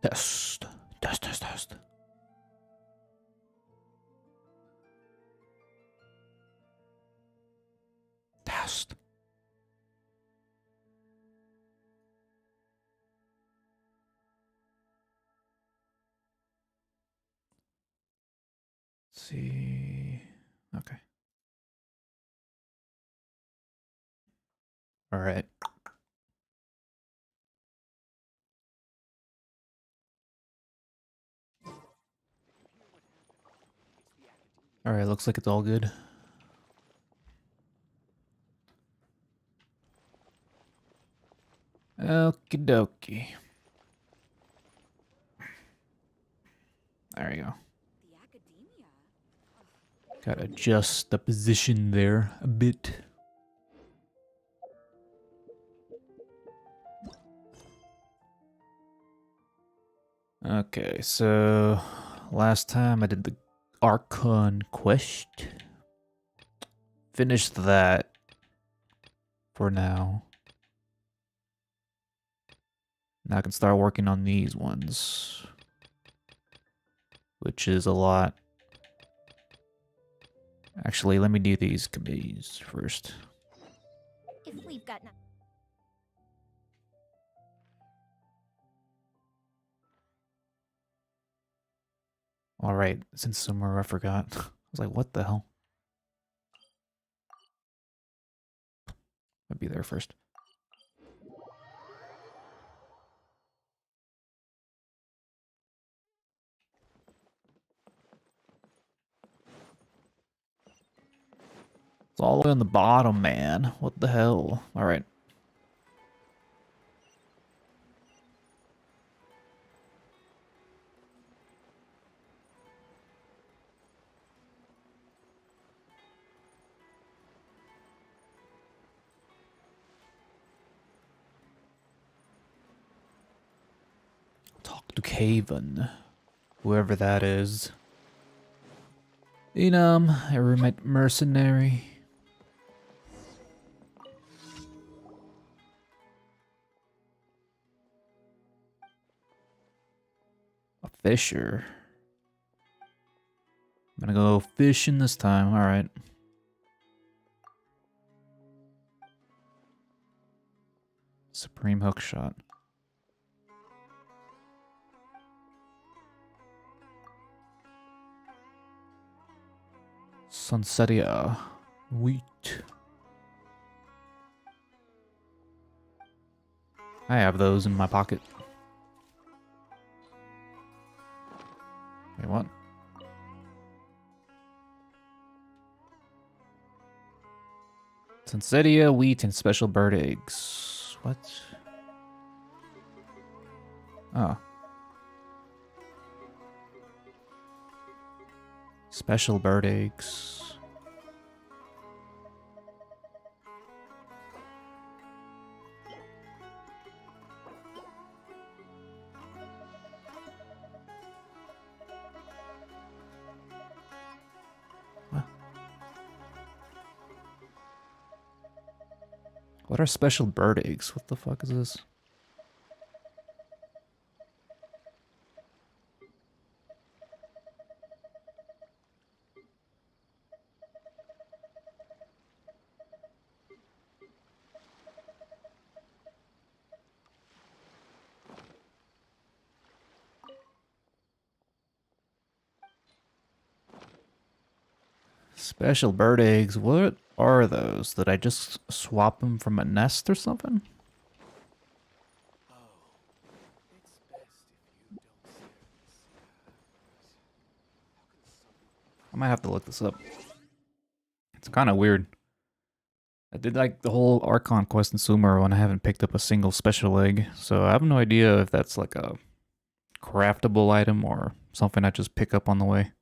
Test. Test, test, test. Test. Let's see. Okay. All right. All right, looks like it's all good. Okie dokie. There you go. Gotta adjust the position there a bit. Okay, so last time I did the Archon quest. Finished that for now. Now I can start working on these ones, which is a lot. Actually, let me do these committees first. If we've got All right, since somewhere I forgot. I was like, what the hell? I'll be there first. It's all the way on the bottom, man. What the hell? All right. Talk to Caven. Whoever that is. A roommate mercenary. A fisher. I'm gonna go fishing this time. All right. Supreme hook shot. Sunsetia. Wheat. I have those in my pocket. Wait, what? Sunsetia, wheat, and special bird eggs. What? Oh. Special bird eggs. What are special bird eggs? What the fuck is this? Special bird eggs. What are those? Did I just swap them from a nest or something? I might have to look this up. It's kind of weird. I did like the whole Archon quest in Sumer and I haven't picked up a single special egg, so I have no idea if that's like a craftable item or something I just pick up on the way.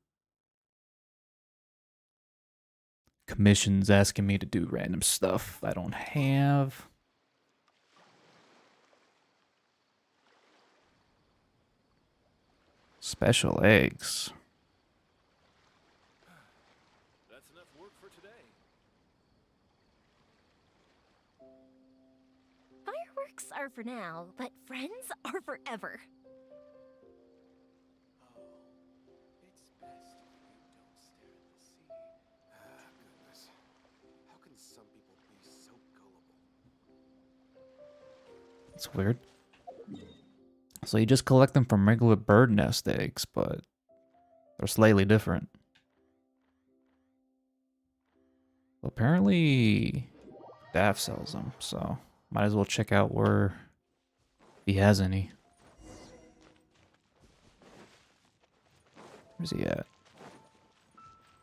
Commissions asking me to do random stuff I don't have. Special eggs. That's enough work for today. fireworks are for now, but friends are forever. That's weird. So you just collect them from regular bird nest eggs, but they're slightly different. Apparently, Daff sells them, so might as well check out where he has any. Where's he at?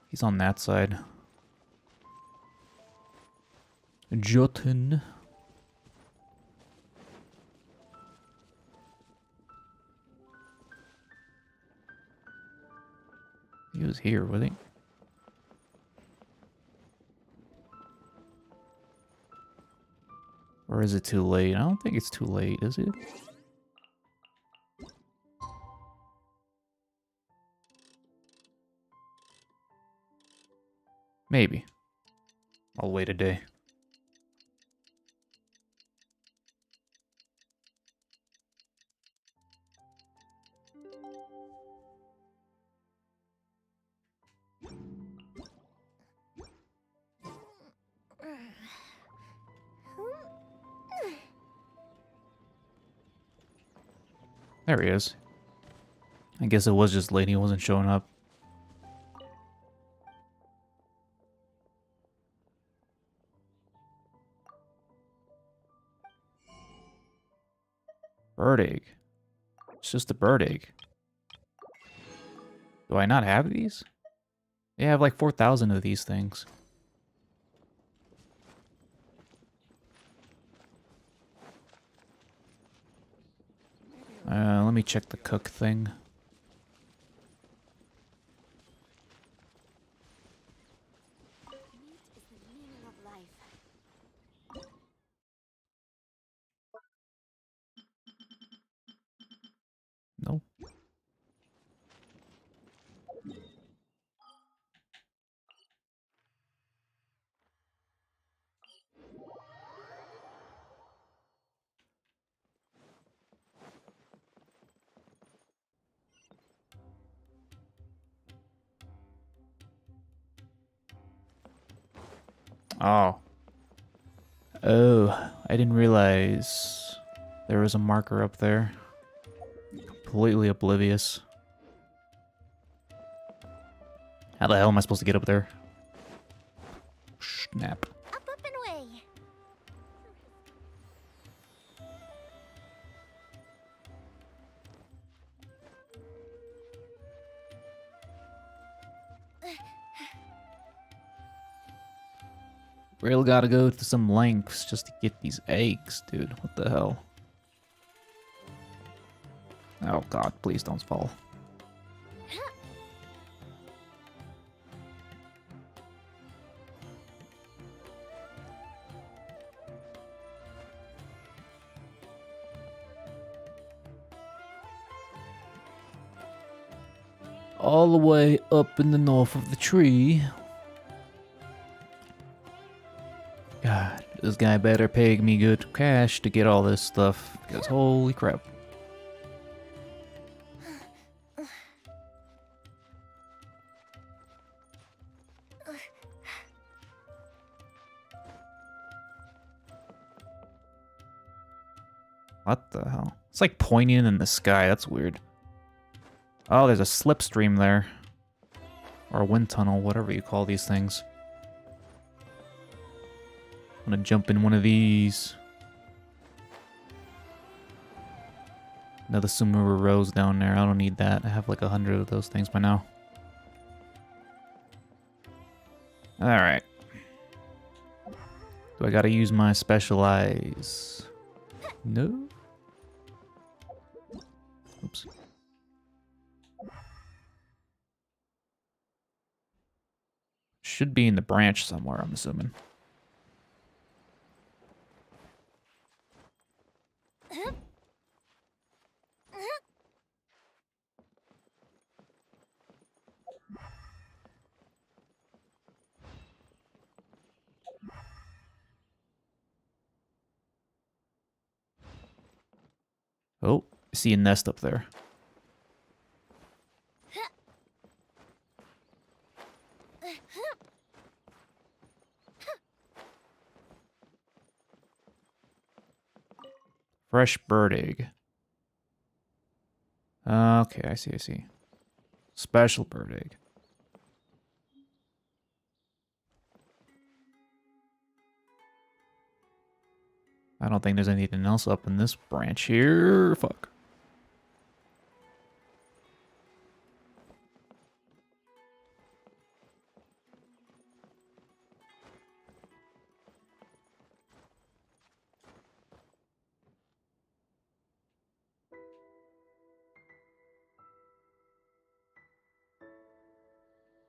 He's on that side. Jotun. He was here, was he? Or is it too late? I don't think it's too late, is it? Maybe. I'll wait a day. There he is. I guess it was just late, he wasn't showing up. Bird egg. It's just a bird egg. Do I not have these? Yeah, I have like 4,000 of these things. Let me check the cook thing. Meat is the meaning of life. No. Oh. Oh, I didn't realize there was a marker up there. Completely oblivious. How the hell am I supposed to get up there? Snap. Up, up, and away. Really gotta go to some lengths just to get these eggs, dude. What the hell? Oh god, please don't fall. All the way up in the north of the tree. God, this guy better pay me good cash to get all this stuff, because holy crap. What the hell? It's like pointing in the sky, that's weird. Oh, there's a slipstream there. Or a wind tunnel, whatever you call these things. I'm gonna jump in one of these. Another Sumuru Rose down there. I don't need that. I have like 100 of those things by now. Alright. Do I gotta use my specialize? No? Oops. Should be in the branch somewhere, I'm assuming. Oh, I see a nest up there. Fresh bird egg. Okay, I see, I see. Special bird egg. I don't think there's anything else up in this branch here. Fuck.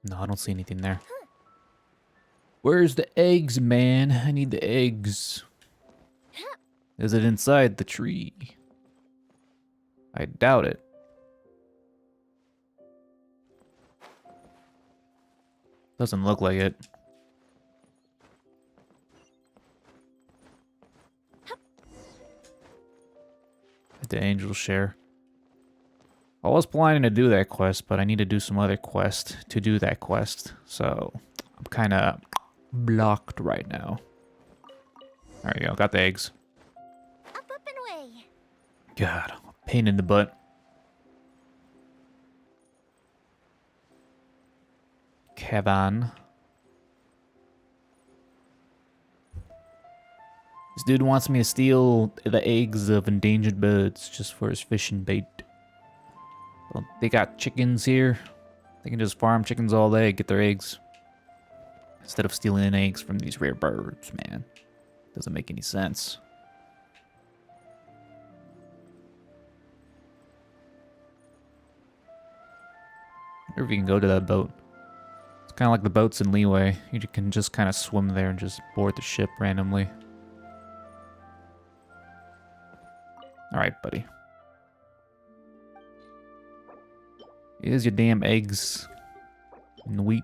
No, I don't see anything there. Where's the eggs, man? I need the eggs. Is it inside the tree? I doubt it. Doesn't look like it. The angels share. I was planning to do that quest, but I need to do some other quest to do that quest. So I'm kind of blocked right now. There you go. Got the eggs. Up and away. God, pain in the butt. Kevin. This dude wants me to steal the eggs of endangered birds just for his fishing bait. Well, they got chickens here. They can just farm chickens all day, get their eggs. Instead of stealing eggs from these rare birds, man. Doesn't make any sense. I wonder if you can go to that boat. It's kind of like the boats in Leeway. You can just kind of swim there and just board the ship randomly. Alright, buddy. Here's your damn eggs and wheat.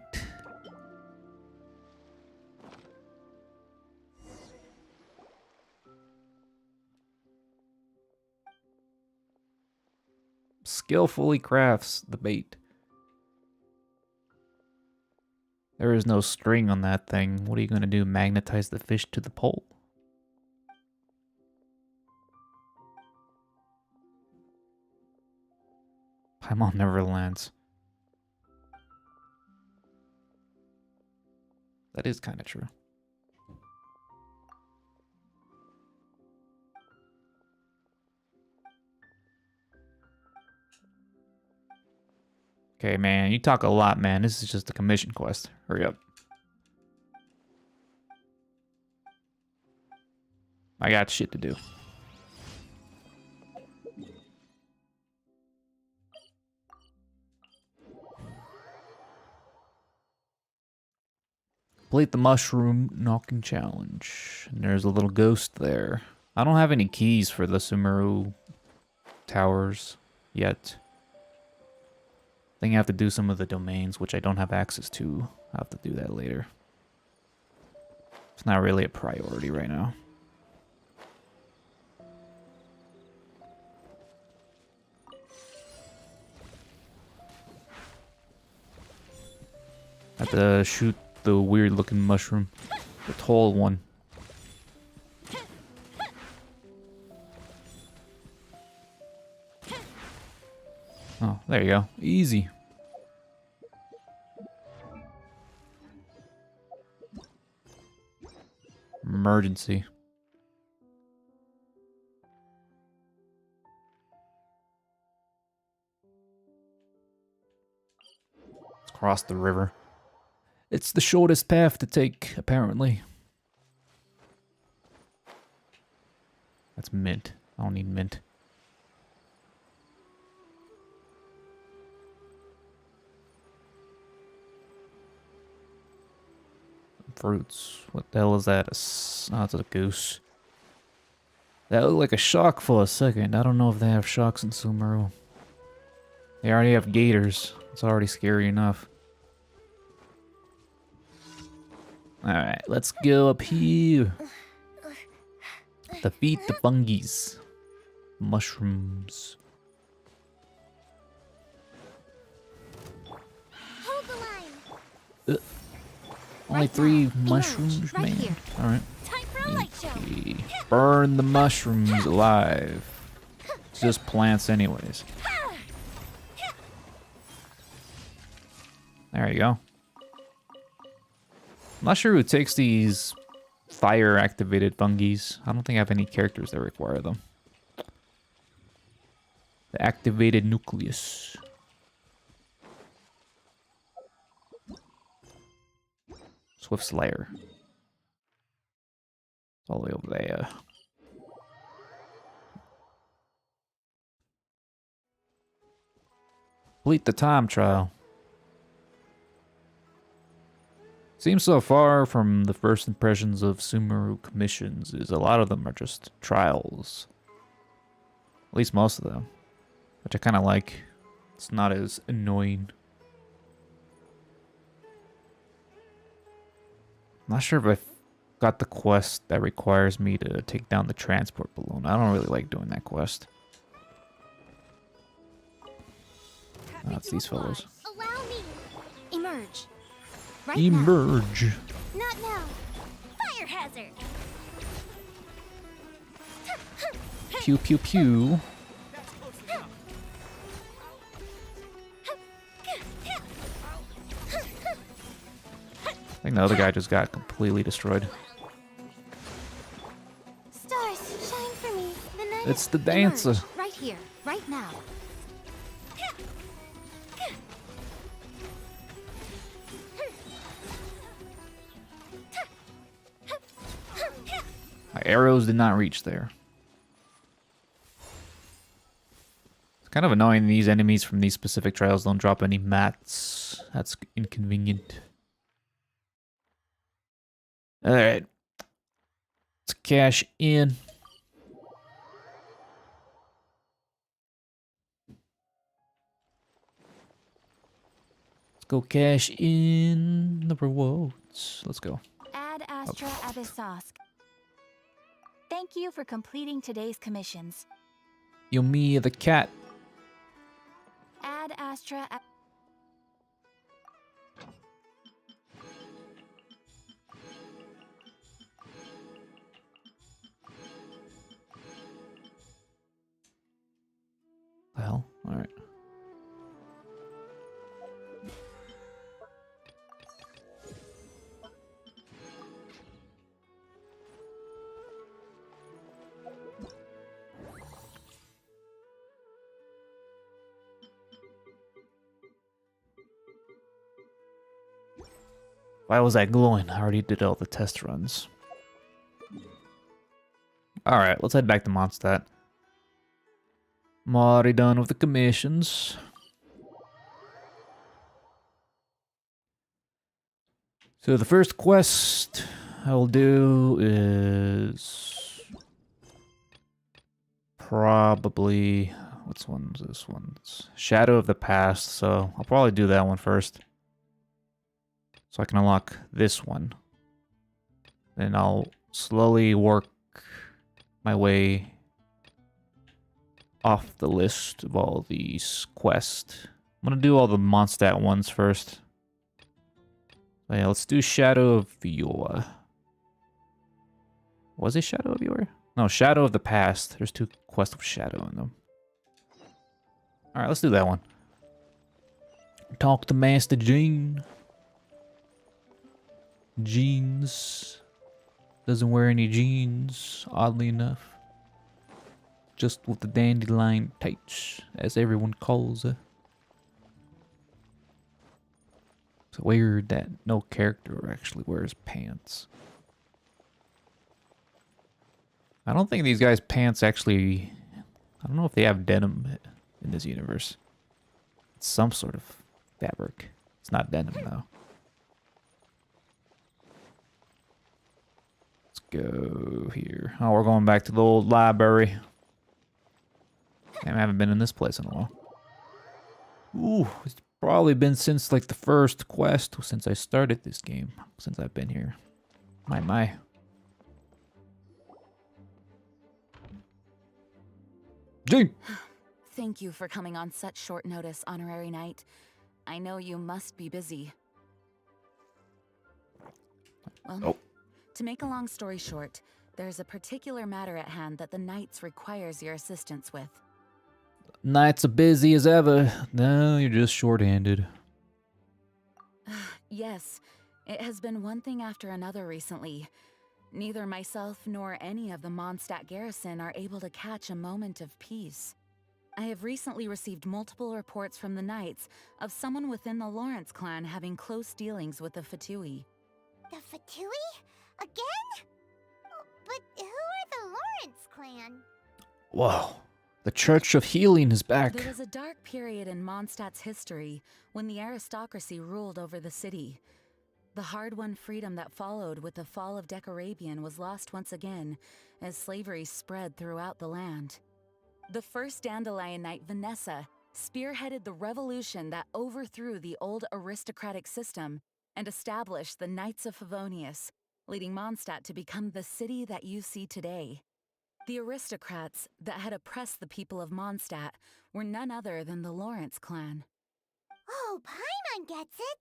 Skillfully crafts the bait. There is no string on that thing. What are you going to do? Magnetize the fish to the pole? Paimon never lands. That is kind of true. Okay, man, you talk a lot, man. This is just a commission quest. Hurry up. I got shit to do. Complete the mushroom knocking challenge. And there's a little ghost there. I don't have any keys for the Sumeru towers yet. I think I have to do some of the domains, which I don't have access to. I'll have to do that later. It's not really a priority right now. I have to shoot the weird looking mushroom. The tall one. Oh, there you go. Easy. Emergency. Let's cross the river. It's the shortest path to take, apparently. That's mint. I don't need mint. Fruits. What the hell is that? Oh, it's a goose. That looked like a shark for a second. I don't know if they have sharks in Sumeru. They already have gators. It's already scary enough. Alright, let's go up here. Defeat the fungies. Mushrooms. Hold the line. Only Right 3 now, mushrooms, right man. here. Alright. Time for light show. Sneaky. Burn the mushrooms alive. It's just plants anyways. There you go. I'm not sure who takes these fire activated fungies. I don't think I have any characters that require them. The activated nucleus. Swift Slayer. It's all the way over there. Complete the time trial. Seems so far from the first impressions of Sumeru commissions is a lot of them are just trials. At least most of them. Which I kind of like. It's not as annoying. I'm not sure if I've got the quest that requires me to take down the transport balloon. I don't really like doing that quest. That's these fellows. Allow me. Emerge. Right Emerge. now. Not now. Fire hazard. Pew pew pew. I think the other guy just got completely destroyed. Stars, shine for me. The night It's the dancer. Emerge. Right here. Right now. My arrows did not reach there. It's kind of annoying these enemies from these specific trials don't drop any mats. That's inconvenient. Alright. Let's cash in. Let's go cash in the rewards. Let's go. Ad Astra Abyssosk. Thank you for completing today's commissions. Yomi the cat. Ad Astra. Well, alright. Why was that glowing? I already did all the test runs. Alright, let's head back to Mondstadt. I'm already done with the commissions. So the first quest I will do is probably, what's one's this one's Shadow of the Past, so I'll probably do that one first. So I can unlock this one. Then I'll slowly work my way off the list of all these quests. I'm gonna do all the Mondstadt ones first. So yeah, let's do Shadow of Yore. Was it Shadow of Yore? No, Shadow of the Past. There's two quests with Shadow in them. Alright, let's do that one. Talk to Master Jean. Jeans. Doesn't wear any jeans, oddly enough. Just with the dandelion tights, as everyone calls it. It's weird that no character actually wears pants. I don't think these guys' pants actually... I don't know if they have denim in this universe. It's some sort of fabric. It's not denim, though. Let's go here. Oh, we're going back to the old library. Damn, I haven't been in this place in a while. Ooh, it's probably been since like the first quest, since I started this game, since I've been here. My. Jean! Thank you for coming on such short notice, Honorary Knight. I know you must be busy. Well, Oh. To make a long story short, there's a particular matter at hand that the Knights requires your assistance with. Nights are busy as ever. No, you're just short-handed. Yes, it has been one thing after another recently. Neither myself nor any of the Mondstadt garrison are able to catch a moment of peace. I have recently received multiple reports from the Knights of someone within the Lawrence clan having close dealings with the Fatui. The Fatui? Again? But who are the Lawrence clan? Whoa. The Church of Healing is back. There was a dark period in Mondstadt's history when the aristocracy ruled over the city. The hard-won freedom that followed with the fall of Decorabian was lost once again as slavery spread throughout the land. The first Dandelion Knight, Vanessa, spearheaded the revolution that overthrew the old aristocratic system and established the Knights of Favonius, leading Mondstadt to become the city that you see today. The aristocrats that had oppressed the people of Mondstadt were none other than the Lawrence clan. Oh, Paimon gets it!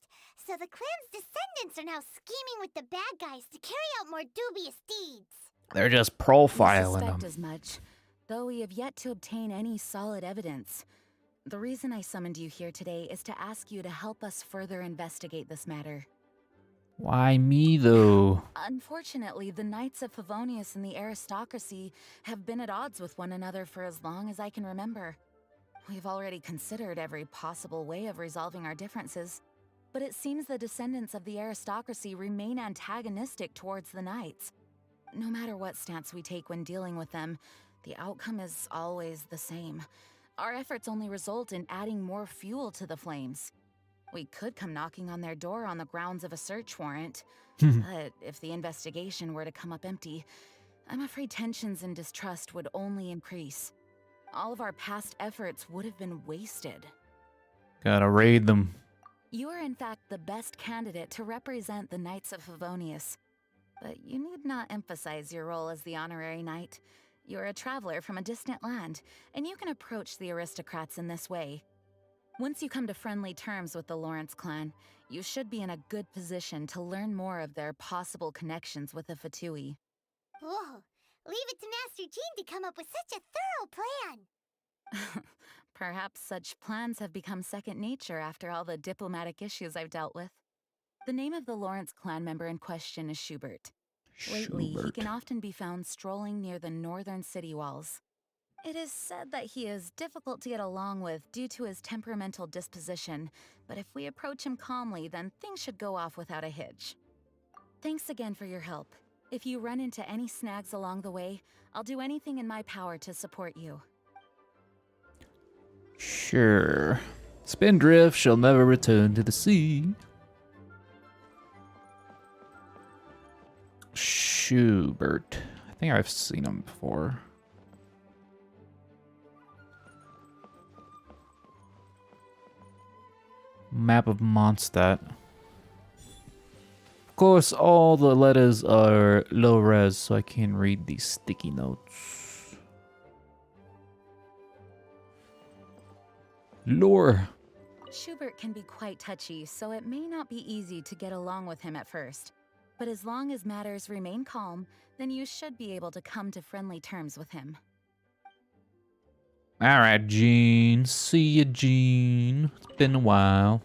So the clan's descendants are now scheming with the bad guys to carry out more dubious deeds. They're just We profiling suspect them. as much, though we have yet to obtain any solid evidence. The reason I summoned you here today is to ask you to help us further investigate this matter. Why me, though? Unfortunately, the Knights of Favonius and the aristocracy have been at odds with one another for as long as I can remember. We've already considered every possible way of resolving our differences, but it seems the descendants of the aristocracy remain antagonistic towards the Knights. No matter what stance we take when dealing with them, the outcome is always the same. Our efforts only result in adding more fuel to the flames. We could come knocking on their door on the grounds of a search warrant, but if the investigation were to come up empty, I'm afraid tensions and distrust would only increase. All of our past efforts would have been wasted. Gotta raid them. You are in fact the best candidate to represent the Knights of Favonius, but you need not emphasize your role as the honorary knight. You're a traveler from a distant land, and you can approach the aristocrats in this way. Once you come to friendly terms with the Lawrence clan, you should be in a good position to learn more of their possible connections with the Fatui. Whoa, leave it to Master Jean to come up with such a thorough plan. Perhaps such plans have become second nature after all the diplomatic issues I've dealt with. The name of the Lawrence clan member in question is Schubert. Lately, he Schubert. can often be found strolling near the northern city walls. It is said that he is difficult to get along with due to his temperamental disposition, but if we approach him calmly, then things should go off without a hitch. Thanks again for your help. If you run into any snags along the way, I'll do anything in my power to support you. Sure. Spindrift shall never return to the sea. Schubert. I think I've seen him before. Map of Mondstadt. Of course, all the letters are low res, so I can't read these sticky notes. Lore. Schubert can be quite touchy, so it may not be easy to get along with him at first. But as long as matters remain calm, then you should be able to come to friendly terms with him. Alright, Jean. See ya, Jean. It's been a while.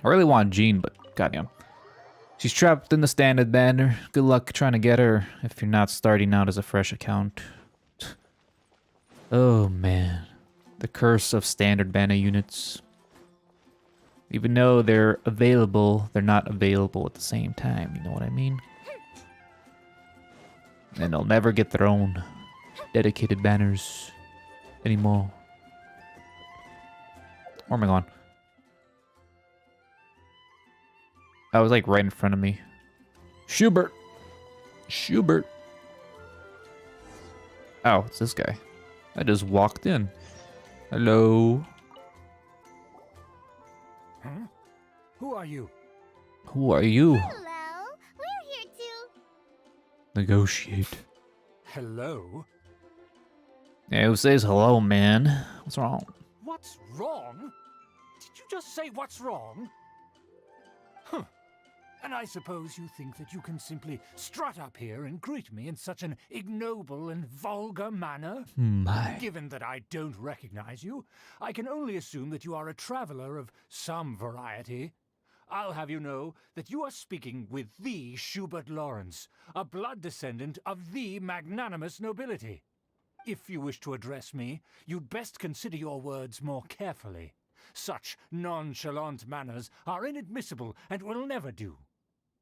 I really want Jean, but goddamn. She's trapped in the standard banner. Good luck trying to get her if you're not starting out as a fresh account. Oh man. The curse of standard banner units. Even though they're available, they're not available at the same time. You know what I mean? And they'll never get their own dedicated banners anymore. Where am I going? I was like right in front of me. Schubert! Schubert! Oh, it's this guy. I just walked in. Hello? Huh? Who are you? Who are you? Hello, we're here to... Negotiate. Hello? Yeah, who says hello, man? What's wrong? What's wrong? Did you just say what's wrong? Huh. And I suppose you think that you can simply strut up here and greet me in such an ignoble and vulgar manner? My. Given that I don't recognize you, I can only assume that you are a traveler of some variety. I'll have you know that you are speaking with the Schubert Lawrence, a blood descendant of the magnanimous nobility. If you wish to address me, you'd best consider your words more carefully. Such nonchalant manners are inadmissible and will never do.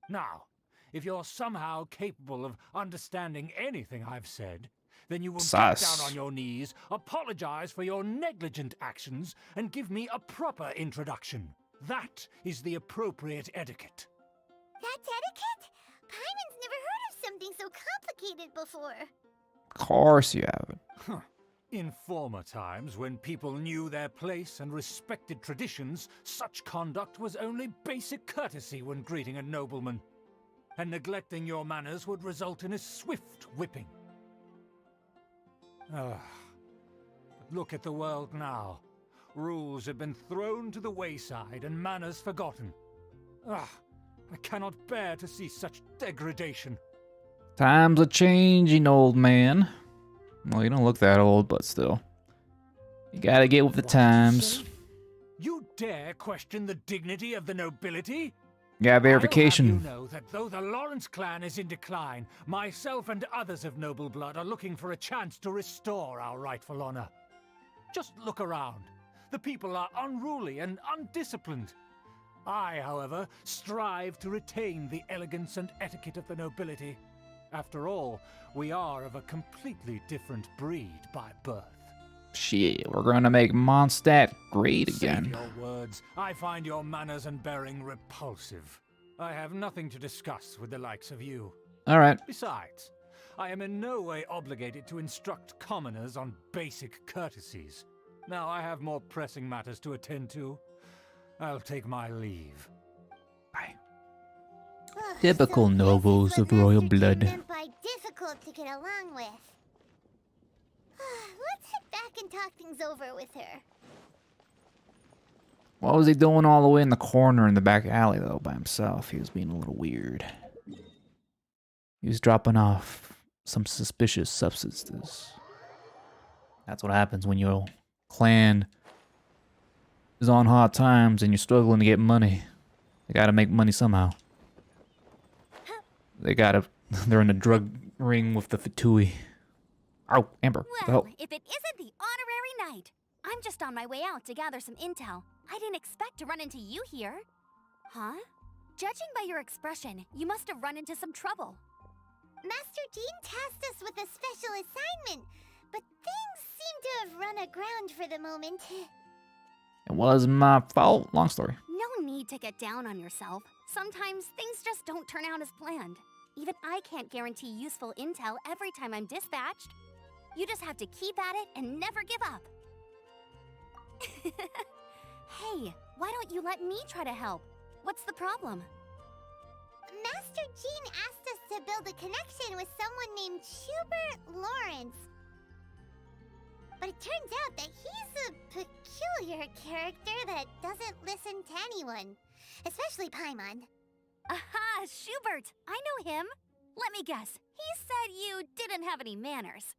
Now, if you're somehow capable of understanding anything I've said, then you will get down on your knees, apologize for your negligent actions, and give me a proper introduction. That is the appropriate etiquette. That's etiquette? Paimon's never heard of something so complicated before. Of course you haven't. In former times, when people knew their place and respected traditions, such conduct was only basic courtesy when greeting a nobleman. And neglecting your manners would result in a swift whipping. But look at the world now. Rules have been thrown to the wayside and manners forgotten. I cannot bear to see such degradation. Times are changing, old man. Well, you don't look that old, but still. You gotta get with the What did you times. say? You dare question the dignity of the nobility? Yeah, verification. I'll have you know that though the Lawrence clan is in decline, myself and others of noble blood are looking for a chance to restore our rightful honor. Just look around. The people are unruly and undisciplined. I, however, strive to retain the elegance and etiquette of the nobility. After all, we are of a completely different breed by birth. Shit, we're gonna make Mondstadt great Save again. your words. I find your manners and bearing repulsive. I have nothing to discuss with the likes of you. Alright. Besides, I am in no way obligated to instruct commoners on basic courtesies. Now I have more pressing matters to attend to. I'll take my leave. Bye. Ugh, Typical so this is nobles what of royal Master Jin blood. meant by difficult to get along with. Let's head back and talk things over with her. What was he doing all the way in the corner in the back alley, though, by himself? He was being a little weird. He was dropping off some suspicious substances. That's what happens when your clan is on hard times and you're struggling to get money. They gotta make money somehow. They're in a drug ring with the Fatui. Oh, Amber, what the Well, hell? if it isn't the honorary knight. I'm just on my way out to gather some intel. I didn't expect to run into you here. Huh? Judging by your expression, you must have run into some trouble. Master Jean tasked us with a special assignment, but things seem to have run aground for the moment. It wasn't my fault. Long story. No need to get down on yourself. Sometimes things just don't turn out as planned. Even I can't guarantee useful intel every time I'm dispatched. You just have to keep at it and never give up. Hey, why don't you let me try to help? What's the problem? Master Jean asked us to build a connection with someone named Schubert Lawrence. But it turns out that he's a peculiar character that doesn't listen to anyone, especially Paimon. Aha, Schubert! I know him. Let me guess. He said you didn't have any manners.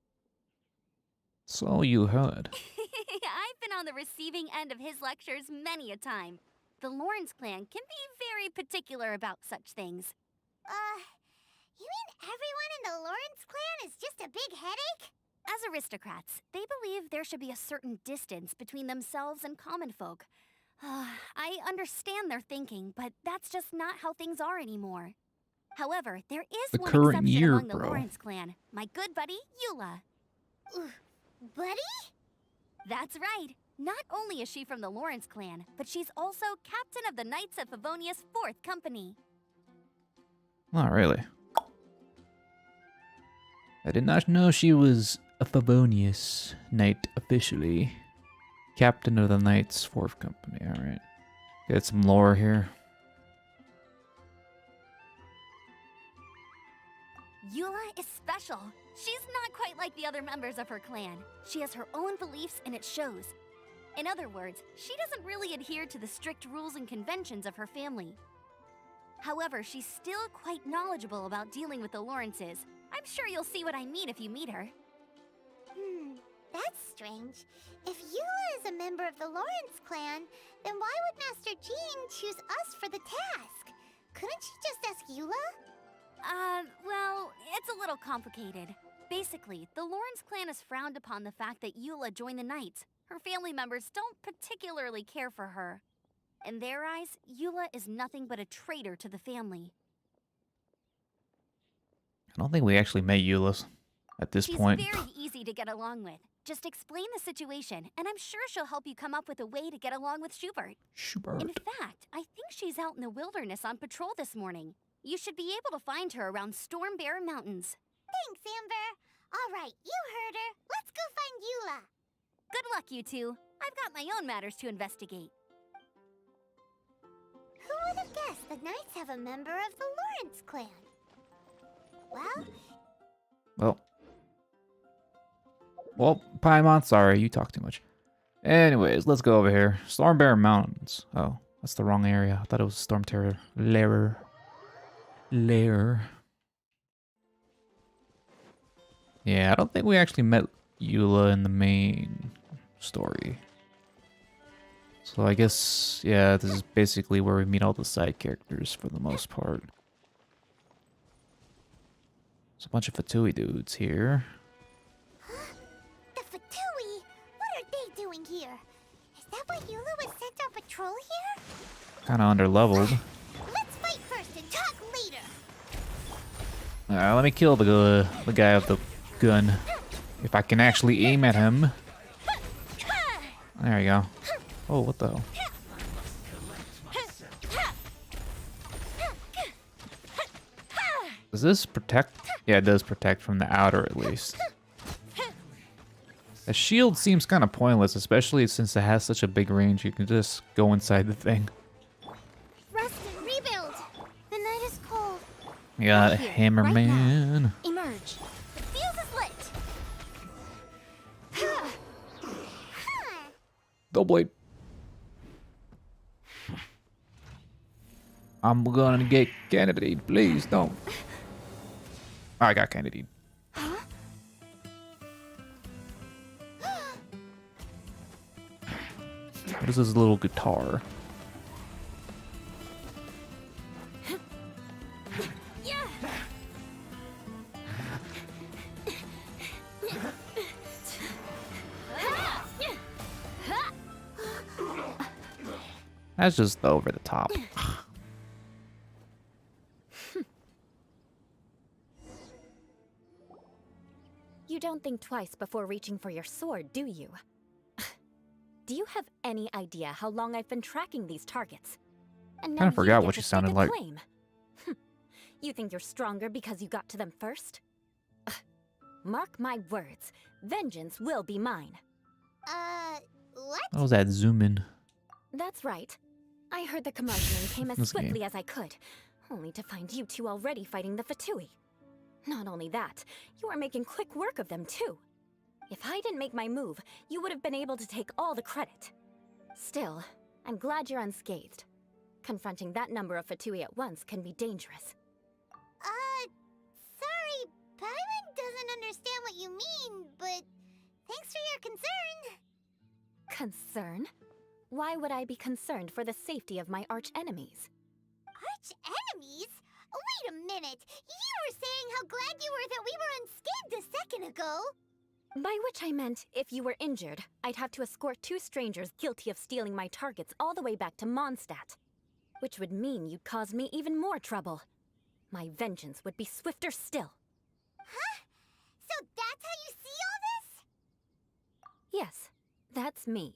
So you heard. I've been on the receiving end of his lectures many a time. The Lawrence clan can be very particular about such things. You mean everyone in the Lawrence clan is just a big headache? As aristocrats, they believe there should be a certain distance between themselves and common folk. I understand their thinking, but that's just not how things are anymore. However, there is The one current exception year, among the bro. Lawrence clan, my good buddy, Eula. Buddy? That's right. Not only is she from the Lawrence clan, but she's also captain of the Knights of Favonia's 4th Company. Not really. I did not know she was a Favonius knight officially. Captain of the Knights 4th Company, alright. Get some lore here. Eula is special. She's not quite like the other members of her clan. She has her own beliefs and it shows. In other words, she doesn't really adhere to the strict rules and conventions of her family. However, she's still quite knowledgeable about dealing with the Lawrences. I'm sure you'll see what I mean if you meet her. That's strange. If Eula is a member of the Lawrence clan, then why would Master Jean choose us for the task? Couldn't she just ask Eula? Well, it's a little complicated. Basically, the Lawrence clan has frowned upon the fact that Eula joined the Knights. Her family members don't particularly care for her. In their eyes, Eula is nothing but a traitor to the family. I don't think we actually met Eula at this point. She's very easy to get along with. Just explain the situation, and I'm sure she'll help you come up with a way to get along with Schubert. Schubert. In fact, I think she's out in the wilderness on patrol this morning. You should be able to find her around Storm Bear Mountains. Thanks, Amber. All right, you heard her. Let's go find Eula. Good luck, you two. I've got my own matters to investigate. Who would have guessed the Knights have a member of the Lawrence clan? Well, Paimon, sorry, you talk too much. Anyways, let's go over here. Storm Bear Mountains. Oh, that's the wrong area. I thought it was Storm Terror Lair. Yeah, I don't think we actually met Eula in the main story. So I guess, yeah, this is basically where we meet all the side characters for the most part. There's a bunch of Fatui dudes here. The Fatui? What are they doing here? Is that why Eula was sent on patrol here? Kinda underleveled. Let's fight first and talk later. Alright, let me kill the guy with the gun. If I can actually aim at him. There you go. Oh, what the hell? Does this protect? Yeah, it does protect from the outer at least. A shield seems kind of pointless, especially since it has such a big range. You can just go inside the thing. Rest and rebuild. The night is cold. You got Right here, Hammer right Man. Emerge. The fuse is lit. Double blade. I'm gonna get Candide. Please don't. I got Candide. What is this little guitar? Yeah. That's just over the top. You don't think twice before reaching for your sword, do you? Do you have any idea how long I've been tracking these targets? And Kinda now forgot you what get she to sounded stake a like. claim. You think you're stronger because you got to them first? Mark my words, vengeance will be mine. What? What was that zoom in? That's right. I heard the commotion and came as This game. swiftly as I could, only to find you two already fighting the Fatui. Not only that, you are making quick work of them too. If I didn't make my move, you would have been able to take all the credit. Still, I'm glad you're unscathed. Confronting that number of Fatui at once can be dangerous. Sorry, Paimon doesn't understand what you mean, but thanks for your concern. Concern? Why would I be concerned for the safety of my arch enemies? Arch enemies? Wait a minute! You were saying how glad you were that we were unscathed a second ago! By which I meant, if you were injured, I'd have to escort two strangers guilty of stealing my targets all the way back to Mondstadt. Which would mean you'd cause me even more trouble. My vengeance would be swifter still. Huh? So that's how you see all this? Yes, that's me.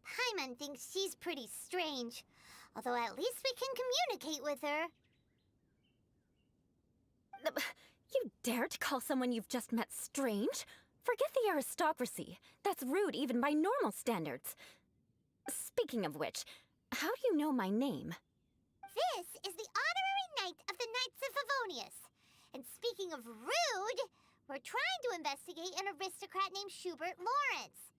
Paimon thinks she's pretty strange. Although at least we can communicate with her. You dare to call someone you've just met strange? Forget the aristocracy. That's rude even by normal standards. Speaking of which, how do you know my name? This is the honorary knight of the Knights of Favonius. And speaking of rude, we're trying to investigate an aristocrat named Schubert Lawrence.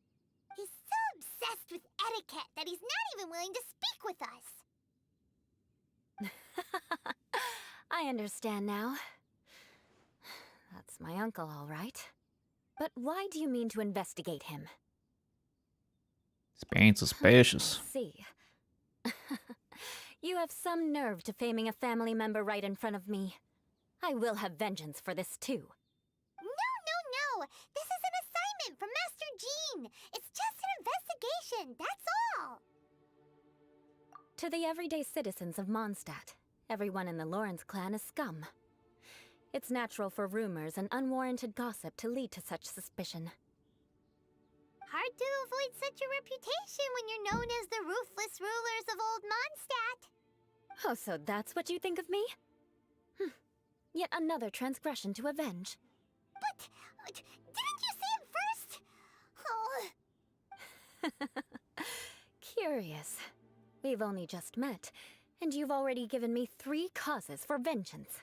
He's so obsessed with etiquette that he's not even willing to speak with us. I understand now. That's my uncle, all right. But why do you mean to investigate him? It's being suspicious. I see. You have some nerve to faming a family member right in front of me. I will have vengeance for this too. No! This is an assignment from Master Jean! It's just an investigation, that's all! To the everyday citizens of Mondstadt, everyone in the Lawrence clan is scum. It's natural for rumors and unwarranted gossip to lead to such suspicion. Hard to avoid such a reputation when you're known as the ruthless rulers of old Mondstadt. Oh, so that's what you think of me? Yet another transgression to avenge. But, didn't you say it first? Oh. Curious. We've only just met, and you've already given me 3 causes for vengeance.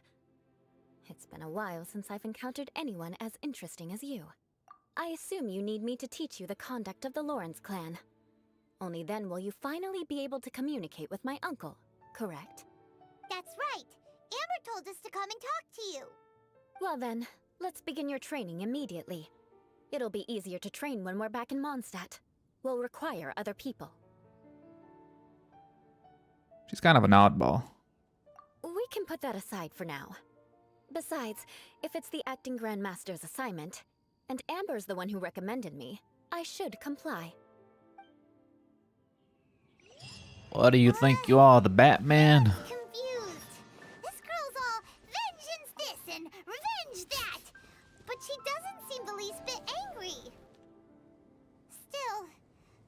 It's been a while since I've encountered anyone as interesting as you. I assume you need me to teach you the conduct of the Lawrence clan. Only then will you finally be able to communicate with my uncle, correct? That's right. Amber told us to come and talk to you. Well then, let's begin your training immediately. It'll be easier to train when we're back in Mondstadt. We'll require other people. She's kind of an oddball. We can put that aside for now. Besides, if it's the acting Grandmaster's assignment, and Amber's the one who recommended me, I should comply. What do you think you are, the Batman? Confused. This girl's all vengeance this and revenge that. But she doesn't seem the least bit angry. Still,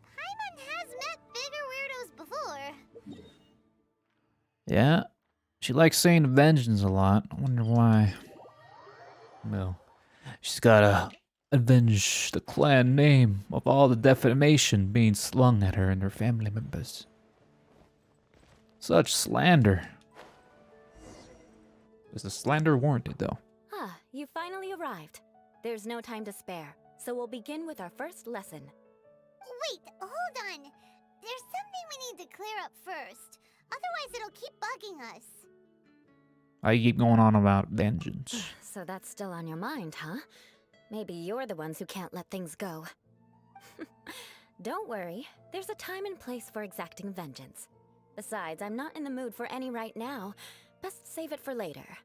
Paimon has met bigger weirdos before. Yeah, she likes saying vengeance a lot. I wonder why. Well, she's gotta avenge the clan name of all the defamation being slung at her and her family members. Such slander. Is the slander warranted, though? Ah, you finally arrived. There's no time to spare, so we'll begin with our first lesson. Wait, hold on. There's something we need to clear up first. Otherwise it'll keep bugging us. I keep going on about vengeance. So that's still on your mind, huh? Maybe you're the ones who can't let things go. Don't worry, there's a time and place for exacting vengeance. Besides, I'm not in the mood for any right now. Best save it for later.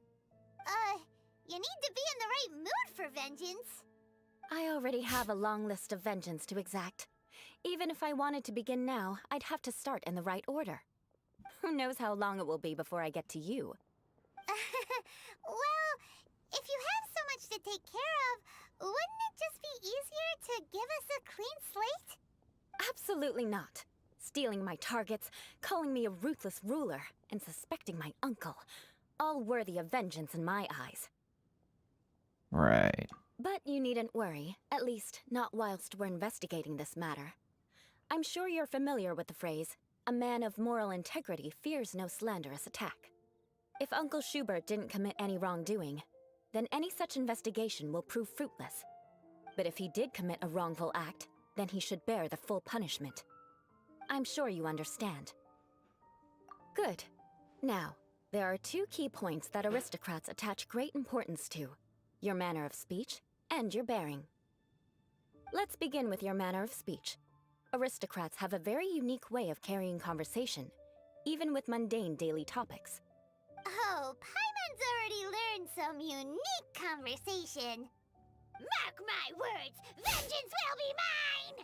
You need to be in the right mood for vengeance. I already have a long list of vengeance to exact. Even if I wanted to begin now, I'd have to start in the right order. Who knows how long it will be before I get to you? Well, if you have so much to take care of, wouldn't it just be easier to give us a clean slate? Absolutely not. Stealing my targets, calling me a ruthless ruler, and suspecting my uncle. All worthy of vengeance in my eyes. Right. But you needn't worry, at least not whilst we're investigating this matter. I'm sure you're familiar with the phrase, a man of moral integrity fears no slanderous attack. If Uncle Schubert didn't commit any wrongdoing, then any such investigation will prove fruitless. But if he did commit a wrongful act, then he should bear the full punishment. I'm sure you understand. Good. Now, there are 2 key points that aristocrats attach great importance to: your manner of speech and your bearing. Let's begin with your manner of speech. Aristocrats have a very unique way of carrying conversation, even with mundane daily topics. Oh, Paimon's already learned some unique conversation. Mark my words, vengeance will be mine!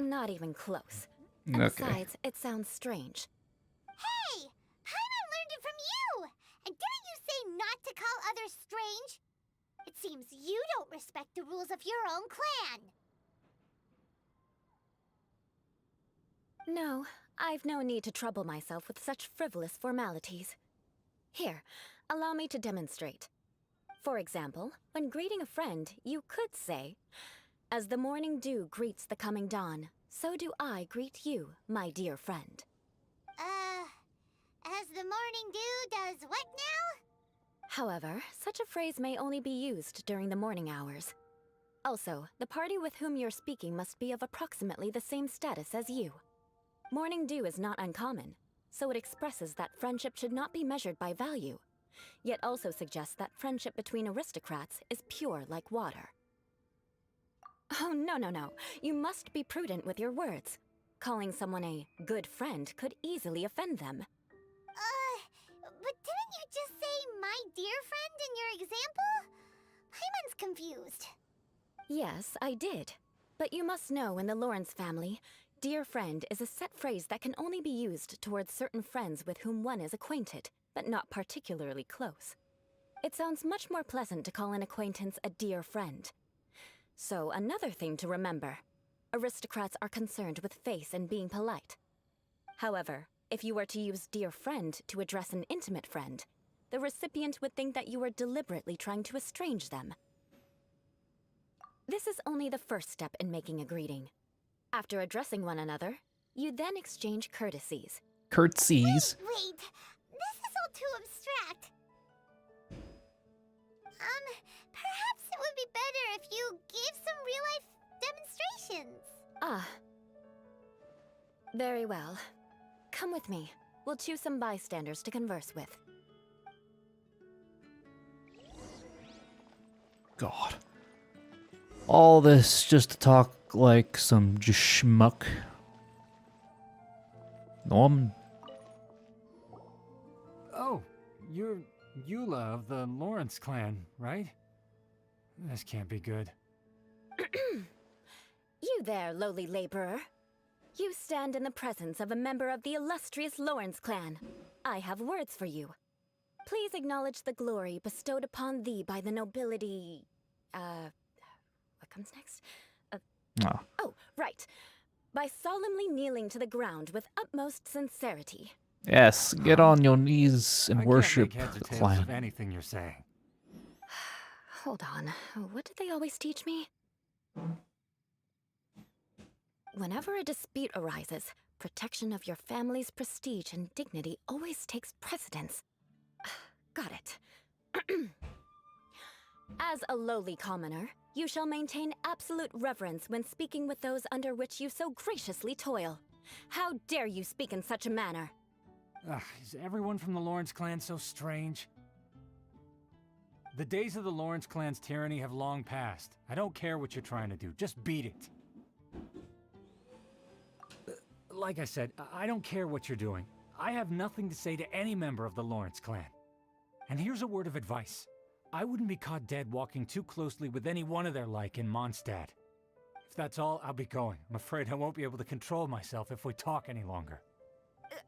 Not even close. Okay. And besides, it sounds strange. Hey! Paimon learned it from you! And didn't you say not to call others strange? It seems you don't respect the rules of your own clan. No, I've no need to trouble myself with such frivolous formalities. Here, allow me to demonstrate. For example, when greeting a friend, you could say, "As the morning dew greets the coming dawn, so do I greet you, my dear friend." As the morning dew does what now? However, such a phrase may only be used during the morning hours. Also, the party with whom you're speaking must be of approximately the same status as you. Morning dew is not uncommon. so it expresses that friendship should not be measured by value, yet also suggests that friendship between aristocrats is pure like water. Oh, no, no, no. You must be prudent with your words. Calling someone a good friend could easily offend them. But didn't you just say my dear friend in your example? Paimon's confused. Yes, I did. But you must know in the Lawrence family, dear friend is a set phrase that can only be used towards certain friends with whom one is acquainted, but not particularly close. It sounds much more pleasant to call an acquaintance a dear friend. So, another thing to remember. Aristocrats are concerned with face and being polite. However, if you were to use dear friend to address an intimate friend, the recipient would think that you were deliberately trying to estrange them. This is only the first step in making a greeting. After addressing one another, you then exchange courtesies. Curtsies. Wait, this is all too abstract. Perhaps it would be better if you gave some real-life demonstrations. Ah. Very well. Come with me. We'll choose some bystanders to converse with. God. All this just to talk like some schmuck. Norman. Oh, you're Eula of the Lawrence clan, right? This can't be good. You there, lowly laborer. You stand in the presence of a member of the illustrious Lawrence clan. I have words for you. Please acknowledge the glory bestowed upon thee by the nobility... What comes next? Oh, right. By solemnly kneeling to the ground with utmost sincerity. Yes, get on your knees and worship I can't make the heads or tails of clan. anything you're saying. Hold on. What did they always teach me? Whenever a dispute arises, protection of your family's prestige and dignity always takes precedence. Got it. As a lowly commoner, you shall maintain absolute reverence when speaking with those under which you so graciously toil. How dare you speak in such a manner? Is everyone from the Lawrence clan so strange? The days of the Lawrence clan's tyranny have long passed. I don't care what you're trying to do, just beat it. Like I said, I don't care what you're doing. I have nothing to say to any member of the Lawrence clan. And here's a word of advice. I wouldn't be caught dead walking too closely with any one of their like in Mondstadt. If that's all, I'll be going. I'm afraid I won't be able to control myself if we talk any longer.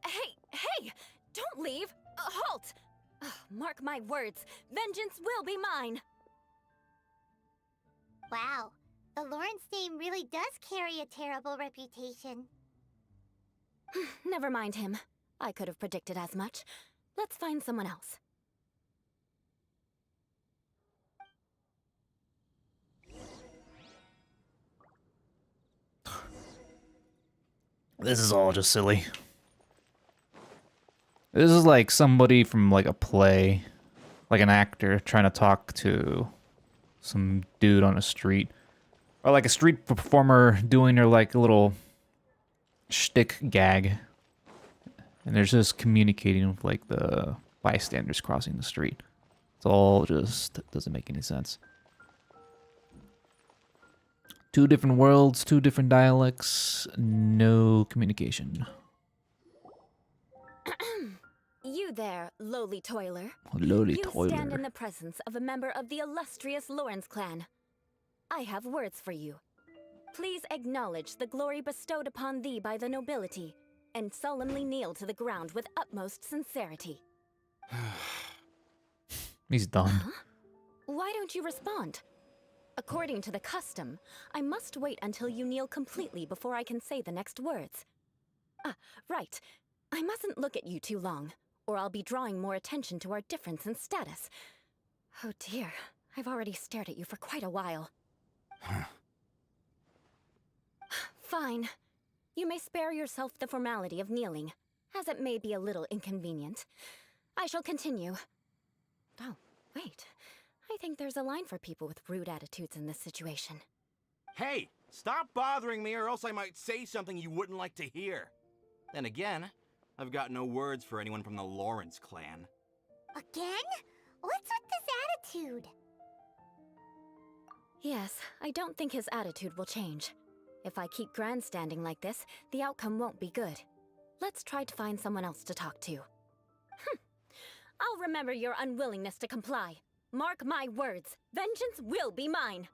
Hey! Don't leave! Halt! Mark my words, vengeance will be mine! Wow, the Lawrence name really does carry a terrible reputation. Never mind him. I could have predicted as much. Let's find someone else. This is all just silly. This is like somebody from like a play, like an actor trying to talk to some dude on a street, or like a street performer doing their like a little shtick gag, and they're just communicating with like the bystanders crossing the street. It's all just doesn't make any sense. Two different worlds, two different dialects, no communication. You there, lowly toiler. Lowly You toiler. stand in the presence of a member of the illustrious Lawrence clan. I have words for you. Please acknowledge the glory bestowed upon thee by the nobility, and solemnly kneel to the ground with utmost sincerity. He's done. Huh? Why don't you respond? According to the custom, I must wait until you kneel completely before I can say the next words. Right. I mustn't look at you too long, or I'll be drawing more attention to our difference in status. Oh dear, I've already stared at you for quite a while. Fine. You may spare yourself the formality of kneeling, as it may be a little inconvenient. I shall continue. Oh, wait. I think there's a line for people with rude attitudes in this situation. Hey, stop bothering me or else I might say something you wouldn't like to hear. Then again, I've got no words for anyone from the Lawrence clan. Again? What's with this attitude? Yes, I don't think his attitude will change. If I keep grandstanding like this, the outcome won't be good. Let's try to find someone else to talk to. I'll remember your unwillingness to comply. Mark my words, vengeance will be mine.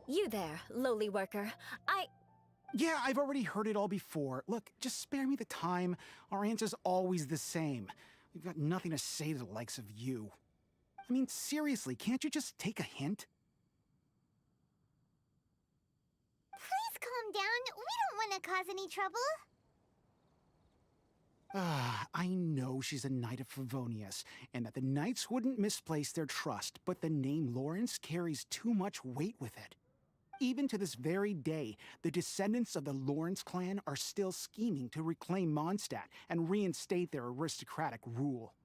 You there, lowly worker. Yeah, I've already heard it all before. Look, just spare me the time. Our answer's always the same. We've got nothing to say to the likes of you. I mean, seriously, can't you just take a hint? Please calm down. We don't want to cause any trouble. I know she's a Knight of Favonius, and that the Knights wouldn't misplace their trust, but the name Lawrence carries too much weight with it. Even to this very day, the descendants of the Lawrence clan are still scheming to reclaim Mondstadt and reinstate their aristocratic rule.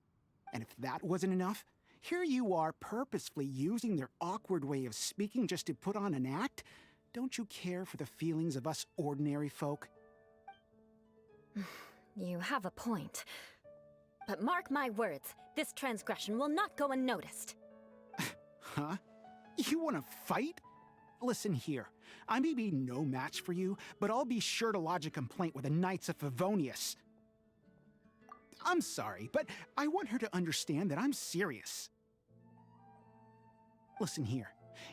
And if that wasn't enough, here you are purposefully using their awkward way of speaking just to put on an act? Don't you care for the feelings of us ordinary folk? You have a point. But mark my words, this transgression will not go unnoticed. Huh? You want to fight? Listen here, I may be no match for you, but I'll be sure to lodge a complaint with the Knights of Favonius. I'm sorry, but I want her to understand that I'm serious. Listen here,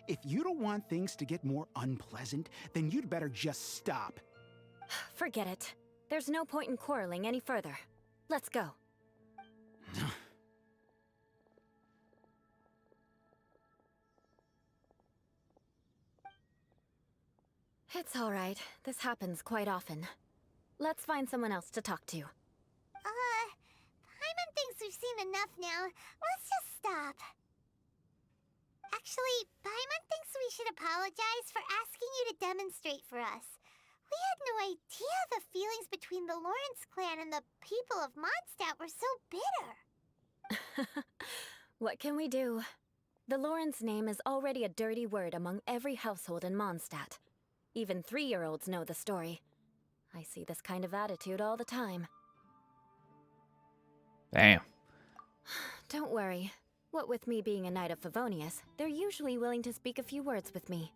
if you don't want things to get more unpleasant, then you'd better just stop. Forget it. There's no point in quarreling any further. Let's go. It's all right. This happens quite often. Let's find someone else to talk to. Paimon thinks we've seen enough now. Let's just stop. Actually, Paimon thinks we should apologize for asking you to demonstrate for us. We had no idea the feelings between the Lawrence clan and the people of Mondstadt were so bitter. What can we do? The Lawrence name is already a dirty word among every household in Mondstadt. Even 3-year-olds know the story. I see this kind of attitude all the time. Damn. Don't worry. What with me being a Knight of Favonius, they're usually willing to speak a few words with me.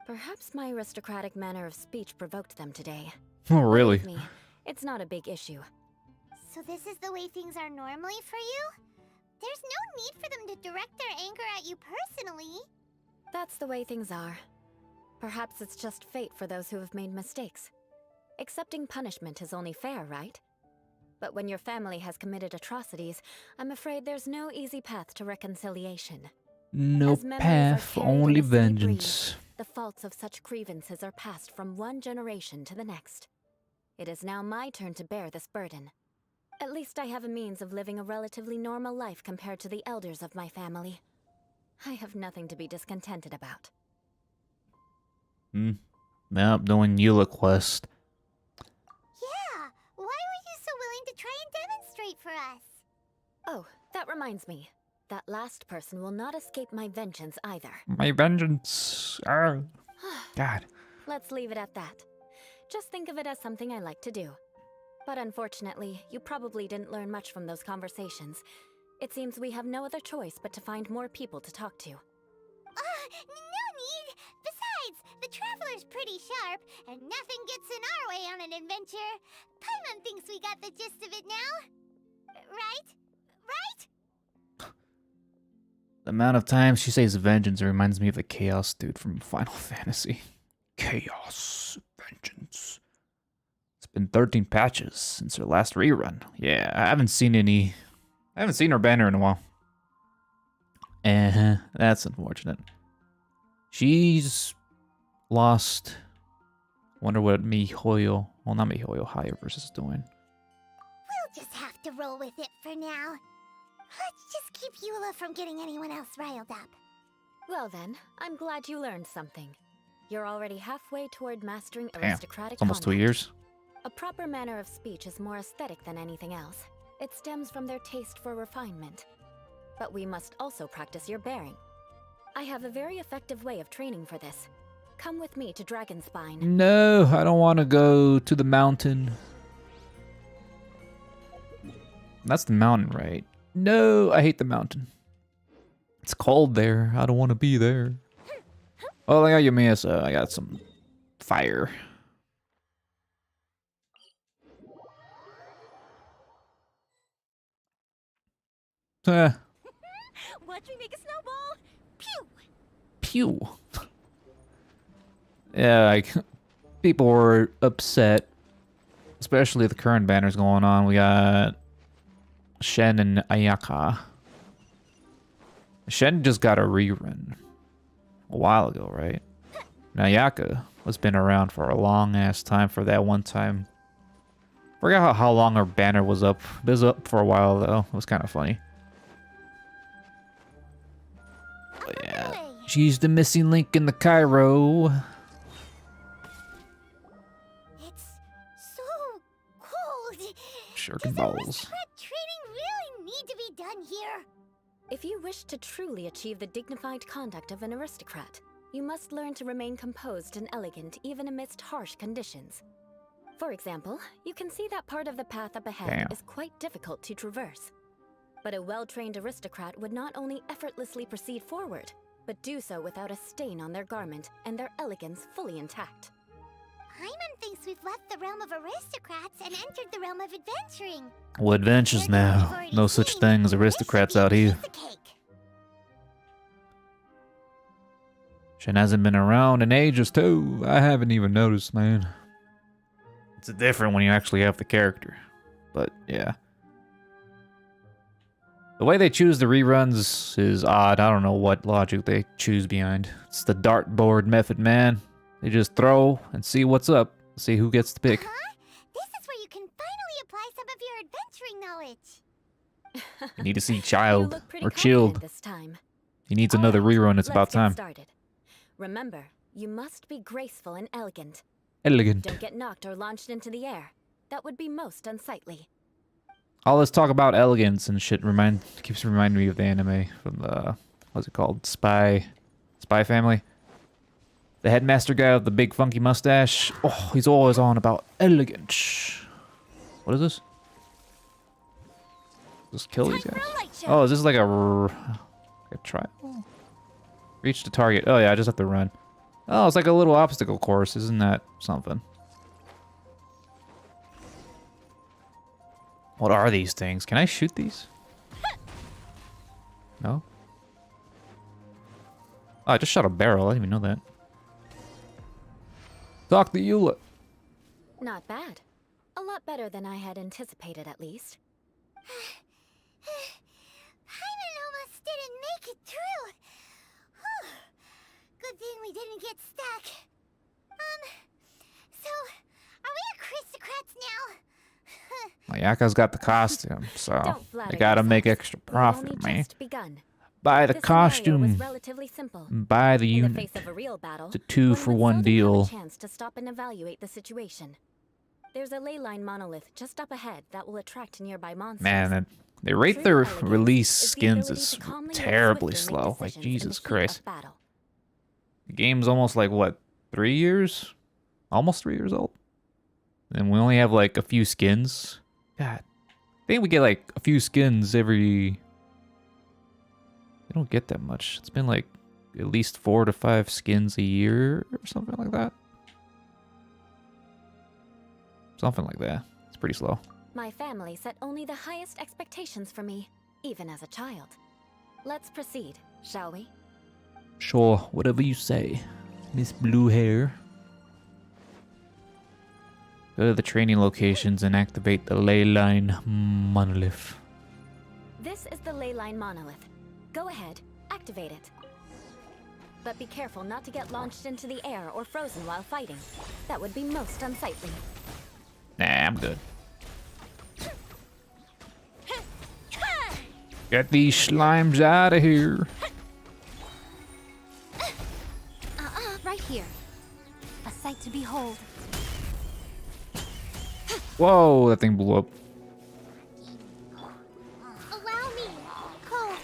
Perhaps my aristocratic manner of speech provoked them today. Oh, really? Believe me, it's not a big issue. So this is the way things are normally for you? There's no need for them to direct their anger at you personally. That's the way things are. Perhaps it's just fate for those who have made mistakes. Accepting punishment is only fair, right? But when your family has committed atrocities, I'm afraid there's no easy path to reconciliation. No As memories are path, carried in only a sea vengeance. breeze, the faults of such grievances are passed from one generation to the next. It is now my turn to bear this burden. At least I have a means of living a relatively normal life compared to the elders of my family. I have nothing to be discontented about. Yep, doing Eula quest. Yeah, why were you so willing to try and demonstrate for us? Oh, that reminds me. That last person will not escape my vengeance either. My vengeance. Arr. God. Let's leave it at that. Just think of it as something I like to do. But unfortunately, you probably didn't learn much from those conversations. It seems we have no other choice but to find more people to talk to. No need! Besides, the Traveler's pretty sharp, and nothing gets in our way on an adventure. Paimon thinks we got the gist of it now. Right? Right? The amount of times she says vengeance reminds me of the Chaos dude from Final Fantasy. Chaos. Vengeance. It's been 13 patches since her last rerun. Yeah, I haven't seen her banner in a while. That's unfortunate. She's lost. Wonder what MiHoYo, well, not MiHoYo, Higher is doing. We'll just have to roll with it for now. Let's just keep Eula from getting anyone else riled up. Well then, I'm glad you learned something. You're already halfway toward mastering Damn, aristocratic it's almost 2 conduct. years. A proper manner of speech is more aesthetic than anything else. It stems from their taste for refinement. but we must also practice your bearing. I have a very effective way of training for this. Come with me to Dragonspine. No, I don't want to go to the mountain. That's the mountain, right? No, I hate the mountain. It's cold there. I don't want to be there. Oh, I got Yamasa. I got some fire. Watch me make a snowball. Pew! Pew. Yeah, like, people were upset. Especially the current banners going on. We got Shen and Ayaka. Shen just got a rerun a while ago, right? And Ayaka has been around for a long ass time for that one time. Forgot how long her banner was up. It was up for a while though. It was kind of funny. But yeah, she's the missing link in the Cairo. It's so cold. Shuriken Does balls. aristocrat training really need to be done here? If you wish to truly achieve the dignified conduct of an aristocrat, you must learn to remain composed and elegant even amidst harsh conditions. For example, you can see that part of the path up ahead Damn. is quite difficult to traverse. But a well-trained aristocrat would not only effortlessly proceed forward, but do so without a stain on their garment and their elegance fully intact. Paimon thinks we've left the realm of aristocrats and entered the realm of adventuring. What adventures now? No such thing as aristocrats out here. Shen hasn't been around in ages too. I haven't even noticed, man. It's different when you actually have the character. But yeah. The way they choose the reruns is odd. I don't know what logic they choose behind. It's the dartboard method, man. They just throw and see what's up. See who gets to pick. Huh? This is where you can finally apply some of your adventuring knowledge. You need to see You Child look pretty or confident Chilled. this time. He needs another Alright, rerun. It's about let's get time. started. Remember, you must be graceful and elegant. Elegant. Don't get knocked or launched into the air. That would be most unsightly. All this talk about elegance and shit keeps reminding me of the anime from the what's it called? Spy Family. The headmaster guy with the big funky mustache. Oh, he's always on about elegance. What is this? Just kill these guys. Oh, is this like a trial? Reach the target. Oh yeah, I just have to run. Oh, it's like a little obstacle course. Isn't that something? What are these things? Can I shoot these? No? Oh, I just shot a barrel. I didn't even know that. Talk to Eula. Not bad. A lot better than I had anticipated, at least. Paimon almost didn't make it through. Whew. Good thing we didn't get stuck. So, are we aristocrats now? Ayaka's got the costume, so Don't flatter they gotta make yourselves. extra We've profit, only man. just begun. Buy the This scenario was costume, relatively simple. buy the In the unit. face of a real battle, It's a 2 one for would 1 seldom deal. have a chance to stop and evaluate the situation. There's a ley line monolith just up ahead that will attract nearby monsters. Man, they rate True their elegance release is the skins ability is to calmly yet terribly swiftly make slow. Like, decisions in the Jesus heat Christ. of battle. The game's almost like, what, 3 years? Almost 3 years old? And we only have like a few skins. God. I think we get like a few skins every... We don't get that much. It's been like at least 4 to 5 skins a year or something like that. Something like that. It's pretty slow. My family set only the highest expectations for me, even as a child. Let's proceed, shall we? Sure, whatever you say, Miss Blue Hair. Go to the training locations and activate the ley line monolith. This is the ley line monolith. Go ahead, activate it. But be careful not to get launched into the air or frozen while fighting. That would be most unsightly. Nah, I'm good. Get these slimes out of here. Right here. A sight to behold. Whoa, that thing blew up. Allow me. Cole,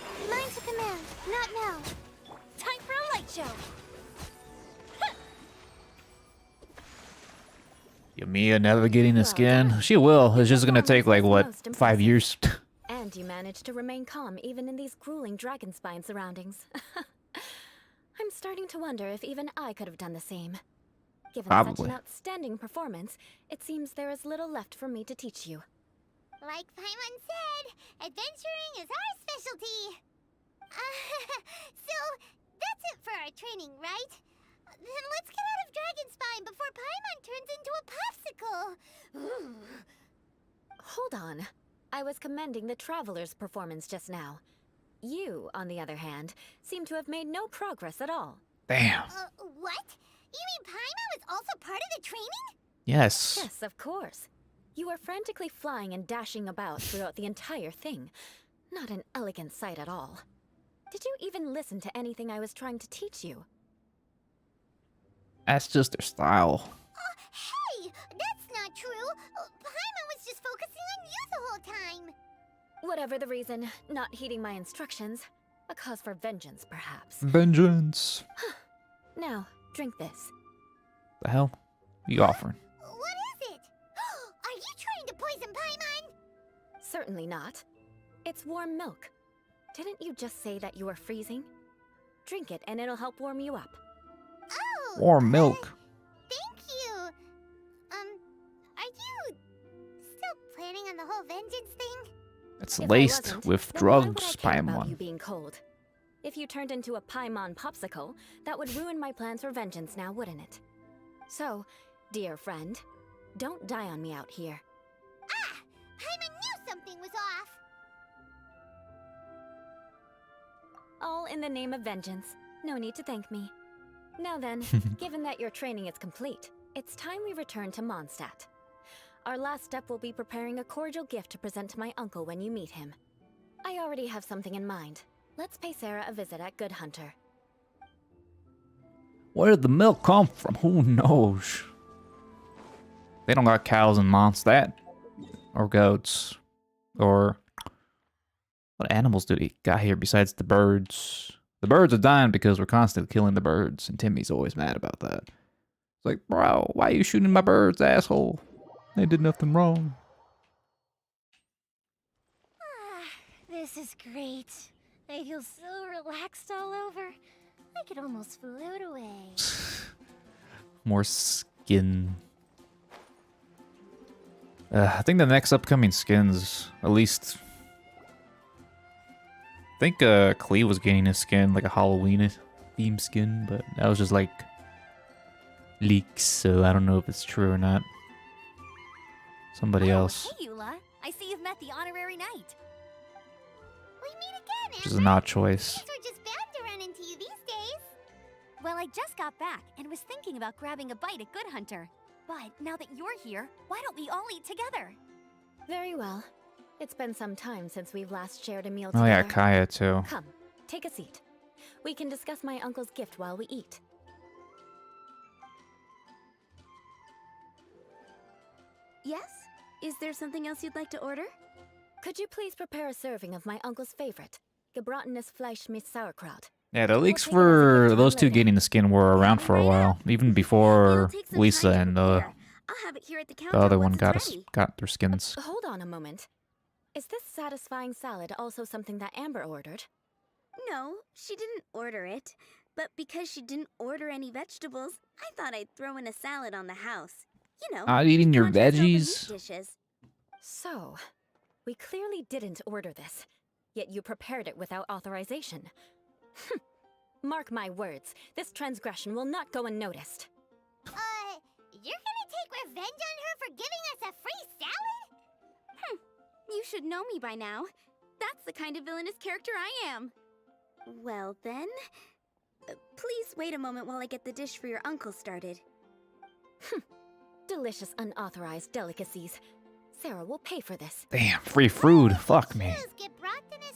Yamiya never getting a Well skin. done. She will. It's just gonna Performance take like was what, most 5 impressive. years? And you managed to remain calm even in these grueling dragonspine surroundings. I'm starting to wonder if even I could have done the same. Given such Probably. an outstanding performance, it seems there is little left for me to teach you. Like Paimon said, adventuring is our specialty. So, that's it for our training, right? Then let's get out of Dragonspine before Paimon turns into a popsicle. Hold on. I was commending the Traveler's performance just now. You, on the other hand, seem to have made no progress at all. Damn. What? You mean Paimon was also part of the training? Yes. Yes, of course. You were frantically flying and dashing about throughout the entire thing. Not an elegant sight at all. Did you even listen to anything I was trying to teach you? That's just their style. Hey! That's not true! Paimon was just focusing on you the whole time! Whatever the reason, not heeding my instructions. A cause for vengeance, perhaps. Vengeance. Now, drink this. The hell? You offering? What is it? Are you trying to poison Paimon? Certainly not. It's warm milk. Didn't you just say that you were freezing? Drink it and it'll help warm you up. Oh! Warm milk. Thank you! Are you still planning on the whole vengeance thing? It's If I laced wasn't, with then why would I drugs, care about you Paimon. being cold? If you turned into a Paimon popsicle, that would ruin my plans for vengeance now, wouldn't it? So, dear friend, don't die on me out here. Ah! Paimon knew something was off! All in the name of vengeance. No need to thank me. Now then, given that your training is complete, it's time we return to Mondstadt. Our last step will be preparing a cordial gift to present to my uncle when you meet him. I already have something in mind. Let's pay Sarah a visit at Good Hunter. Where did the milk come from? Who knows? They don't got cows in Mondstadt. Or goats. Or... what animals do they got here besides the birds? The birds are dying because we're constantly killing the birds. And Timmy's always mad about that. It's like, bro, why are you shooting my birds, asshole? They did nothing wrong. This is great. I feel so relaxed all over. I could almost float away. More skin. I think the next upcoming skins, at least... I think Klee was getting a skin, like a Halloween theme skin, but that was just like leaks, so I don't know if it's true or not. Somebody else. Hey, Eula. I see you've met the honorary knight. We meet again, Which is an odd choice. Things are just bound to run into you these days. Well, I just got back and was thinking about grabbing a bite at Good Hunter. But now that you're here, why don't we all eat together? Very well. It's been some time since we've last shared a meal Oh together. yeah, Kaya too. Come, take a seat. We can discuss my uncle's gift while we eat. Yes? Is there something else you'd like to order? Could you please prepare a serving of my uncle's favorite, gebratenes Fleisch mit Sauerkraut? Yeah, the leaks take it as a gift for to those him two later. getting the skin were around for a while, even before It'll take some Lisa time to and prepare. I'll have it here at the counter the other once one it's got us ready. got their skins. Hold on a moment. Is this satisfying salad also something that Amber ordered? No, she didn't order it. But because she didn't order any vegetables, I thought I'd throw in a salad on the house. You know, Not eating to your contrast all the meat veggies? dishes. So, we clearly didn't order this, yet you prepared it without authorization. Mark my words, this transgression will not go unnoticed. You're gonna take revenge on her for giving us a free salad? You should know me by now. That's the kind of villainous character I am. Well then, please wait a moment while I get the dish for your uncle started. Delicious unauthorized delicacies. Sarah will pay for this. Damn, free food. Fuck me.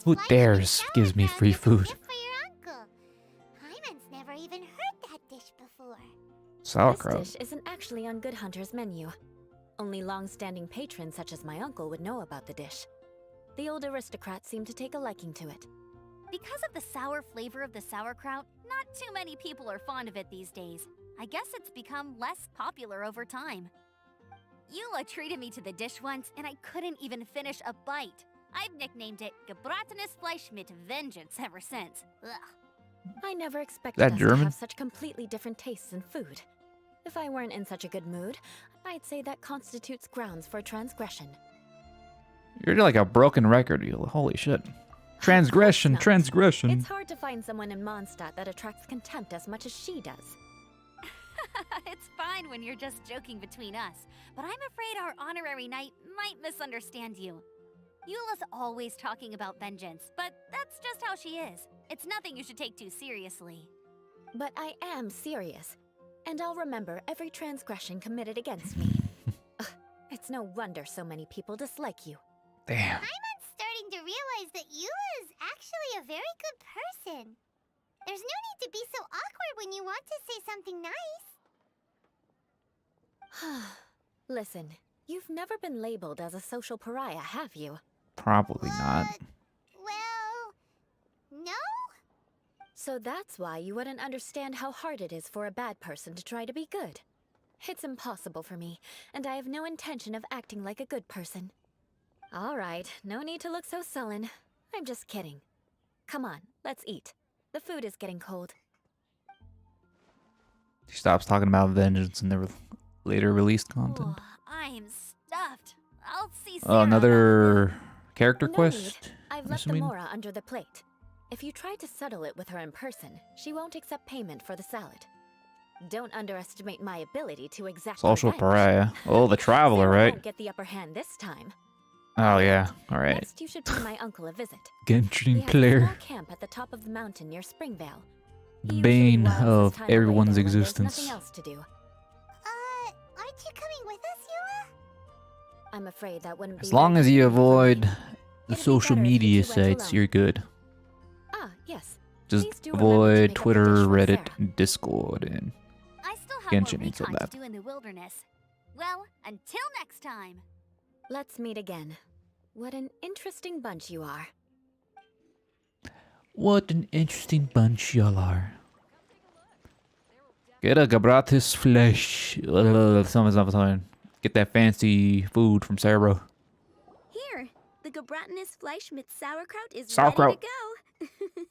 Who dares gives me free food? For your uncle. Paimon's never even heard that dish before. Sauerkraut. This dish isn't actually on Good Hunter's menu. Only long-standing patrons such as my uncle would know about the dish. The old aristocrat seemed to take a liking to it. Because of the sour flavor of the sauerkraut, not too many people are fond of it these days. I guess it's become less popular over time. Eula treated me to the dish once, and I couldn't even finish a bite. I've nicknamed it Gebratenes Fleisch mit Vengeance ever since. Ugh. I never expected That us German? to have such completely different tastes in food. If I weren't in such a good mood, I'd say that constitutes grounds for transgression. You're like a broken record, you. Holy shit. Transgression, not. transgression. It's hard to find someone in Mondstadt that attracts contempt as much as she does. It's fine when you're just joking between us, but I'm afraid our honorary knight might misunderstand you. Eula's always talking about vengeance, but that's just how she is. It's nothing you should take too seriously. But I am serious, and I'll remember every transgression committed against me. Ugh, it's no wonder so many people dislike you. Damn. I'm starting to realize that Eula is actually a very good person. There's no need to be so awkward when you want to say something nice. Listen, you've never been labeled as a social pariah, have you? Probably not. Well, no? So that's why you wouldn't understand how hard it is for a bad person to try to be good. It's impossible for me, and I have no intention of acting like a good person. All right, no need to look so sullen. I'm just kidding. Come on, let's eat. The food is getting cold. She stops talking about vengeance in the later released content. Oh, I'm stuffed. I'll see Oh, Sarah another character No quest? need. I've I'm left the assuming? mora under the plate. If you try to settle it with her in person, she won't accept payment for the salad. Don't underestimate my ability to exact Social revenge. pariah. Oh, the traveler, Sarah right? won't get the upper hand this time. Oh, yeah. Alright. Next, you should pay my uncle a visit. Genshin He has a player. small camp at the top of the mountain near Springvale. The He bane usually whiles his of time away everyone's there when there's existence. nothing else to do. Aren't you coming with us, Eula? I'm afraid that wouldn't be As long very as you convenient for avoid me. the It'd be social better if you media two went sites, alone. you're good. Ah, yes. Just Please do remember to avoid make up the Twitter, dish for Reddit, Sarah. and Discord, and I still have Genshin more ain't so recon bad. to do in the wilderness. Well, until next time. Let's meet again. What an interesting bunch you are. what an interesting bunch y'all are. Get a Gebratenes Fleisch. Something. Get that fancy food from Sarah. Here, the Gebratenes Fleisch mit Sauerkraut is Sauerkraut. ready to go.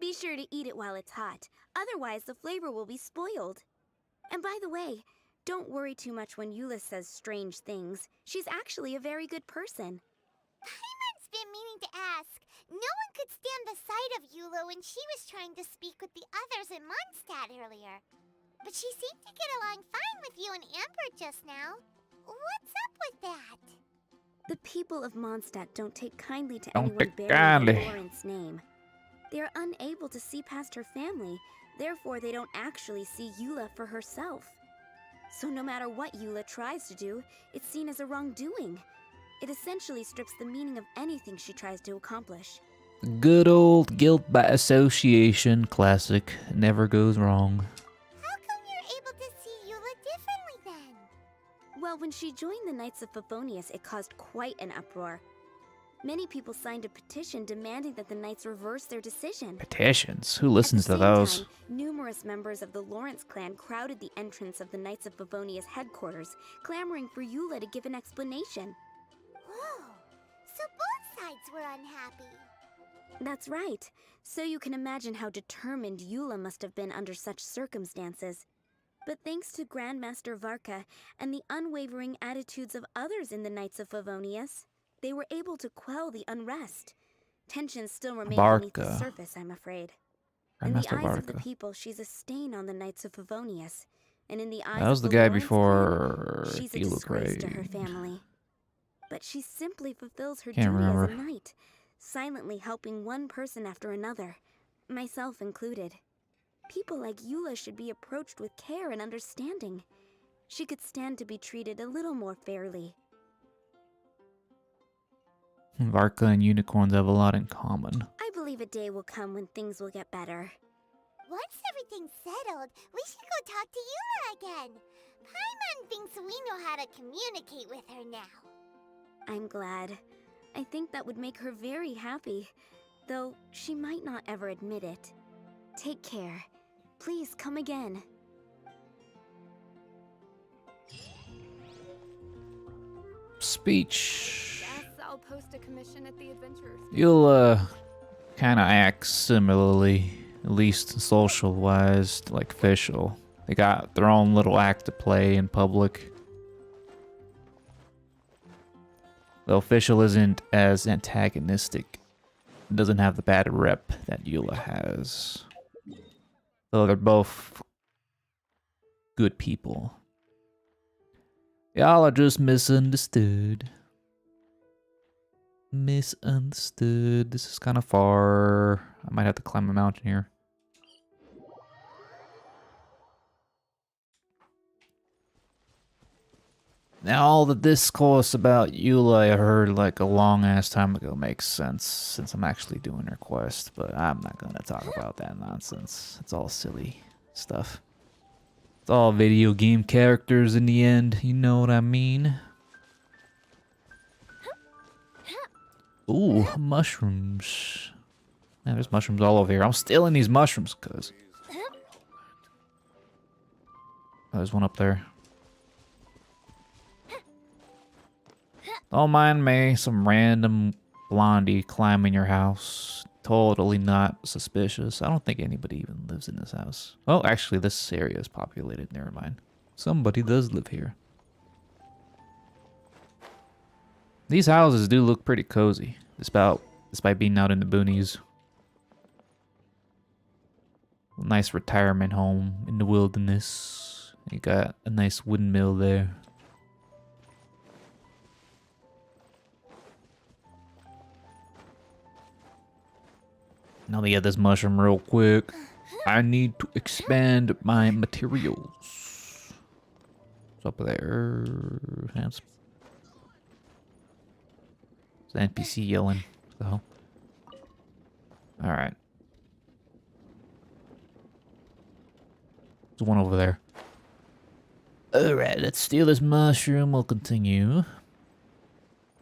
Be sure to eat it while it's hot. Otherwise, the flavor will be spoiled. And by the way, don't worry too much when Eula says strange things. She's actually a very good person. Paimon's been meaning to ask. No one could stand the sight of Eula when she was trying to speak with the others in Mondstadt earlier. But she seemed to get along fine with you and Amber just now. What's up with that? The people of Mondstadt don't take kindly to Don't anyone take bearing kindly. Lauren's name. They are unable to see past her family, therefore they don't actually see Eula for herself. So no matter what Eula tries to do, it's seen as a wrongdoing. It essentially strips the meaning of anything she tries to accomplish. Good old guilt by association classic. Never goes wrong. How come you're able to see Eula differently then? Well, when she joined the Knights of Favonius, it caused quite an uproar. Many people signed a petition demanding that the Knights reverse their decision. Petitions. Who listens to At the same those? time, numerous members of the Lawrence clan crowded the entrance of the Knights of Favonius headquarters, clamoring for Eula to give an explanation. Whoa. So both sides were unhappy. That's right. So you can imagine how determined Eula must have been under such circumstances. But thanks to Grandmaster Varka and the unwavering attitudes of others in the Knights of Favonius, they were able to quell the unrest. Tensions still remain beneath the Varka. surface, I'm afraid. In the Grandmaster eyes of the Varka. people, she's a stain on the Knights of Favonius. And in the eyes That was of the guy Lawrence before clan, she's a Deal disgrace to her Grade. family. But she simply fulfills her Can't duty as a remember. knight, silently helping one person after another, myself included. People like Eula should be approached with care and understanding. She could stand to be treated a little more fairly. Varka and unicorns have a lot in common. I believe a day will come when things will get better. Once everything's settled, we should go talk to Eula again. Paimon thinks we know how to communicate with her now. I'm glad. I think that would make her very happy, though she might not ever admit it. Take care. Please come again. speech. Guess I'll post a commission at the Adventurers. You'll kind of act similarly, at least social-wise, like Official. They got their own little act to play in public. The Official isn't as antagonistic. It doesn't have the bad rep that Eula has. Though they're both good people. Y'all are just misunderstood. Misunderstood. This is kind of far. I might have to climb a mountain here. Now, all the discourse about Eula I heard like a long ass time ago makes sense since I'm actually doing her quest, but I'm not gonna talk about that nonsense. It's all silly stuff. It's all video game characters in the end, you know what I mean? Ooh, mushrooms. Man, there's mushrooms all over here. I'm stealing these mushrooms, cuz. Oh, there's one up there. Don't mind me, some random blondie climbing your house. Totally not suspicious. I don't think anybody even lives in this house. Oh, actually, this area is populated. Never mind. Somebody does live here. These houses do look pretty cozy, despite being out in the boonies. Nice retirement home in the wilderness. You got a nice windmill there. Now let me get this mushroom real quick. I need to expand my materials. What's up there? Hands. It's the NPC yelling. What the hell? Alright. There's one over there. Alright, let's steal this mushroom. We'll continue.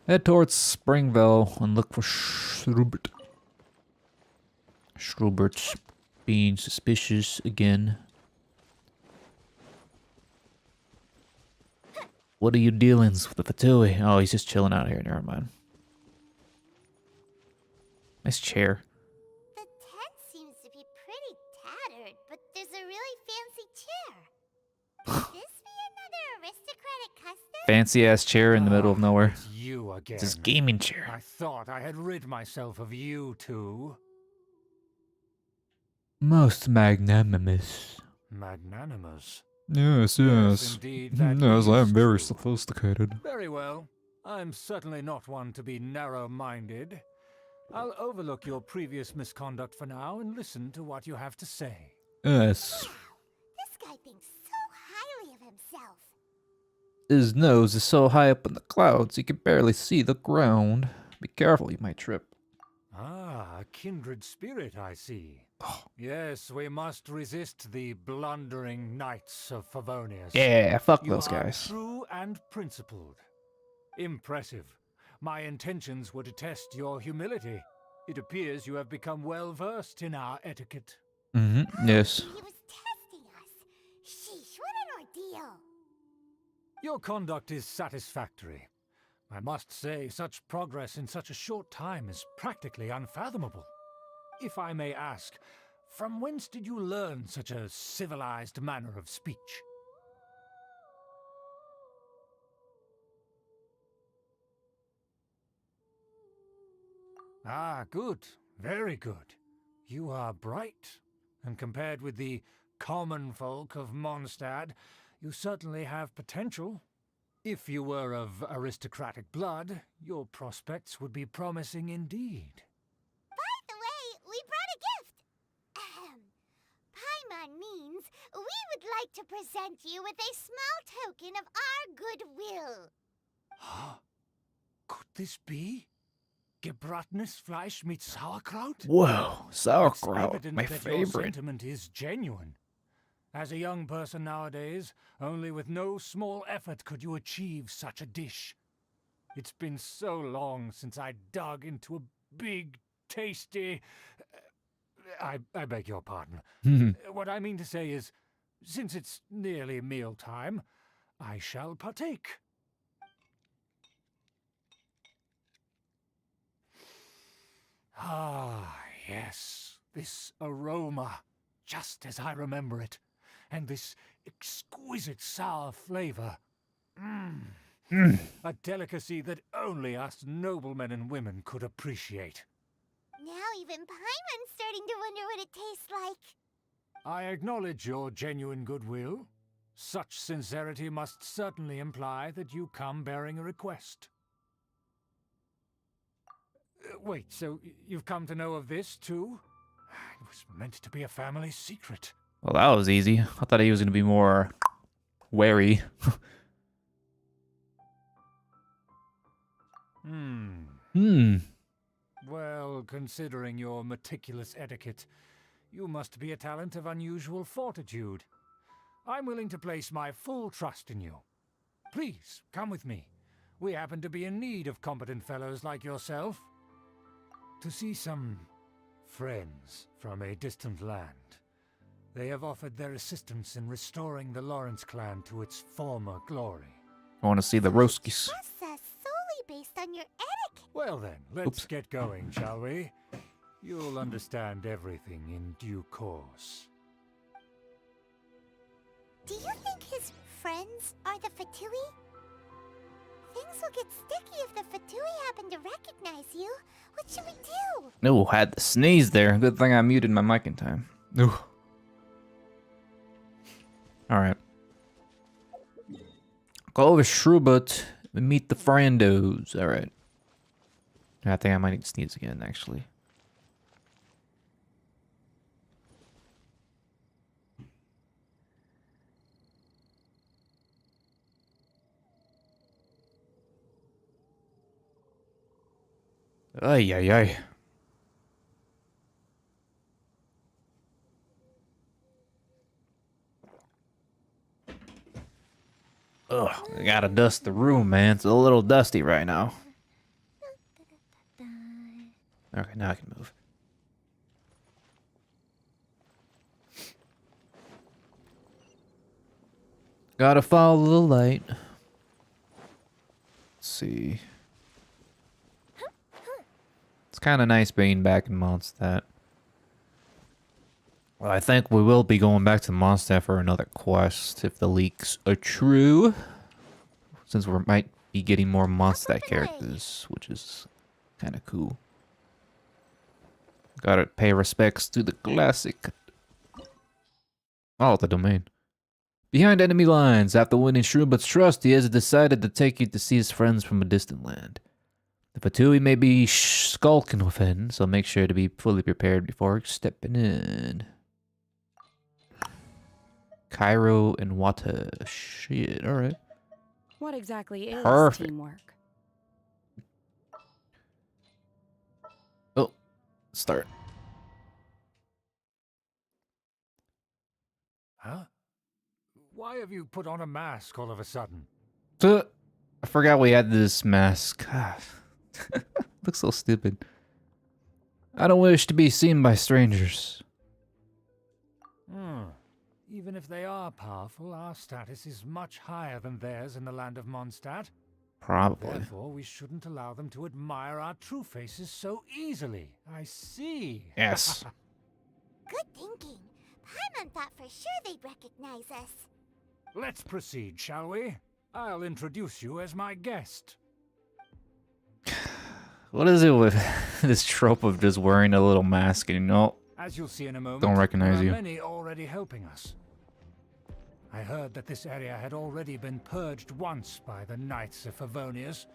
Head towards Springville and look for Schubert. Schrubert's being suspicious again. What are you dealings with the Fatui? Oh, he's just chilling out here. Never mind. Nice chair. The tent seems to be pretty tattered, but there's a really fancy chair. Could this be another aristocratic custom? Fancy ass chair in the middle of nowhere. It's you again. It's his gaming chair. I thought I had rid myself of you two. Most magnanimous. Magnanimous? Yes, yes. Indeed, that Yes, I am is very true. sophisticated. Very well. I'm certainly not one to be narrow-minded. I'll overlook your previous misconduct for now and listen to what you have to say. Yes. This guy thinks so highly of himself. His nose is so high up in the clouds, he can barely see the ground. Be careful, you might trip. Ah, a kindred spirit, I see. Yes, we must resist the blundering knights of Favonius. Yeah, fuck You those are guys. true and principled. Impressive. My intentions were to test your humility. It appears you have become well versed in our etiquette. Yes. He was testing us. Sheesh, what an ordeal. Your conduct is satisfactory. I must say, such progress in such a short time is practically unfathomable. If I may ask, from whence did you learn such a civilized manner of speech? Ah, good. Very good. You are bright, and compared with the common folk of Mondstadt, you certainly have potential. If you were of aristocratic blood, your prospects would be promising indeed. By the way, we brought a gift. Paimon means we would like to present you with a small token of our goodwill. Huh? Could this be? Gebratnes Fleisch mit Sauerkraut? Whoa, It's sauerkraut, evident my that your favorite. sentiment is genuine. As a young person nowadays, only with no small effort could you achieve such a dish. It's been so long since I dug into a big, tasty... I beg your pardon. What I mean to say is, since it's nearly mealtime, I shall partake. Ah, yes. This aroma, just as I remember it. And this exquisite sour flavor. A delicacy that only us noblemen and women could appreciate. Now even Paimon's starting to wonder what it tastes like. I acknowledge your genuine goodwill. Such sincerity must certainly imply that you come bearing a request. Wait, so you've come to know of this, too? It was meant to be a family secret. Well, that was easy. I thought he was going to be more wary. Well, considering your meticulous etiquette, you must be a talent of unusual fortitude. I'm willing to place my full trust in you. Please, come with me. We happen to be in need of competent fellows like yourself. To see some friends from a distant land. They have offered their assistance in restoring the Lawrence clan to its former glory. I want to see the Roskis. Process solely based on your etiquette. Well then, let's get going, shall we? You'll understand everything in due course. Do you think his friends are the Fatui? Things will get sticky if the Fatui happen to recognize you. What should we do? No, had to sneeze there. Good thing I muted my mic in time. Ooh. Alright. Go over Shrubut and meet the friendos. Alright. I think I might need to sneeze again, actually. Ay, ay, ay. Ugh, I gotta dust the room, man. It's a little dusty right now. Okay, now I can move. Gotta follow the light. Let's see. It's kind of nice being back in Mondstadt. Well, I think we will be going back to Mondstadt for another quest if the leaks are true. Since we might be getting more Mondstadt characters, which is kind of cool. Gotta pay respects to the classic. Oh, the domain. Behind enemy lines, after winning Shrubut's trust, he has decided to take you to see his friends from a distant land. The Fatui may be skulking within, so make sure to be fully prepared before stepping in. Cairo and Wata. Shit, alright. What exactly is Perfect. teamwork? Oh, start. Huh? Why have you put on a mask all of a sudden? I forgot we had this mask. God. Looks so stupid. I don't wish to be seen by strangers. Even if they are powerful, our status is much higher than theirs in the land of Mondstadt. Probably. Therefore, we shouldn't allow them to admire our true faces so easily. I see. Yes. Good thinking. Paimon thought for sure they'd recognize us. Let's proceed, shall we? I'll introduce you as my guest. What is it with this trope of just wearing a little mask and As you'll see in a moment, don't recognize there you? are many already helping us. I heard that this area had already been purged once by the Knights of Favonius,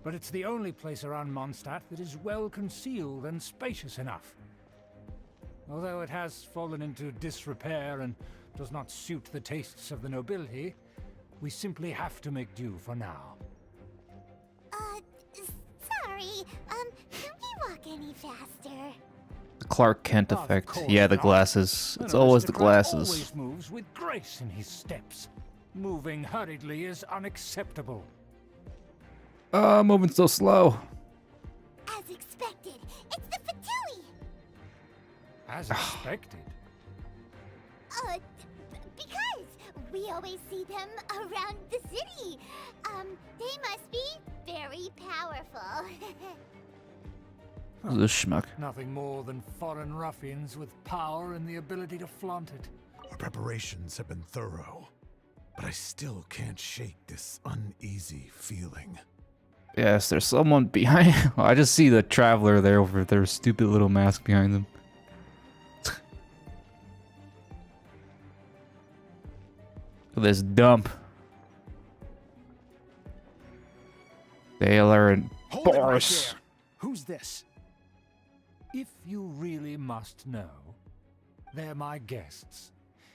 but it's the only place around Mondstadt that is well concealed and spacious enough. Although it has fallen into disrepair and does not suit the tastes of the nobility, we simply have to make do for now. Sorry, can we walk any faster? The Clark Kent effect. Yeah, the glasses. It's always the glasses. Always moves with grace in his steps. Moving hurriedly is unacceptable. Moving so slow. As expected, it's the Fatui! As expected. Because we always see them around the city. They must be very powerful. This schmuck. Nothing more than foreign ruffians with power and the ability to flaunt it. Our preparations have been thorough, but I still can't shake this uneasy feeling. Yes, there's someone behind. I just see the traveler there with their stupid little mask behind them. This dump. Baylor and Hold it right Boris. there. Who's this? If you really must know, they're my guests.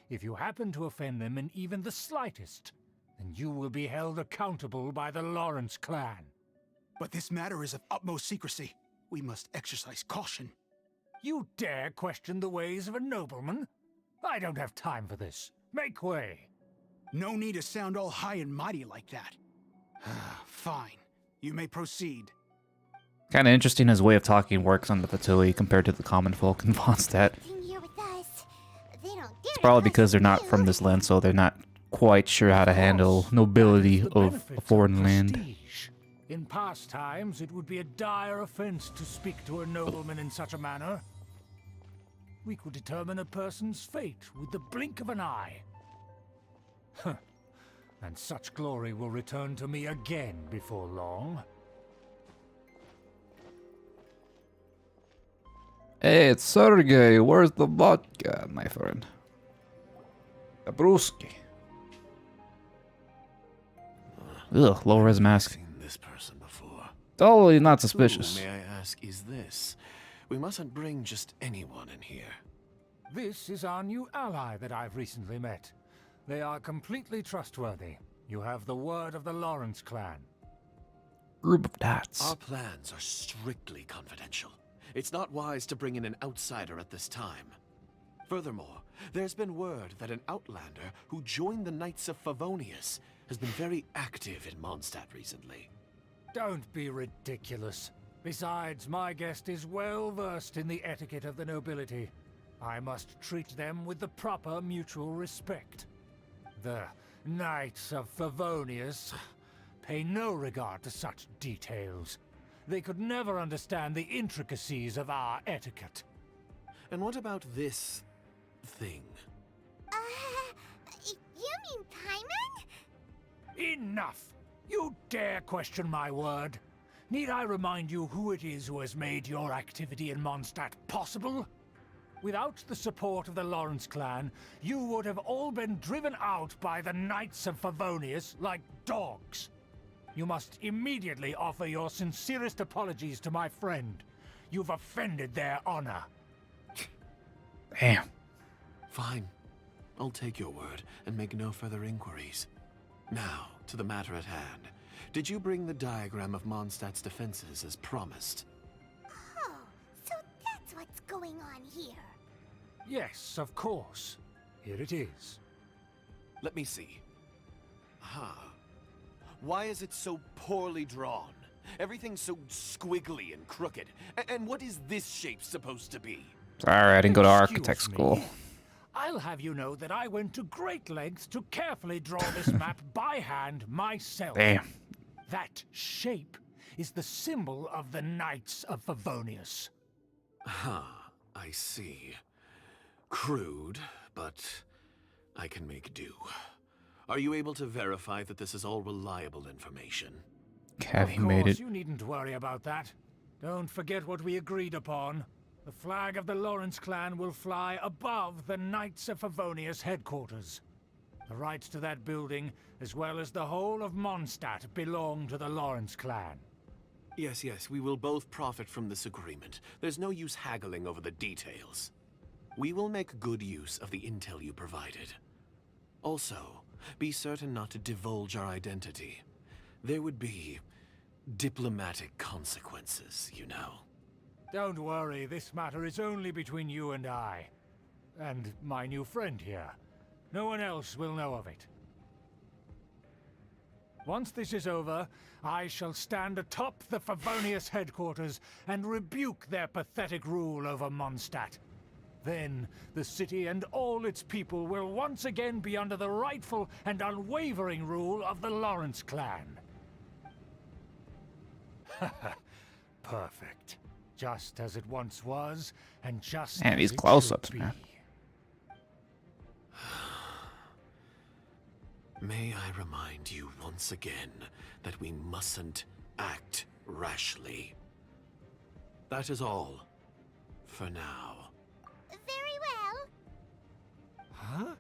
If you happen to offend them in even the slightest, then you will be held accountable by the Lawrence clan. But this matter is of utmost secrecy. We must exercise caution. You dare question the ways of a nobleman? I don't have time for this. Make way. No need to sound all high and mighty like that. Fine. You may proceed. Kind of interesting his way of talking works on the Fatui compared to the common folk in Mondstadt. It's probably because they're not from this land, so they're not quite sure how to handle nobility of a foreign land. In past times, it would be a dire offense to speak to a nobleman in such a manner. We could determine a person's fate with the blink of an eye. Huh. And such glory will return to me again before long. Hey, it's Sergey. Where's the vodka, my friend? A brewski. Ugh, lower his mask. This person before. Totally not suspicious. Who, may I ask, is this? We mustn't bring just anyone in here. This is our new ally that I've recently met. They are completely trustworthy. You have the word of the Lawrence clan. Group of dots. Our plans are strictly confidential. It's not wise to bring in an outsider at this time. Furthermore, there's been word that an outlander who joined the Knights of Favonius has been very active in Mondstadt recently. Don't be ridiculous. Besides, my guest is well versed in the etiquette of the nobility. I must treat them with the proper mutual respect. The Knights of Favonius pay no regard to such details. They could never understand the intricacies of our etiquette. And what about this thing? You mean Paimon? Enough! You dare question my word? Need I remind you who it is who has made your activity in Mondstadt possible? Without the support of the Lawrence clan, you would have all been driven out by the Knights of Favonius like dogs. You must immediately offer your sincerest apologies to my friend. You've offended their honor. Damn. Fine. I'll take your word and make no further inquiries. Now, to the matter at hand. Did you bring the diagram of Mondstadt's defenses as promised? Oh, so that's what's going on here. Yes, of course. Here it is. Let me see. Aha. Why is it so poorly drawn? Everything's so squiggly and crooked. And what is this shape supposed to be? Sorry, I didn't go to Excuse architect me. school. I'll have you know that I went to great lengths to carefully draw this map by hand myself. Damn. That shape is the symbol of the Knights of Favonius. I see. Crude, but I can make do. Are you able to verify that this is all reliable information? Have you made it? You needn't worry about that. Don't forget what we agreed upon. The flag of the Lawrence clan will fly above the Knights of Favonius headquarters. The rights to that building, as well as the whole of Mondstadt, belong to the Lawrence clan. Yes, we will both profit from this agreement. There's no use haggling over the details. We will make good use of the intel you provided. Also, be certain not to divulge our identity. There would be diplomatic consequences, you know. Don't worry, this matter is only between you and I. And my new friend here. No one else will know of it. Once this is over, I shall stand atop the Favonius headquarters and rebuke their pathetic rule over Mondstadt. Then, the city and all its people will once again be under the rightful and unwavering rule of the Lawrence clan. Perfect. just as it once was, and just Man, as these it close-ups, should man. be. May I remind you once again that we mustn't act rashly. That is all. For now. Very well. Huh?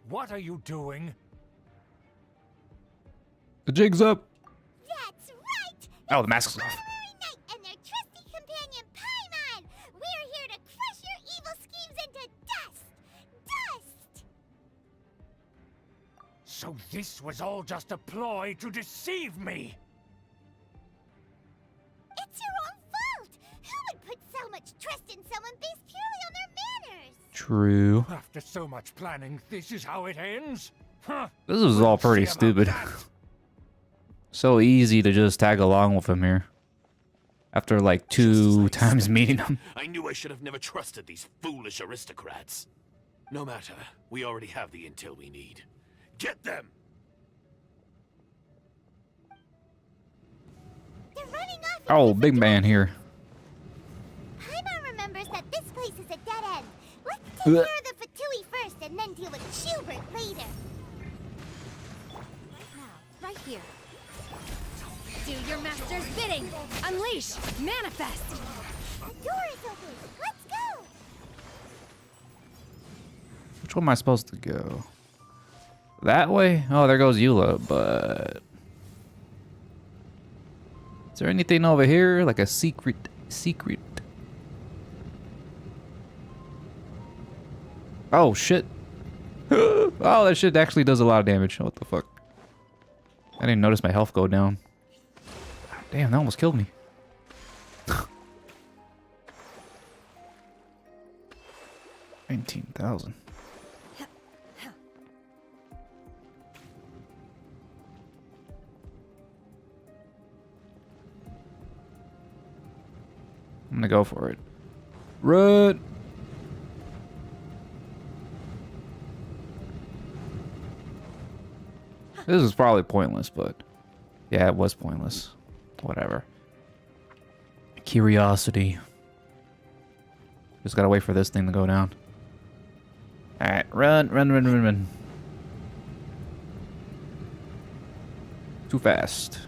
What are you doing? The jig's up. That's right! Oh, the mask's off. Honorary Knight and their trusty companion Paimon! We're here to crush your evil schemes into dust! Dust! So this was all just a ploy to deceive me! It's your own fault! Who would put so much trust in someone based purely on their manners? True. After so much planning, this is how it ends? Huh? This is all pretty See about stupid. that. So easy to just tag along with him here. After like 2 times meeting him. I knew I should have never trusted these foolish aristocrats. No matter, we already have the intel we need. Get them! They're running off. Oh, big man here. Paimon remembers that this place is a dead end. Let's take care of the Fatui first and then deal with Schubert later. Now, right here. Do your master's bidding! Unleash! Manifest! The door is open. Let's go! Which one am I supposed to go? That way? Oh, there goes Eula, but... Is there anything over here? Like a secret? Oh, shit. Oh, that shit actually does a lot of damage. What the fuck? I didn't notice my health go down. Damn, that almost killed me. 19,000. I'm gonna go for it. Run! This is probably pointless, but yeah, it was pointless. Whatever. Curiosity. Just gotta wait for this thing to go down. Alright, run. Too fast.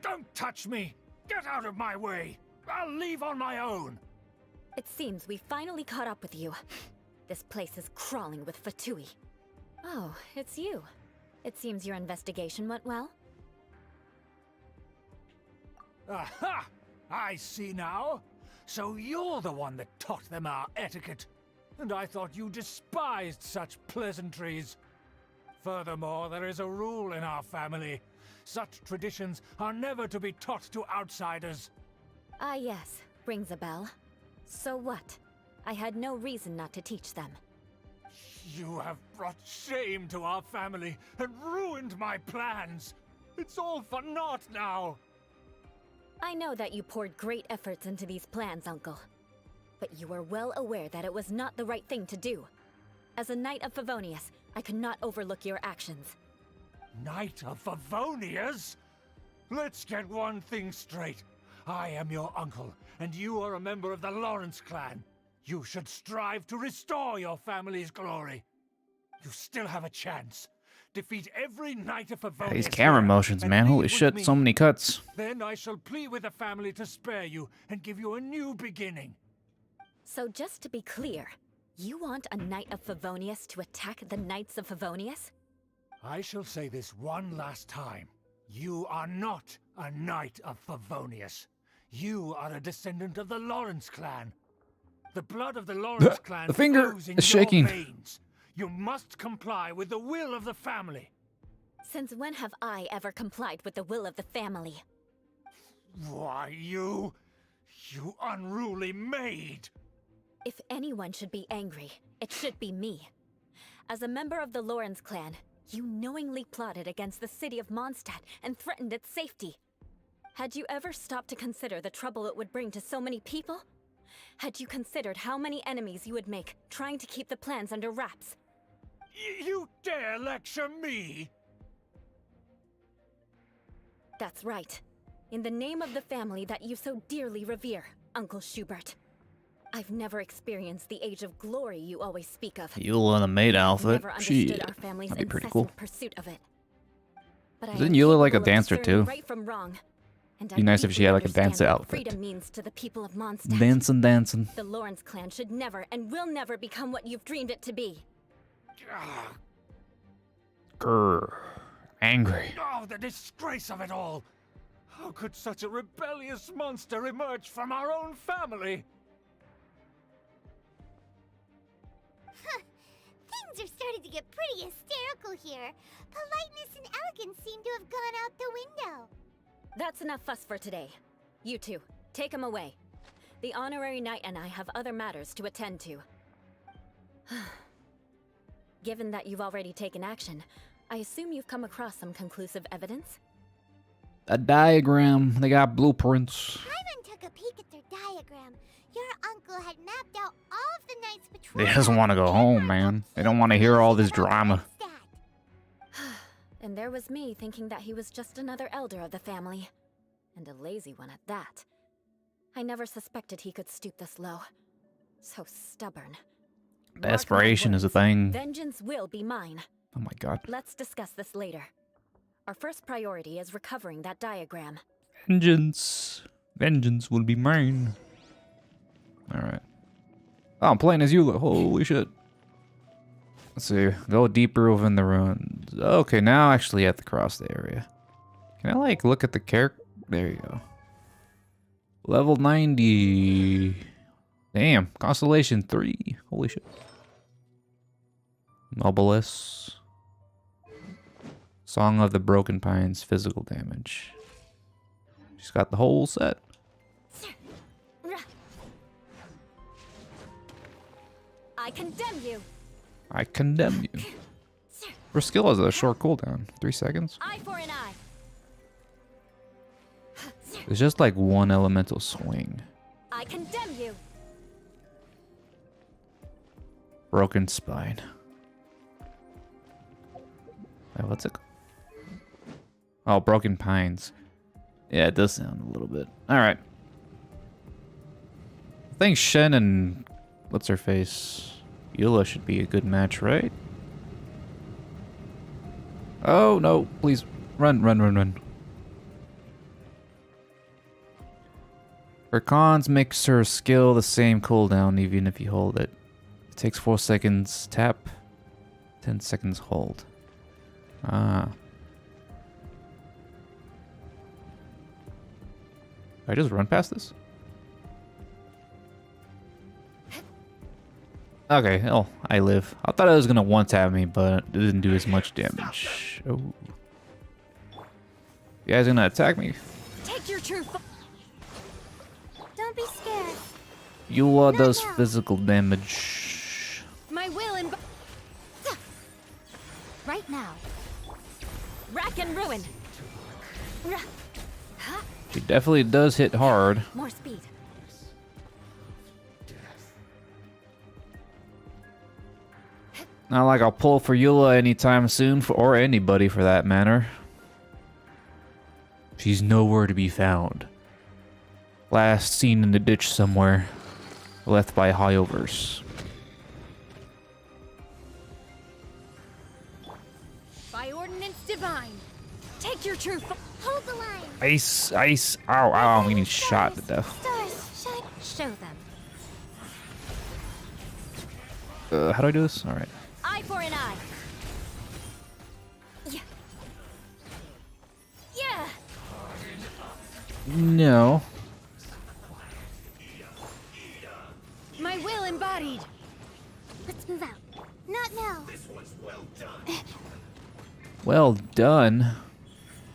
Don't touch me! Get out of my way! I'll leave on my own! It seems we finally caught up with you. This place is crawling with Fatui. Oh, it's you. It seems your investigation went well. Aha! I see now. So you're the one that taught them our etiquette. And I thought you despised such pleasantries. Furthermore, there is a rule in our family. Such traditions are never to be taught to outsiders. Ah yes, rings a bell. So what? I had no reason not to teach them. You have brought shame to our family and ruined my plans. It's all for naught now. I know that you poured great efforts into these plans, Uncle. But you were well aware that it was not the right thing to do. As a Knight of Favonius, I could not overlook your actions. Knight of Favonius? Let's get one thing straight. I am your uncle, and you are a member of the Lawrence clan. You should strive to restore your family's glory. You still have a chance. Defeat every Knight of Favonius. These camera motions, man. Holy shit, so many cuts. Then I shall plead with the family to spare you and give you a new beginning. So just to be clear, you want a Knight of Favonius to attack the Knights of Favonius? I shall say this one last time. You are not a Knight of Favonius. You are a descendant of the Lawrence clan. The blood of the Lawrence clan the finger flows in is your shaking. veins. You must comply with the will of the family. Since when have I ever complied with the will of the family? Why, you unruly maid! If anyone should be angry, it should be me. As a member of the Lawrence clan, you knowingly plotted against the city of Mondstadt and threatened its safety. Had you ever stopped to consider the trouble it would bring to so many people? Had you considered how many enemies you would make trying to keep the plans under wraps? You dare lecture me? That's right. In the name of the family that you so dearly revere, Uncle Schubert. I've never experienced the age of glory you always speak of. Eula in a maid outfit. Never understood Shit. our family's That'd be pretty incessant cool. pursuit of it. But I Isn't am Eula like a capable of dancer discerning too? right from wrong. And Be I nice if she deeply had like a understand dancer what outfit. freedom means to the people of Mondstadt. Dancing. The Lawrence clan should never and will never become what you've dreamed it to be. Grr. Angry. Oh, the disgrace of it all! How could such a rebellious monster emerge from our own family? Things are starting to get pretty hysterical here. Politeness and elegance seem to have gone out the window. That's enough fuss for today. You two, take him away. The honorary knight and I have other matters to attend to. Given that you've already taken action, I assume you've come across some conclusive evidence? A diagram. They got blueprints. Paimon took a peek at their diagram. Your uncle had mapped out all of the knights patrol. They just want to go home, man. They don't want to hear all this drama. And there was me thinking that he was just another elder of the family. And a lazy one at that. I never suspected he could stoop this low. So stubborn. Desperation is a thing. Vengeance will be mine. Oh my god. Let's discuss this later. Our first priority is recovering that diagram. Vengeance. Vengeance will be mine. Alright. Oh, I'm playing as Eula. Holy shit. Let's see. Go deeper within the ruins. Okay, now actually at the cross the area. Can I like look at the character? There you go. Level 90. Damn. Constellation 3. Holy shit. Nobilis. Song of the Broken Pines. Physical damage. She's got the whole set. I condemn you. I condemn you. Her skill has a short cooldown. 3 seconds. Eye for an eye. It's just like one elemental swing. I condemn you. Broken spine. What's it called? Oh, Broken Pines. Yeah, it does sound a little bit. Alright. I think Shen and... what's her face? Eula should be a good match, right? Oh, no. Please. Run. Her cons makes her skill the same cooldown even if you hold it. It takes 4 seconds tap, 10 seconds hold. Ah. I just run past this? Okay, hell, I live. I thought it was gonna one-tap me, but it didn't do as much damage. Oh. You guys gonna attack me? Take your true Don't be scared. Eula does physical damage. My will and right now. Rack and ruin. She definitely does hit hard. More speed. Not like I'll pull for Eula anytime soon, or anybody for that matter. She's nowhere to be found. Last seen in the ditch somewhere. Left by Hyoverse. By ordinance divine. Take your true Hold the line. Ice. Ow, I'm getting shot to death. Stars, shine. Show them. How do I do this? Alright. Eye for an eye. Yeah. Yeah. No. My will embodied. Let's move out. Not now. This one's well done. Well done.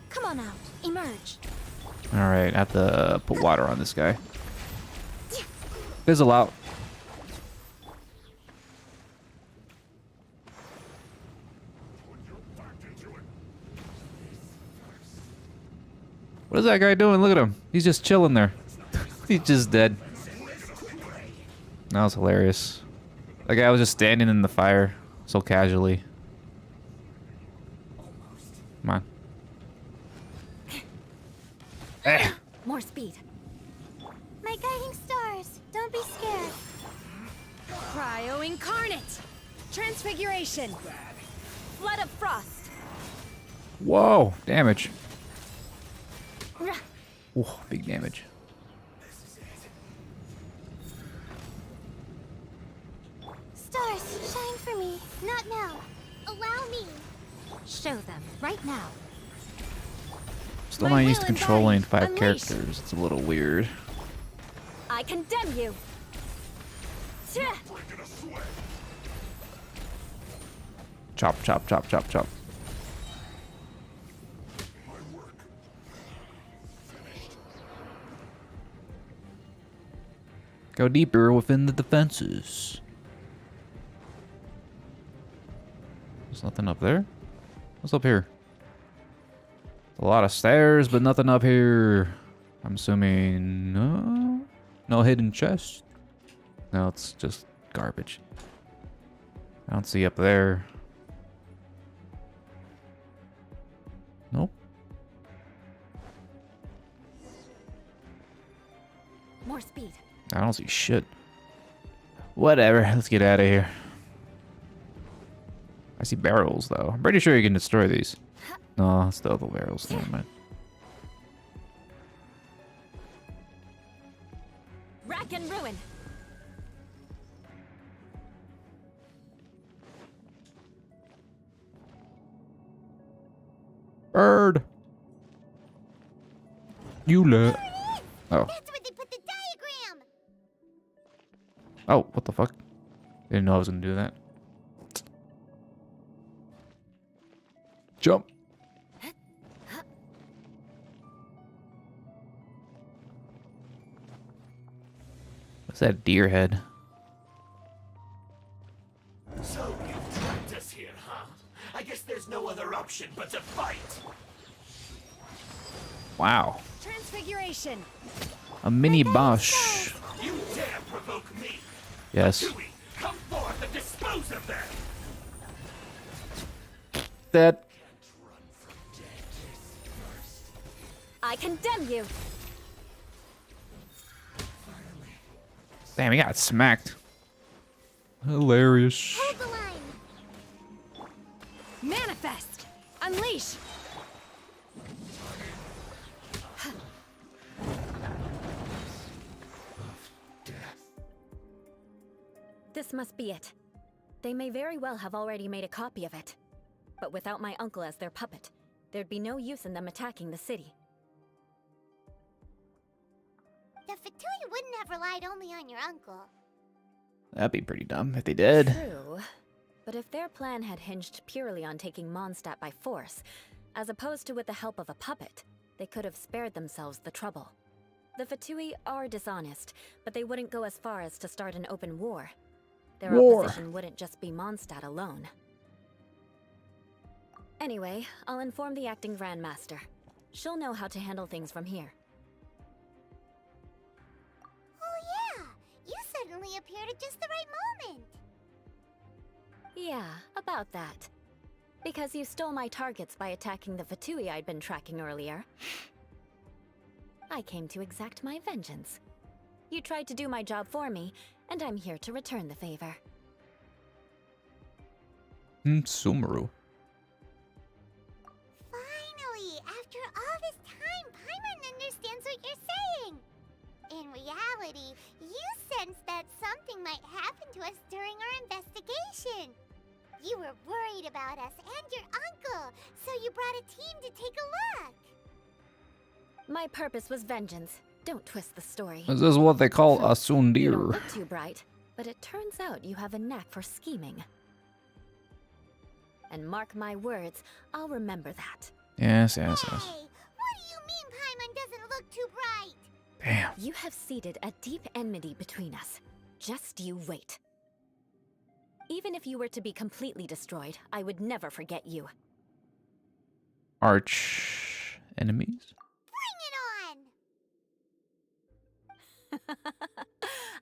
Come on out. Emerge. Alright, I have to put water on this guy. Fizzle out. What is that guy doing? Look at him. He's just chilling there. He's just dead. That was hilarious. That guy was just standing in the fire so casually. Come on. Eh. More speed. My guiding stars, don't be scared. Cryo incarnate. Transfiguration. Flood of frost. Whoa, damage. Oh, big damage. Stars, shine for me. Not now. Allow me. Show them, right now. Still My not used to will and controlling body, 5 unleash. characters. It's a little weird. I condemn you. Chop, chop, chop, chop, chop. Go deeper within the defenses. There's nothing up there. What's up here? A lot of stairs, but nothing up here. I'm assuming no hidden chest. No, it's just garbage. I don't see up there. Nope. More speed. I don't see shit. Whatever, let's get out of here. I see barrels though. I'm pretty sure you can destroy these. No, it's the other barrels. Never mind. Rack and ruin. Bird. You let. Oh. That's where they put the diagram. Oh, what the fuck? Didn't know I was gonna do that. Jump. What's that deer head? So you trapped us here, huh? I guess there's no other option but to fight. Wow. Transfiguration. A mini boss. You dare provoke me? Yes. Dewey, come forth and dispose of them. That. I condemn you. Damn, he got smacked. Hilarious. Hold the line. Manifest. Unleash. This must be it. They may very well have already made a copy of it. But without my uncle as their puppet, there'd be no use in them attacking the city. The Fatui wouldn't have relied only on your uncle. That'd be pretty dumb if they did. True. But if their plan had hinged purely on taking Mondstadt by force, as opposed to with the help of a puppet, they could have spared themselves the trouble. The Fatui are dishonest, but they wouldn't go as far as to start an open war. Their opposition wouldn't just be Mondstadt alone. Anyway, I'll inform the acting Grandmaster. She'll know how to handle things from here. Oh yeah, you suddenly appeared at just the right moment. Yeah, about that. Because you stole my targets by attacking the Fatui I'd been tracking earlier. I came to exact my vengeance. You tried to do my job for me, and I'm here to return the favor. Sumeru. Finally, after all this time, Paimon understands what you're saying. In reality, you sensed that something might happen to us during our investigation. You were worried about us and your uncle, so you brought a team to take a look. My purpose was vengeance. Don't twist the story. This is what they call a You don't sundir. look too bright, but it turns out you have a knack for scheming. And mark my words, I'll remember that. Yes. Hey, what do you mean Paimon doesn't look too bright? Damn. You have seeded a deep enmity between us. Just you wait. Even if you were to be completely destroyed, I would never forget you. Arch enemies?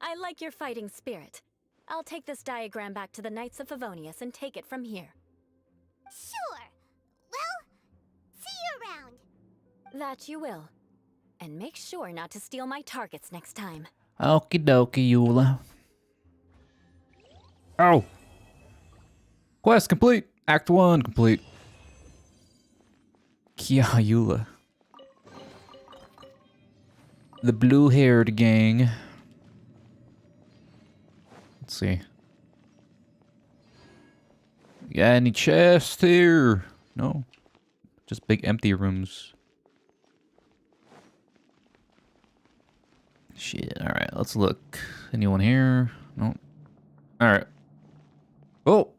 I like your fighting spirit. I'll take this diagram back to the Knights of Favonius and take it from here. Sure. Well, That you will. And make sure not to steal my targets next time. Okie dokie, Eula. Oh! Quest complete! Act 1 complete. Yeah, Eula. The blue-haired gang. Let's see. You got any chests here? No. Just big empty rooms. Shit, alright, let's look. Anyone here? No. Alright. Oh!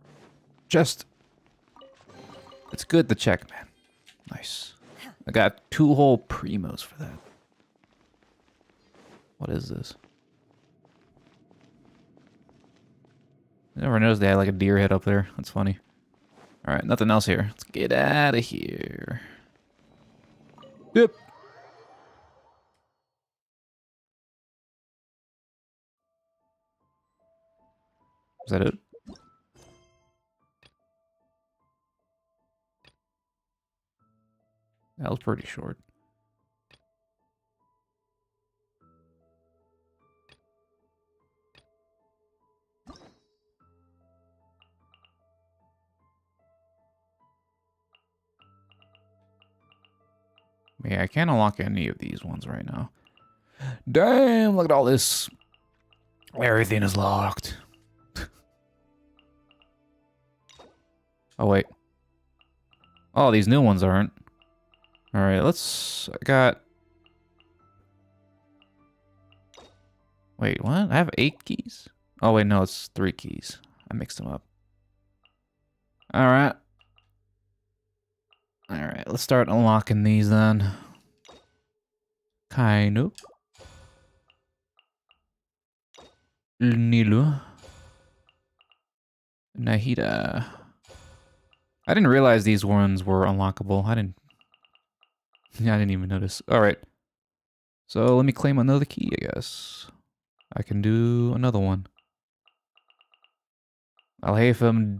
Chest. It's good to check, man. Nice. I got 2 whole primos for that. What is this? I never noticed they had like a deer head up there. That's funny. Alright, nothing else here. Let's get out of here. Yep. Is that it? That was pretty short. Yeah, I can't unlock any of these ones right now. Damn, look at all this. Everything is locked. Oh, wait. Oh, these new ones aren't. Alright, let's... I got... Wait, what? I have 8 keys? Oh, wait, no, it's 3 keys. I mixed them up. Alright. Alright, let's start unlocking these then. Kind of. Nilu. Nahida. I didn't realize these ones were unlockable. I didn't even notice. Alright. So let me claim another key, I guess. I can do another one. Alhaitham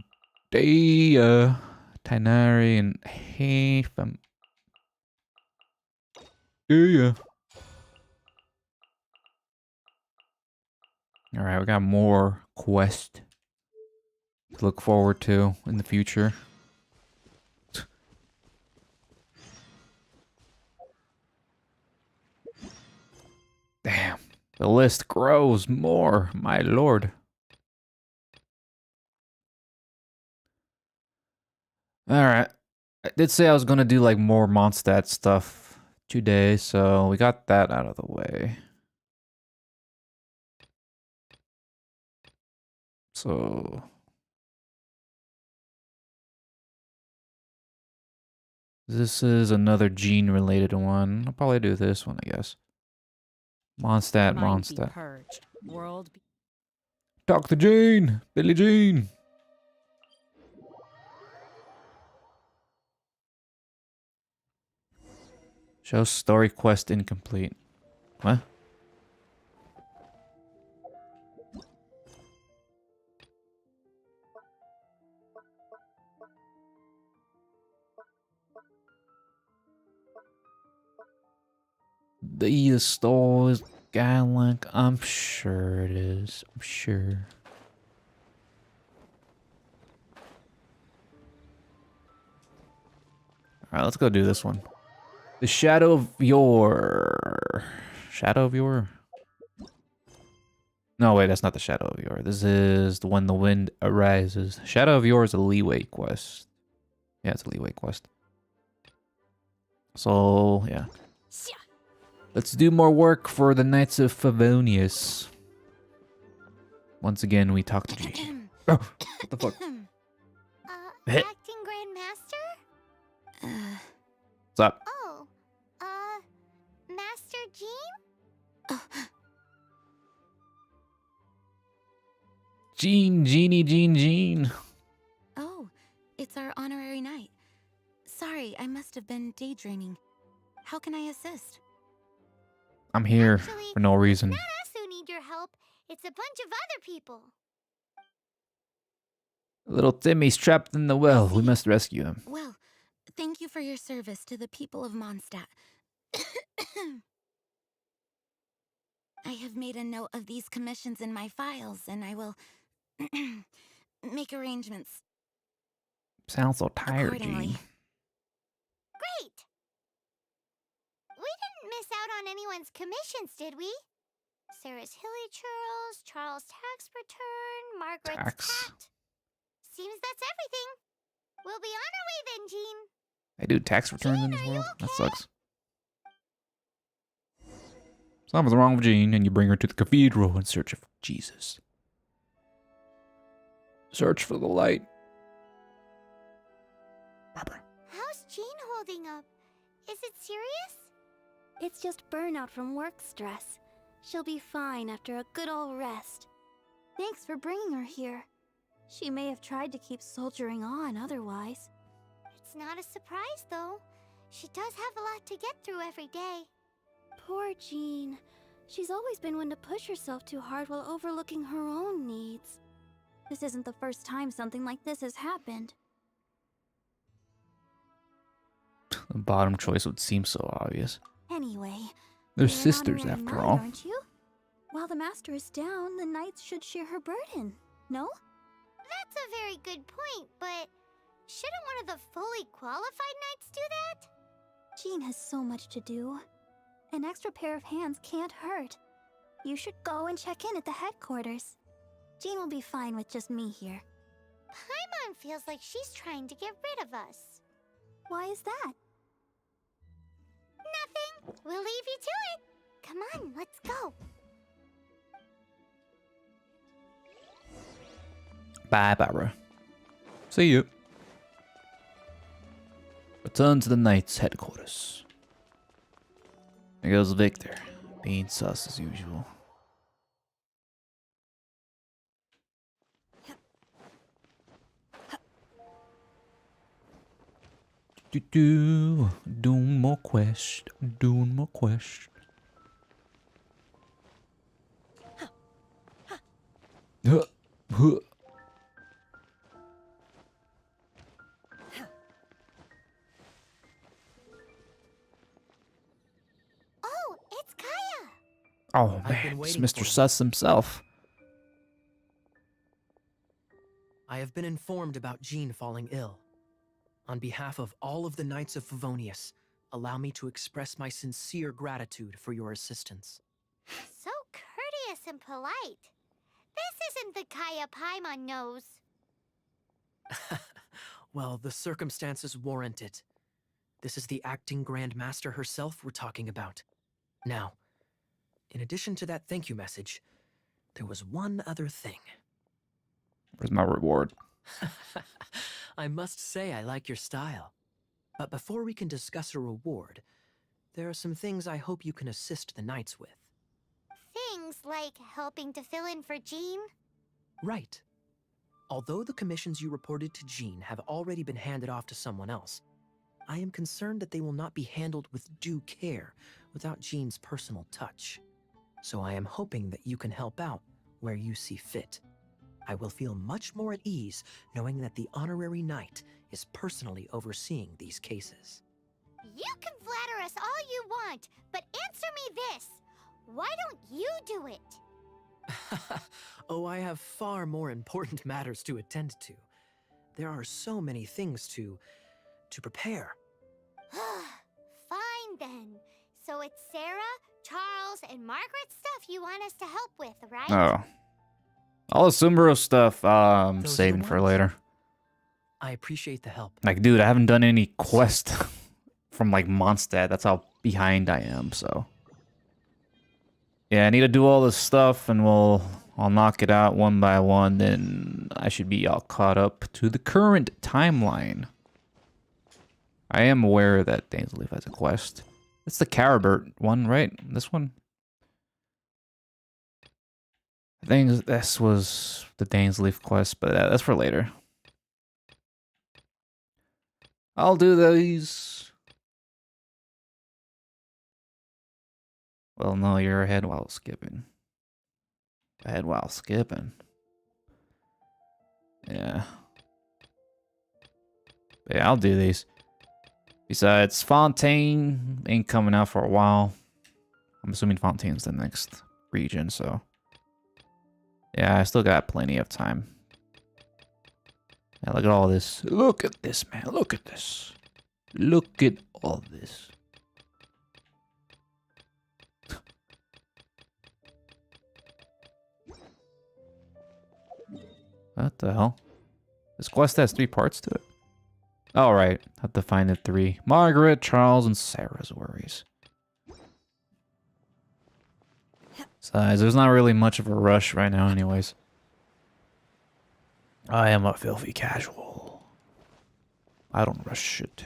Daya Tainari and Haitham Daya. Alright, we got more quest to look forward to in the future. Damn, the list grows more, my lord. Alright, I did say I was gonna do like more Mondstadt stuff today, so we got that out of the way. So... this is another gene-related one. I'll probably do this one, I guess. Mondstadt. Talk to Jean! Billie Jean! Show story quest incomplete. What? The store is Gallant. I'm sure it is. I'm sure. Alright, let's go do this one. The Shadow of Yore. Shadow of Yore? No, wait, that's not the Shadow of Yore. This is the When the Wind Arises. Shadow of Yore is a leeway quest. Yeah, it's a leeway quest. So, yeah. Let's do more work for the Knights of Favonius. Once again, we talk to G. Oh, what the fuck? Acting Grandmaster? What's up? Oh, Master Jean? Jean. Oh, it's our honorary knight. Sorry, I must have been daydreaming. How can I assist? I'm here for no reason. Not us who need your help. It's a bunch of other people. Little Timmy's trapped in the well. We must rescue him. Well, thank you for your service to the people of Mondstadt. I have made a note of these commissions in my files, and I will make arrangements Sounds so tired, accordingly. Jean. Great! We didn't miss out on anyone's commissions, did we? Sarah's Hilly Churls, Charles' tax return, Margaret's Tax. tat. Seems that's everything. We'll be on our way then, Jean. They do tax returns in Jean, this are you world? That okay? sucks. Something's wrong with Jean, and you bring her to the cathedral in search of Jesus. Search for the light. Barbara. How's Jean holding up? Is it serious? It's just burnout from work stress. She'll be fine after a good old rest. Thanks for bringing her here. She may have tried to keep soldiering on otherwise. It's not a surprise, though. She does have a lot to get through every day. Poor Jean. She's always been one to push herself too hard while overlooking her own needs. This isn't the first time something like this has happened. The bottom choice would seem so obvious. Anyway, They're you're an sisters, honorary after knight, all. aren't you? While the master is down, the knights should share her burden, no? That's a very good point, but shouldn't one of the fully qualified knights do that? Jean has so much to do. An extra pair of hands can't hurt. You should go and check in at the headquarters. Jean will be fine with just me here. Paimon feels like she's trying to get rid of us. Why is that? Nothing. We'll leave you to it. Come on, let's go. Bye, Barbara. See you. Return to the Knight's headquarters. There goes Victor, being sus as usual. Doing more quest, doing more quest. Oh, it's Kaya. Oh I've been man, it's waiting Mr. for you. Sus himself. I have been informed about Jean falling ill. On behalf of all of the Knights of Favonius, allow me to express my sincere gratitude for your assistance. So courteous and polite. This isn't the Kaya Paimon knows. Well, the circumstances warrant it. This is the acting Grand Master herself we're talking about. Now, in addition to that thank you message, there was one other thing. Where's my reward? I must say I like your style. But before we can discuss a reward, there are some things I hope you can assist the Knights with. Things like helping to fill in for Jean. Right. Although the commissions you reported to Jean have already been handed off to someone else, I am concerned that they will not be handled with due care without Jean's personal touch. So I am hoping that you can help out where you see fit. I will feel much more at ease knowing that the honorary knight is personally overseeing these cases. You can flatter us all you want, but answer me this. Why don't you do it? Oh, I have far more important matters to attend to. There are so many things to prepare. Fine then. So it's Sarah, Charles, and Margaret's stuff you want us to help with, right? Oh. All the Sumeru stuff, Those are the saving for ones. later. I appreciate the help. Like, dude, I haven't done any quest from, like, Mondstadt. That's how behind I am, so. Yeah, I need to do all this stuff, and I'll knock it out one by one, then I should be all caught up to the current timeline. I am aware that Dainsleif has a quest. It's the Caribert one, right? This one? I think this was the Dainsleif quest, but that's for later. I'll do these. Well, no, you're ahead while skipping. Ahead while skipping. Yeah. Yeah, I'll do these. Besides, Fontaine ain't coming out for a while. I'm assuming Fontaine's the next region, so... Yeah, I still got plenty of time. Yeah, look at all this. Look at this, man. Look at this. Look at all this. What the hell? This quest has 3 parts to it. All right, have to find the 3. Margaret, Charles, and Sarah's worries. Besides, there's not really much of a rush right now anyways. I am a filthy casual. I don't rush shit.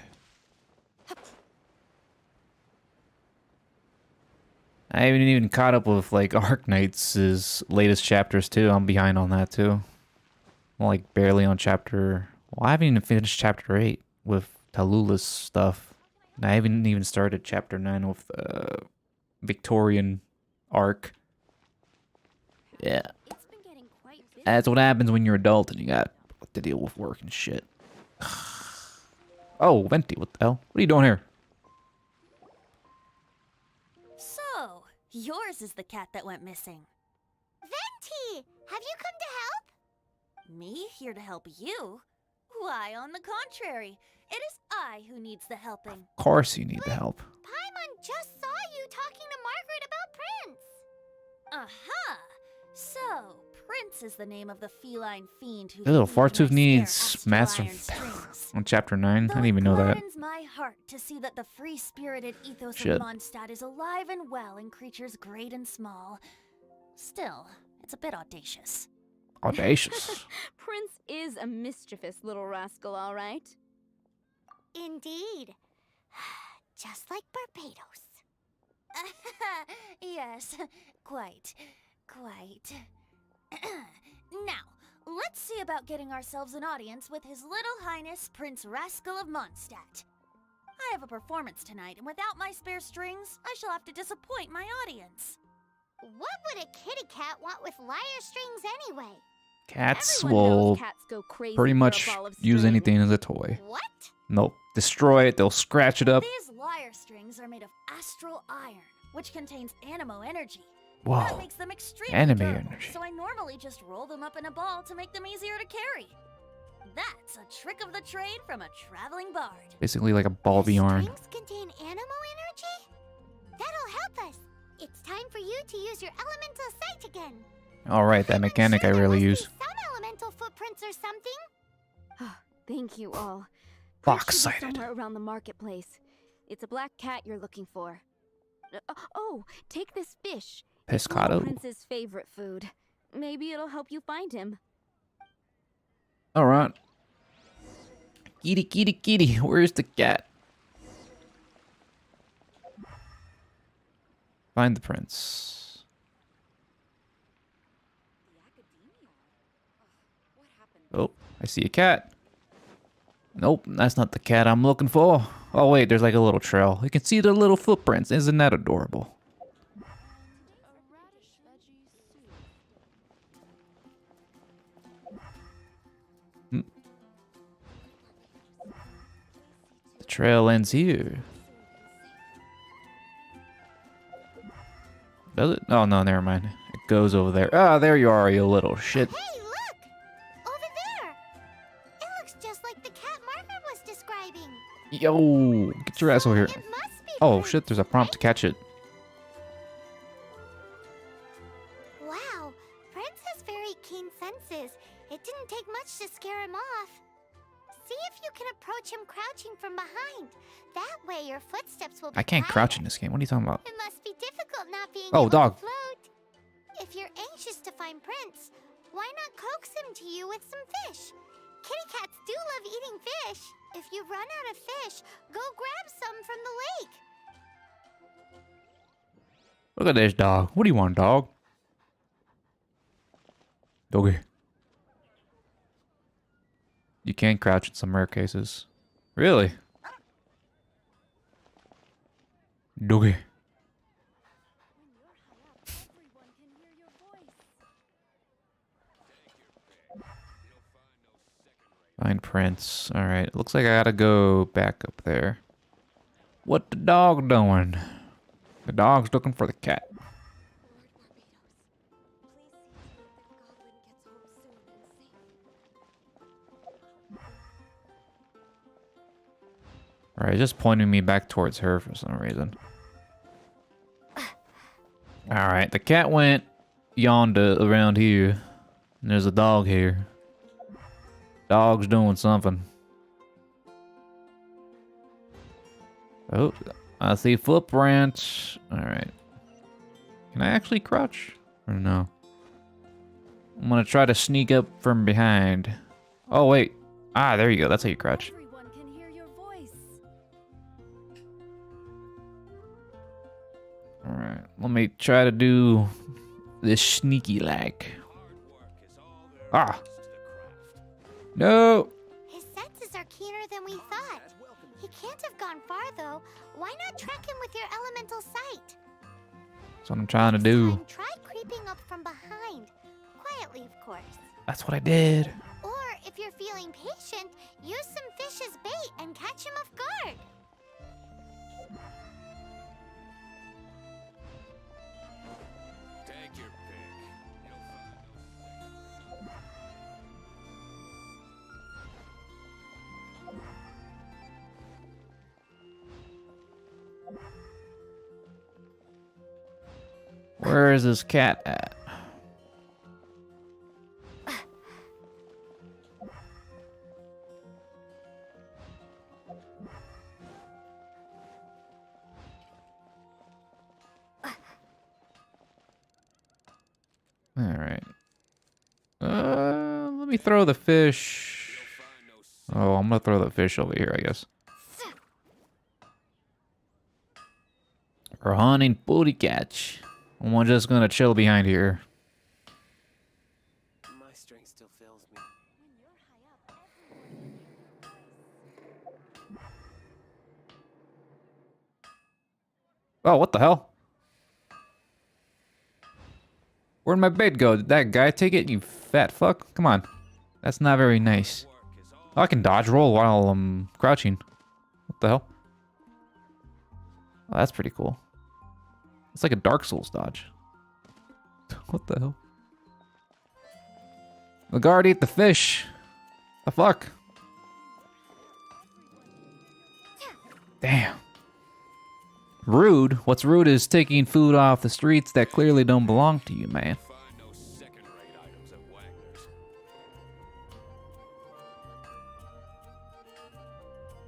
I haven't even caught up with, like, Arknight's latest chapters, too. I'm behind on that, too. I'm, like, barely on chapter... Well, I haven't even finished chapter 8 with Tallulah stuff. And I haven't even started chapter 9 with the Victorian arc. Yeah. That's what happens when you're adult and you got to deal with work and shit. Oh, Venti, what the hell? What are you doing here? So, yours is the cat that went missing. Venti! Have you come to help? Me here to help you? Why, on the contrary, it is I who needs the helping. Of course you need the help. Paimon just saw you talking to Margaret about Prince. Aha! So, Prince is the name of the feline fiend who... This little Fartooth needs Master on chapter 9. I didn't even know that. It gladdens my heart to see that the free-spirited ethos Shit. of Mondstadt is alive and well in creatures great and small. Still, it's a bit audacious. Audacious. Prince is a mischievous little rascal, all right. Indeed. Just like Barbados. Yes, quite. Now, let's see about getting ourselves an audience with His Little Highness Prince Rascal of Mondstadt. I have a performance tonight, and without my spare strings, I shall have to disappoint my audience. What would a kitty cat want with lyre strings anyway? Cats Everyone knows will cats go crazy pretty for a much ball of use string. anything as a toy. What? Nope. Destroy it, they'll scratch it up. These lyre strings are made of astral iron, which contains animo energy. Whoa. That makes them extremely Anime durable, energy. so I normally just roll them up in a ball to make them easier to carry. That's a trick of the trade from a traveling bard. Basically like a ball of yarn. Strings contain animo energy? That'll help us. It's time for you to use your elemental sight again. Alright, that mechanic I rarely use. Some elemental footprints or something. Thank you all. Fox Prince should be sighted. somewhere around the marketplace. It's a black cat you're looking for. Oh, take this fish. It's Pescado. Prince's favorite food. Maybe it'll help you find him. Alright. Kitty, kitty, kitty. Where's the cat? Find the prince. Oh, I see a cat. Nope, that's not the cat I'm looking for. Oh wait, there's like a little trail. You can see the little footprints. Isn't that adorable? Hmm. The trail ends here. Does it? Oh no, never mind. It goes over there. Ah, there you are, you little shit. Hey, look! Over there! It looks just like the cat Margaret was describing. Yo, get your ass over here. It must be Oh Prince, shit, there's a prompt to catch it. Wow, Prince has very keen senses. It didn't take much to scare him off. See if you can approach him crouching from behind. That way your footsteps will be I can't quiet. crouch in this game. What are you talking about? It must be difficult not being Oh, able dog. to float. If you're anxious to find Prince, why not coax him to you with some fish? Kitty cats do love eating fish. If you run out of fish, go grab some from the lake. Look at this dog. What do you want, dog? Doggy. You can crouch in some rare cases. Really? Doggy. Find Prince. Alright, looks like I gotta go back up there. What the dog doing? The dog's looking for the cat. Alright, just pointing me back towards her for some reason. Alright, the cat went yonder around here. And there's a dog here. Dog's doing something. Oh, I see footprints. Alright. Can I actually crouch? Or no? I'm gonna try to sneak up from behind. Oh, wait. Ah, there you go. That's how you crouch. Alright, let me try to do this sneaky like. Ah! No! His senses are keener than we thought. He can't have gone far, though. Why not track him with your elemental sight? That's what I'm trying to do. And try creeping up from behind. Quietly, of course. That's what I did. Or, if you're feeling patient, use some fish as bait and catch him off guard. Take your pick. Where is this cat at? Alright. Let me throw the fish. Oh, I'm gonna throw the fish over here, I guess. We're hunting booty catch. And we're just gonna chill behind here. My strength still fails me. Oh, what the hell? Where'd my bait go? Did that guy take it, you fat fuck? Come on. That's not very nice. Oh, I can dodge roll while I'm crouching. What the hell? Oh, that's pretty cool. It's like a Dark Souls dodge. What the hell? The guard ate the fish. The fuck? Damn. Rude? What's rude is taking food off the streets that clearly don't belong to you, man.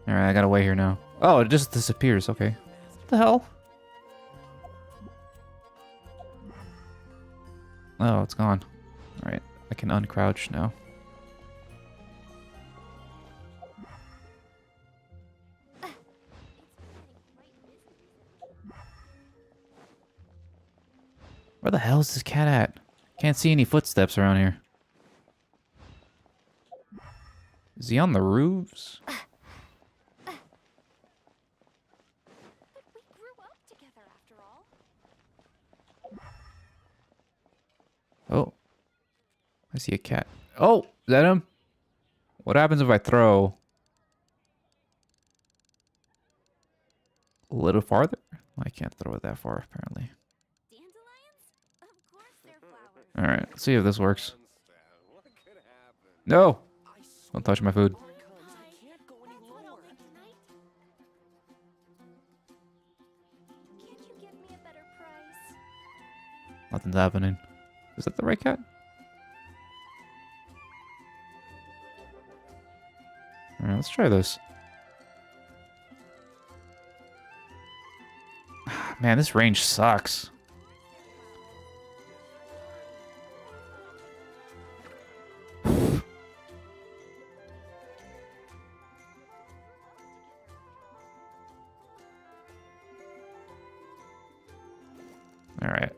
Alright, I gotta wait here now. Oh, it just disappears. Okay. What the hell? Oh, it's gone. Alright, I can uncrouch now. Where the hell is this cat at? Can't see any footsteps around here. Is he on the roofs? Oh. I see a cat. Oh! Is that him? What happens if I throw a little farther? I can't throw it that far, apparently. Alright, let's see if this works. No! Don't touch my food. Nothing's happening. Is that the right cat? Alright, let's try this. Man, this range sucks. Alright.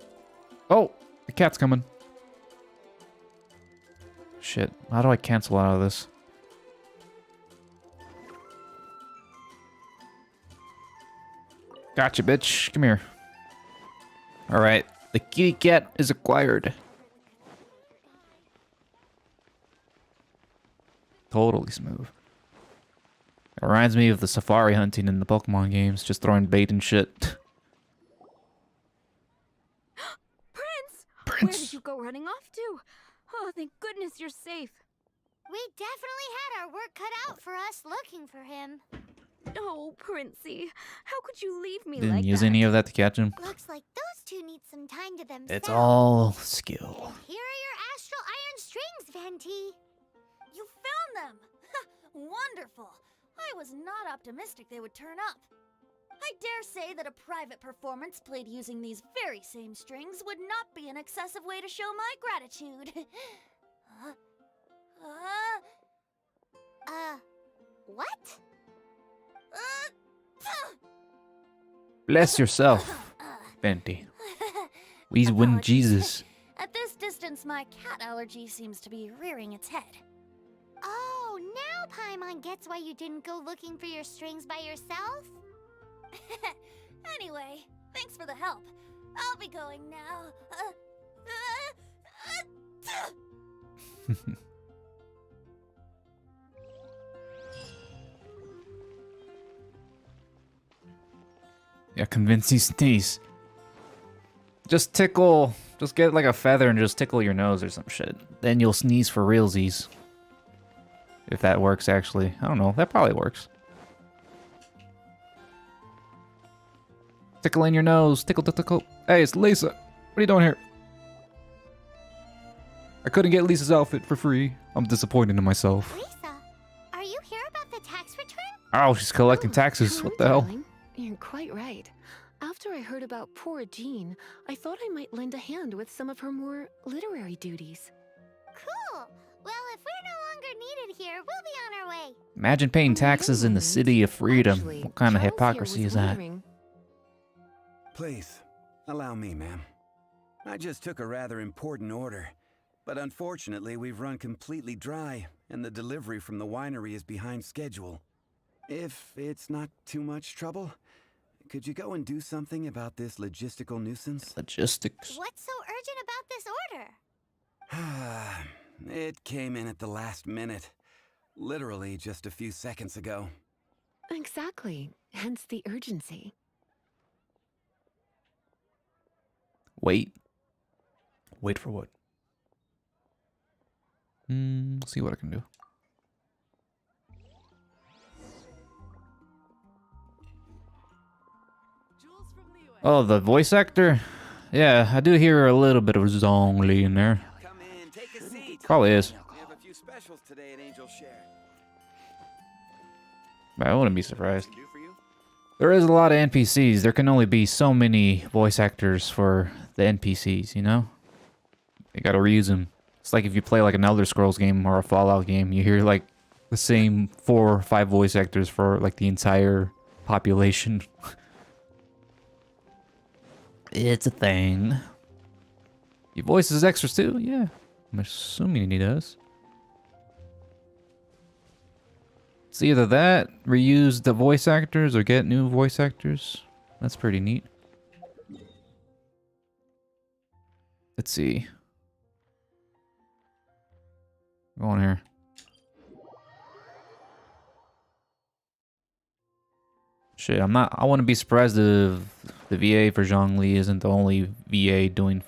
Oh! The cat's coming. Shit. How do I cancel out of this? Gotcha, bitch. Come here. Alright. The kitty cat is acquired. Totally smooth. Reminds me of the safari hunting in the Pokemon games, just throwing bait and shit. Prince! Where did you go running off to? Oh, thank goodness you're safe. We definitely had our work cut out for us looking for him. Oh, Princey, how could you leave me Didn't like use that? any of that to catch him. Looks like those two need some time to themselves. It's all skill. And here are your astral iron strings, Venti. You found them! Wonderful! I was not optimistic they would turn up. I dare say that a private performance played using these very same strings would not be an excessive way to show my gratitude. What? Bless yourself, Venti. We win Jesus. At this distance, my cat allergy seems to be rearing its head. Oh, now Paimon gets why you didn't go looking for your strings by yourself? Anyway, thanks for the help. I'll be going now. Yeah, convince you sneeze. Just tickle. Just get like a feather and just tickle your nose or some shit. Then you'll sneeze for realsies. If that works, actually. I don't know. That probably works. Tickle in your nose. Tickle, tickle, tickle. Hey, it's Lisa. What are you doing here? I couldn't get Lisa's outfit for free. I'm disappointed in myself. Lisa, are you here about the tax return? Oh, she's collecting taxes. What the hell? Darling, you're quite right. After I heard about poor Jean, I thought I might lend a hand with some of her more literary duties. Cool. Well, if we're no longer needed here, we'll be on our way. Imagine paying taxes in the city of freedom. Actually, What kind of Charles here hypocrisy was is that? wondering- Please, allow me, ma'am. I just took a rather important order. But unfortunately, we've run completely dry, and the delivery from the winery is behind schedule. If it's not too much trouble, could you go and do something about this logistical nuisance? Logistics. What's so urgent about this order? It came in at the last minute. Literally just a few seconds ago. Exactly. Hence the urgency. Wait. Wait for what? See what I can do. Oh, the voice actor? Yeah, I do hear a little bit of Zhongli in there. Come in, take a seat. Probably is. We have a few specials today at Angel Share. But I wouldn't be surprised. There is a lot of NPCs. There can only be so many voice actors for the NPCs, you know? You gotta reuse them. It's like if you play like an Elder Scrolls game or a Fallout game, you hear like the same 4 or 5 voice actors for like the entire population. It's a thing. He voices extras too? Yeah. I'm assuming he does. It's either that, reuse the voice actors, or get new voice actors. That's pretty neat. Let's see. Go on here. Shit, I wouldn't be surprised if the VA for Zhongli isn't the only VA doing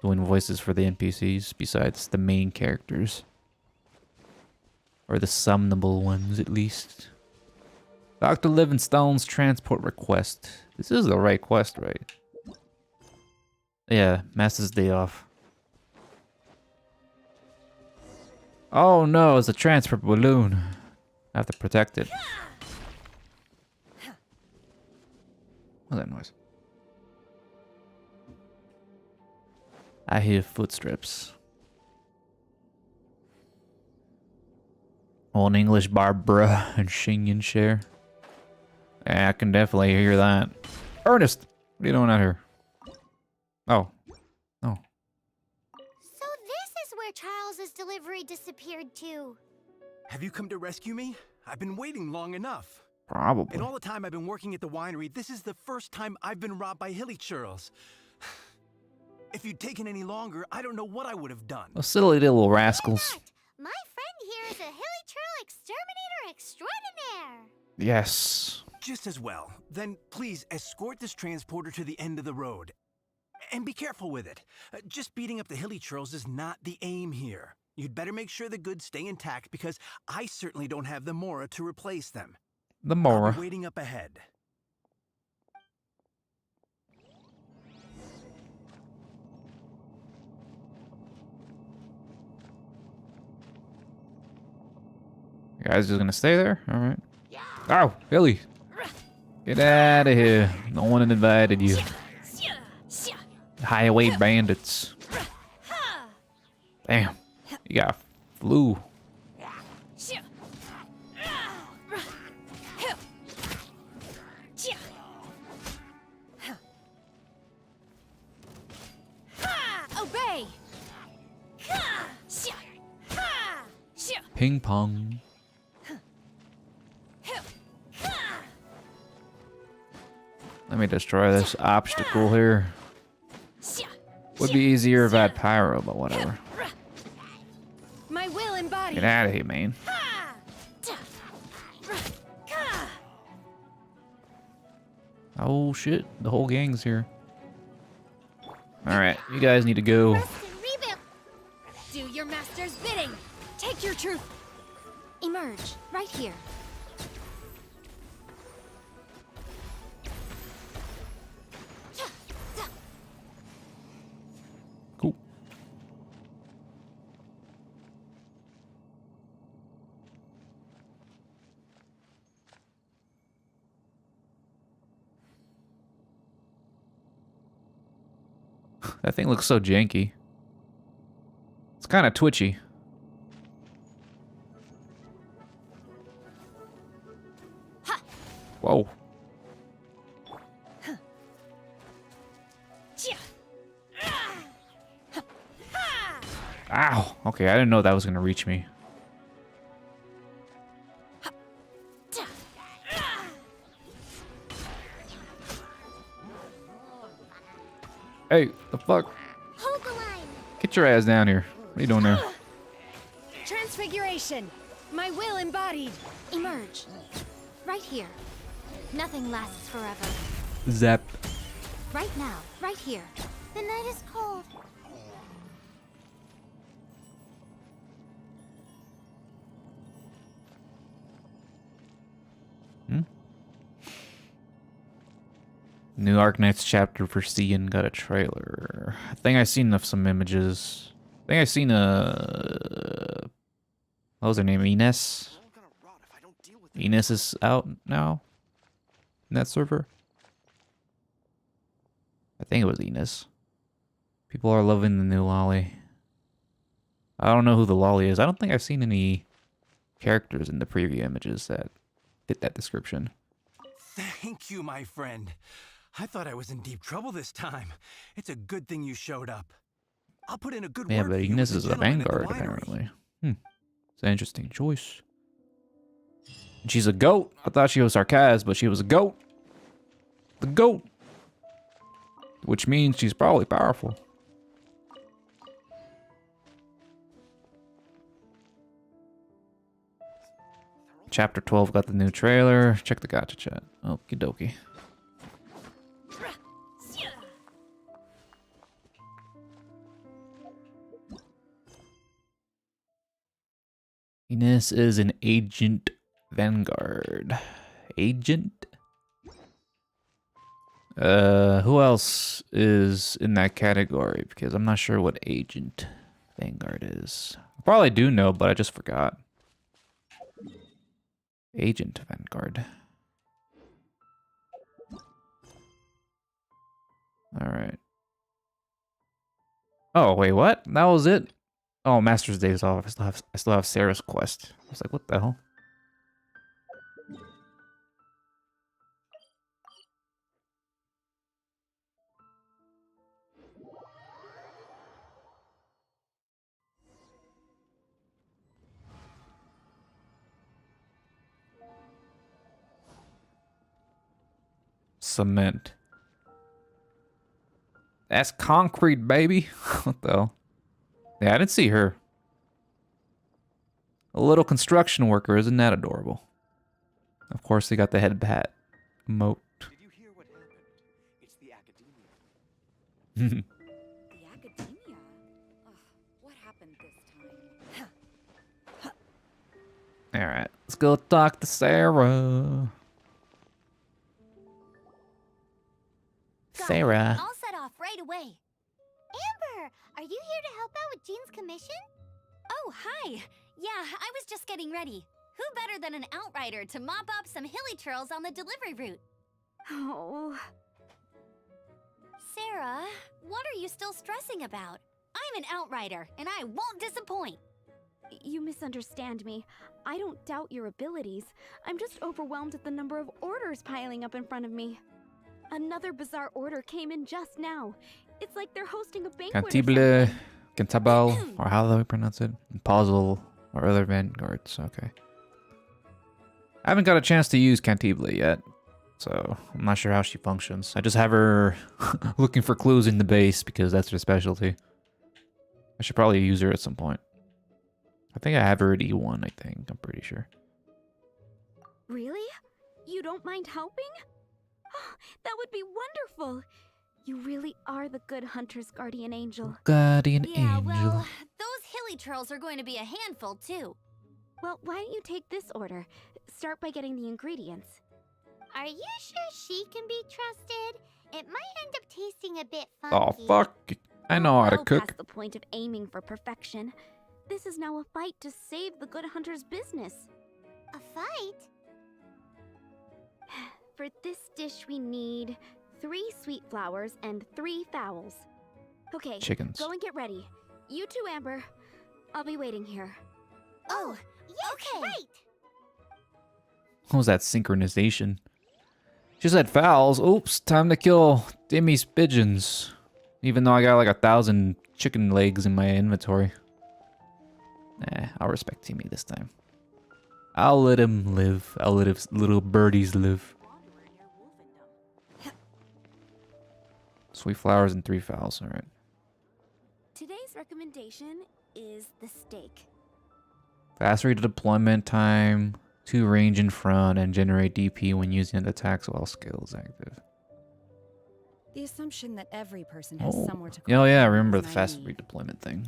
voices for the NPCs besides the main characters. Or the summonable ones, at least. Dr. Livingstone's transport request. This is the right quest, right? Yeah, Master's Day Off. Oh no, it's a transport balloon. I have to protect it. What's that noise? I hear footsteps. Old English Barbara and Shingen share. Yeah, I can definitely hear that. Ernest! What are you doing out here? Oh. Oh. So this is where Charles's delivery disappeared to. Have you come to rescue me? I've been waiting long enough. Probably. In all the time I've been working at the winery, this is the first time I've been robbed by hilly churls. If you'd taken any longer, I don't know what I would have done. Those silly little rascals. My friend here is a hilly churl exterminator extraordinaire! Yes. Just as well. Then please escort this transporter to the end of the road. And be careful with it. Just beating up the hilly churls is not the aim here. You'd better make sure the goods stay intact because I certainly don't have the Mora to replace them. The I'll Mora. be waiting up ahead. You guys just gonna stay there? Alright. Oh, Billy. Get out of here. No one invited you. Highway bandits. Damn. You got flu. Obey! Ping pong. Let me destroy this obstacle here. Would be easier if I had pyro, but whatever. My will embodied. Get out of here, man. Oh shit, the whole gang's here. Alright, you guys need to go. Do your master's bidding. Take your truth. Emerge, right here. Cool. That thing looks so janky. It's kind of twitchy. Whoa. Ow. Okay, I didn't know that was gonna reach me. Hey, the fuck? Get your ass down here. What are you doing there? Transfiguration. My will embodied. Emerge. Right here. Nothing lasts forever. Zap. Right now, right here. The night is cold. New Arknights chapter for Cian got a trailer. I think I seen some images. I think I seen what was her name? Ines? Ines is out now? In that server? I think it was Ines. People are loving the new lolly. I don't know who the lolly is. I don't think I've seen any characters in the preview images that fit that description. Thank you, my friend. I thought I was in deep trouble this time. It's a good thing you showed up. I'll put in a good Yeah, word but for you Ines with is the a gentleman at the vanguard, winery. apparently. It's an interesting choice. And she's a goat. I thought she was sarcastic, but she was a goat. The goat. Which means she's probably powerful. Chapter 12 got the new trailer. Check the gacha chat. Okie dokie. Ines is an agent vanguard. Agent? Who else is in that category? Because I'm not sure what agent vanguard is. I probably do know, but I just forgot. Agent vanguard. All right. Oh, wait, what? That was it? Oh, Master's Day is off. I still have Sarah's quest. I was like, what the hell? Cement. That's concrete, baby. What the hell? Yeah, I didn't see her. A little construction worker, isn't that adorable? Of course, they got the head hat emote. Did you hear what happened? It's the academia. The academia? Ugh, what happened this time? Alright, let's go talk to Sarah. Sarah. I'll set off right away. Amber, are you here to help out with Jean's commission? Oh, hi! Yeah, I was just getting ready. Who better than an outrider to mop up some hilly trails on the delivery route? Oh. Sarah, what are you still stressing about? I'm an outrider, and I won't disappoint. You misunderstand me. I don't doubt your abilities. I'm just overwhelmed at the number of orders piling up in front of me. Another bizarre order came in just now. It's like they're hosting a banquet or Cantible, something. Cantabile, or how do we pronounce it? Puzzle, or other vanguards. Okay. I haven't got a chance to use Cantible yet, so I'm not sure how she functions. I just have her looking for clues in the base because that's her specialty. I should probably use her at some point. I think I have her at E1, I think. I'm pretty sure. Really? You don't mind helping? That would be wonderful. You really are the good hunter's guardian angel. Guardian Yeah, angel. well, those hilly trails are going to be a handful, too. Well, why don't you take this order? Start by getting the ingredients. Are you sure she can be trusted? It might end up tasting a bit Oh, funky. fuck. I know how to Well cook. past the point of aiming for perfection. This is now a fight to save the good hunter's business. A fight? For this dish we need 3 sweet flowers and 3 fowls. Okay, Chickens. go and get ready. You too, Amber. I'll be waiting here. Oh, yes, right! What was that synchronization? She said fowls. Oops, time to kill Timmy's pigeons. Even though I got like 1,000 chicken legs in my inventory. Nah, I'll respect Timmy this time. I'll let him live. I'll let his little birdies live. Sweet flowers and 3 fowls, alright. Today's recommendation is the steak. Fast rate of deployment time, 2 range in front, and generate DP when using an attacks while skill is active. The assumption that every person has Oh, somewhere to yeah, I call remember is the fast naive. redeployment thing.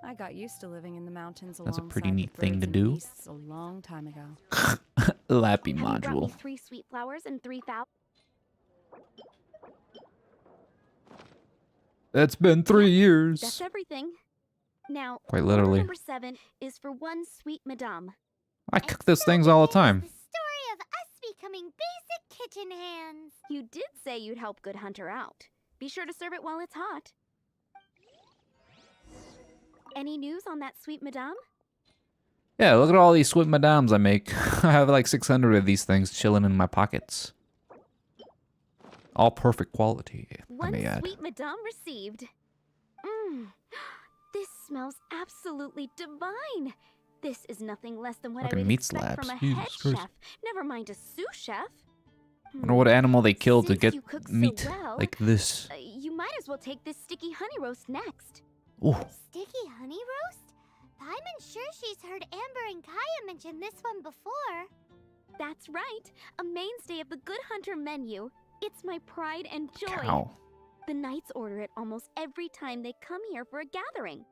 I got used to living in the mountains That's a pretty alongside neat the thing birds to and do. beasts a long time ago. Lappy Have you brought me module. 3 sweet flowers and 3 fowls? It's been 3 years. That's everything. Now, Quite order literally. number 7 is for 1 sweet madame. I cook those things all the time. Story of us becoming basic kitchen hands. You did say you'd help Good Hunter out. Be sure to serve it while it's hot. Any news on that sweet madame? Yeah, look at all these sweet madames I make. I have like 600 of these things chilling in my pockets. All perfect quality, I 1 may add. sweet madame received. Mmm. This smells absolutely divine. This is nothing less than what I Fucking would meat expect from a slabs. Jesus head Christ. chef. Never mind a sous chef. I wonder what animal they killed to Since get you cook so meat well, like this. You might as well take this sticky honey roast next. Ooh. Sticky honey roast? I'm sure she's heard Amber and Kaya mention this one before. That's right. A mainstay of the Good Hunter menu. It's my pride and joy. Cow. The knights order it almost every time they come here for a gathering.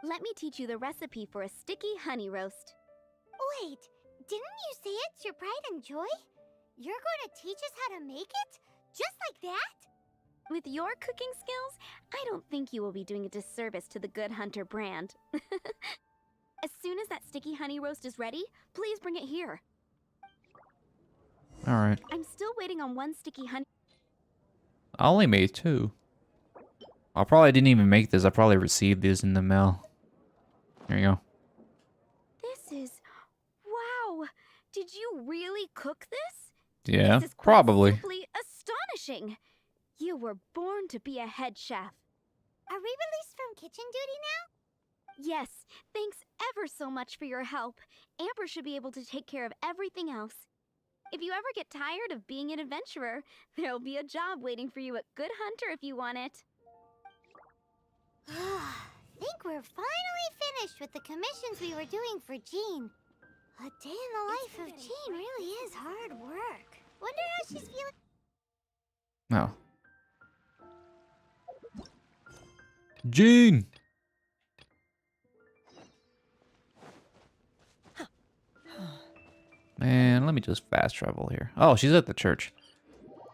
Let me teach you the recipe for a sticky honey roast. Wait, didn't you say it's your pride and joy? You're going to teach us how to make it? Just like that? With your cooking skills, I don't think you will be doing a disservice to the Good Hunter brand. As soon as that sticky honey roast is ready, please bring it here. Alright. I'm still waiting on 1 sticky honey. I only made 2. I probably didn't even make this. I probably received this in the mail. There you go. This is... Wow! Did you really cook this? Yeah, This is quite probably. simply astonishing. You were born to be a head chef. Are we released from kitchen duty now? Yes, thanks ever so much for your help. Amber should be able to take care of everything else. If you ever get tired of being an adventurer, there'll be a job waiting for you at Good Hunter if you want it. Think we're finally finished with the commissions we were doing for Jean. A day in the life of Jean really is hard work. Wonder how she's feeling. No. Jean! Man, let me just fast travel here. Oh, she's at the church.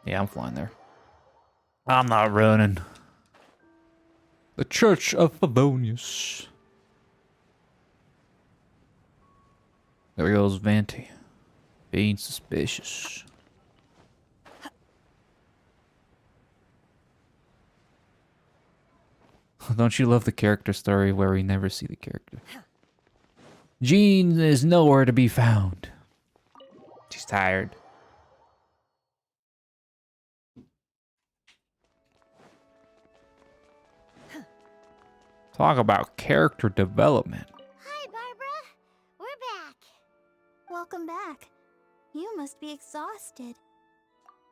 Yeah, I'm flying there. I'm not running. The Church of Favonius. There goes Vanti. Being suspicious. Don't you love the character story where we never see the character? Jean is nowhere to be found. She's tired. Talk about character development. Hi, Barbara. We're back. Welcome back. You must be exhausted.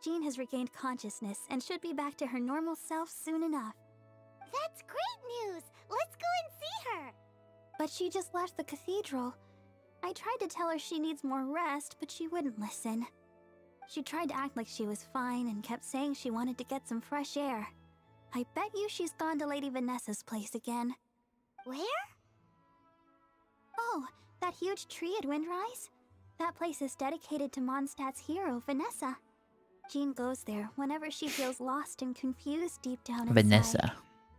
Jean has regained consciousness and should be back to her normal self soon enough. That's great news. Let's go and see her. But she just left the cathedral. I tried to tell her she needs more rest, but she wouldn't listen. She tried to act like she was fine and kept saying she wanted to get some fresh air. I bet you she's gone to Lady Vanessa's place again. Where? Oh, that huge tree at Windrise? That place is dedicated to Mondstadt's hero, Vanessa. Jean goes there whenever she feels lost and confused deep down inside. Vanessa.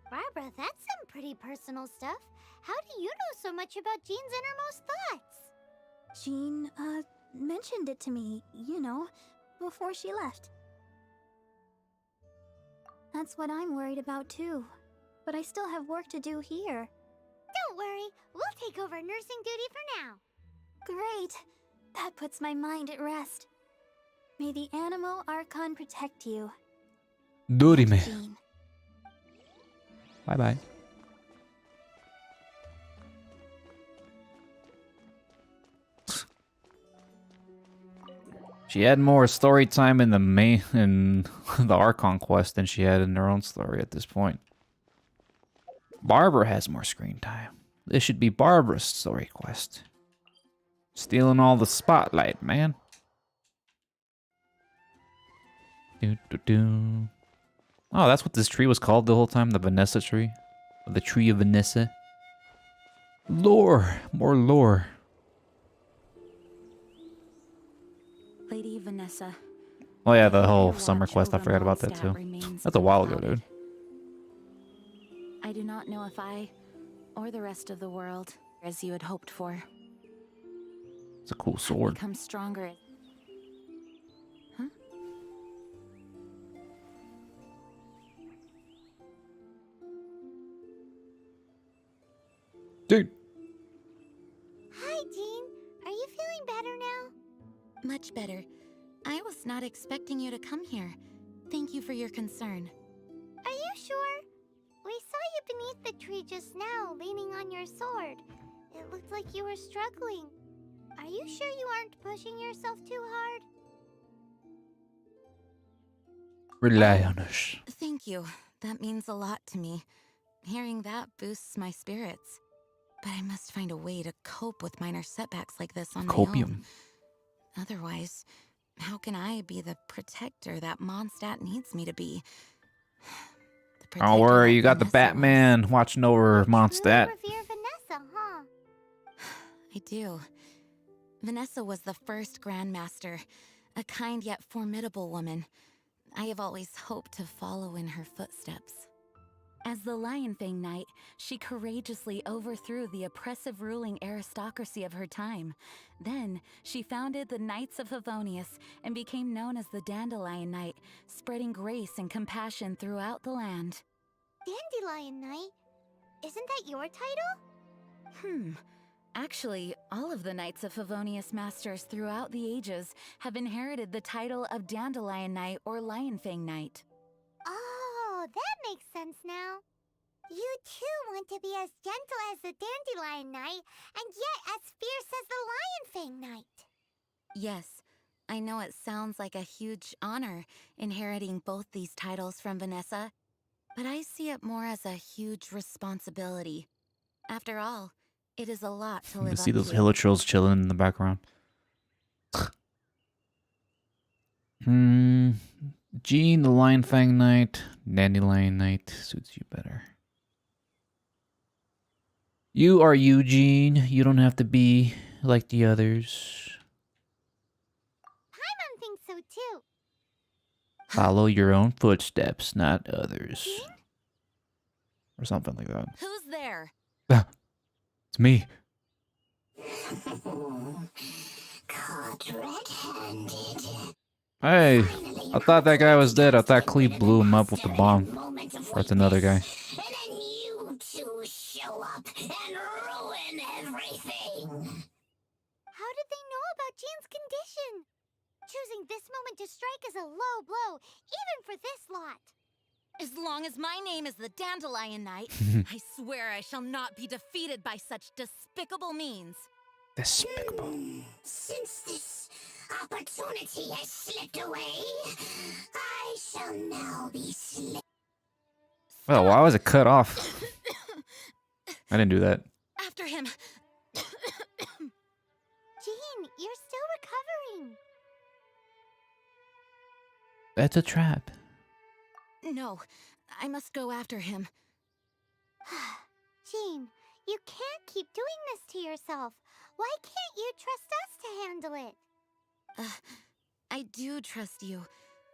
Barbara, that's some pretty personal stuff. How do you know so much about Jean's innermost thoughts? Jean, mentioned it to me, you know, before she left. That's what I'm worried about too. But I still have work to do here. Don't worry, we'll take over nursing duty for now. Great. That puts my mind at rest. May the Animo Archon protect you. Dorime. Jean. Bye-bye. She had more story time in the Archon quest than she had in her own story at this point. Barbara has more screen time. This should be Barbara's story quest. Stealing all the spotlight, man. Oh, that's what this tree was called the whole time, the Vanessa tree. The tree of Vanessa. Lore, more lore. Lady Vanessa. Oh yeah, the whole summer quest, I forgot about that too. That's a while ago, dude. I do not know if I, or the rest of the world, as you had hoped for. It's a cool sword. Become stronger. Huh? Dude. Hi, Jean. Are you feeling better now? Much better. I was not expecting you to come here. Thank you for your concern. Are you sure? We saw you beneath the tree just now, leaning on your sword. It looked like you were struggling. Are you sure you aren't pushing yourself too hard? Rely on us. Thank you. That means a lot to me. Hearing that boosts my spirits. But I must find a way to cope with minor setbacks like this on my own. Otherwise, how can I be the protector that Mondstadt needs me to be? Don't worry, you got the Batman watching over Mondstadt. You revere Vanessa, huh? I do. Vanessa was the first Grandmaster, a kind yet formidable woman. I have always hoped to follow in her footsteps. As the Lion Fang Knight, she courageously overthrew the oppressive ruling aristocracy of her time. Then, she founded the Knights of Favonius and became known as the Dandelion Knight, spreading grace and compassion throughout the land. Dandelion Knight? Isn't that your title? Actually, all of the Knights of Favonius Masters throughout the ages have inherited the title of Dandelion Knight or Lion Fang Knight. Oh, that makes sense now. You too want to be as gentle as the Dandelion Knight, and yet as fierce as the Lion Fang Knight. Yes, I know it sounds like a huge honor inheriting both these titles from Vanessa, but I see it more as a huge responsibility. After all, It is a lot to You live can see up those to. hilichurls chilling in the background. Jean, the Lion Fang Knight, Dandelion Knight suits you better. You are Eugene. You don't have to be like the others. Paimon thinks so too. Follow your own footsteps, not others. Or something like that. Who's there? It's me. Caught red-handed. Hey, I thought that guy was dead. I thought Cleve blew him up with the bomb. Or it's another guy. And then you two show up and ruin everything. How did they know about Jean's condition? Choosing this moment to strike is a low blow, even for this lot. As long as my name is the Dandelion Knight, I swear I shall not be defeated by such despicable means. Despicable. Since this opportunity has slipped away, I shall now be slipped. Well, why was it cut off? I didn't do that. After him. Jean, you're still recovering. That's a trap. No, I must go after him. Jean, you can't keep doing this to yourself. Why can't you trust us to handle it? I do trust you,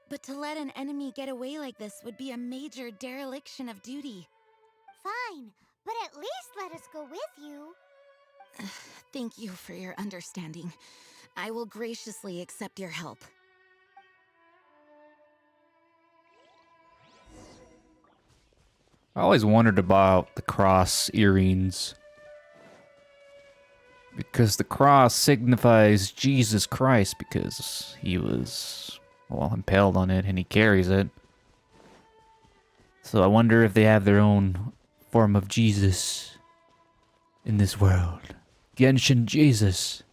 but to let an enemy get away like this would be a major dereliction of duty. Fine, but at least let us go with you. Thank you for your understanding. I will graciously accept your help. I always wondered about the cross earrings. Because the cross signifies Jesus Christ, because he was, well, impaled on it and he carries it. So I wonder if they have their own form of Jesus in this world. Genshin Jesus,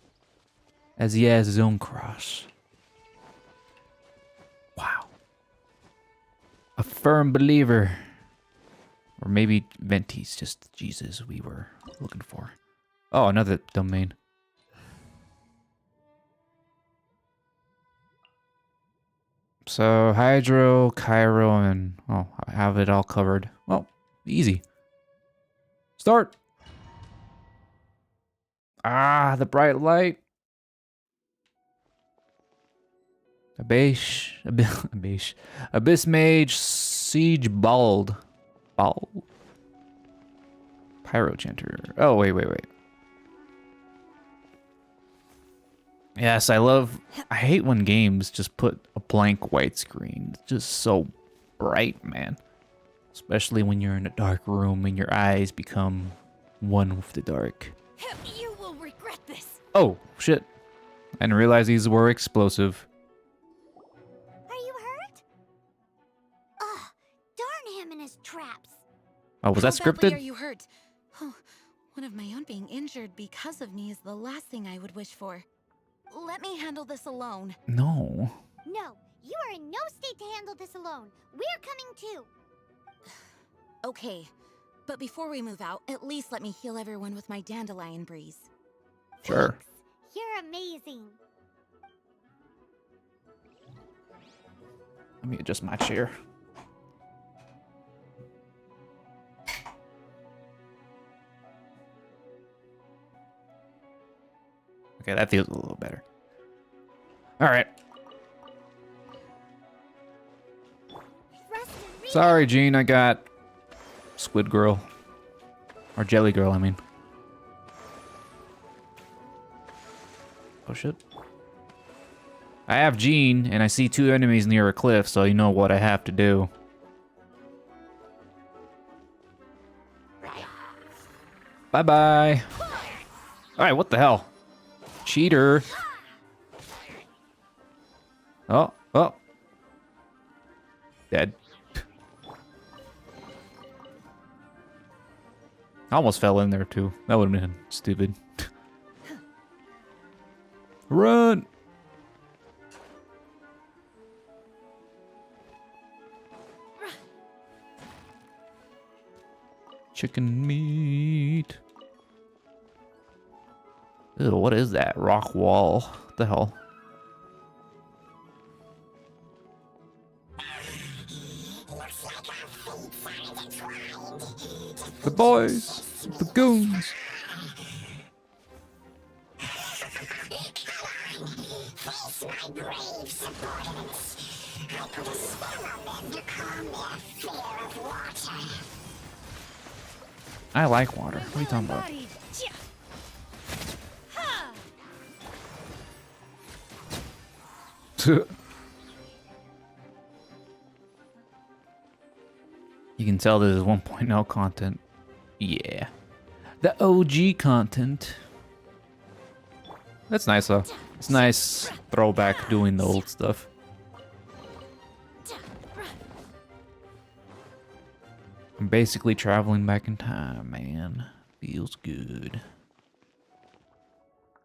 as he has his own cross. Wow. A firm believer. Or maybe Venti's just Jesus we were looking for. Oh, another domain. So, Hydro, Cairo, and... oh, I have it all covered. Well, easy. Start! Ah, the bright light. Abyss Mage, Siege Bald. Pyro Chanter. Oh, wait. Yes, I hate when games just put a blank white screen. It's just so bright, man. Especially when you're in a dark room and your eyes become one with the dark. You will regret this. Oh, shit. I didn't realize these were explosive. Are you hurt? Ugh, darn him and his traps. Oh, was that How badly scripted? are you hurt? Oh, one of my own being injured because of me is the last thing I would wish for. Let me handle this alone. No. No, you are in no state to handle this alone. We're coming too. Okay, but before we move out, at least let me heal everyone with my Dandelion Breeze. Sure. You're amazing. Let me adjust my chair. Okay, that feels a little better. All right. Sorry, Gene, I got Squid Girl. Or Jelly Girl, I mean. Oh, shit. I have Gene, and I see two enemies near a cliff, so you know what I have to do. Bye-bye. Alright, what the hell? Cheater. Oh. Dead. I almost fell in there, too. That would have been stupid. Run! Chicken meat. Ew, what is that? Rock wall. What the hell? The boys, the goons. I like water. What are you talking about? You can tell this is 1.0 content. Yeah. The OG content. That's nice though. It's nice throwback doing the old stuff. I'm basically traveling back in time, man. Feels good.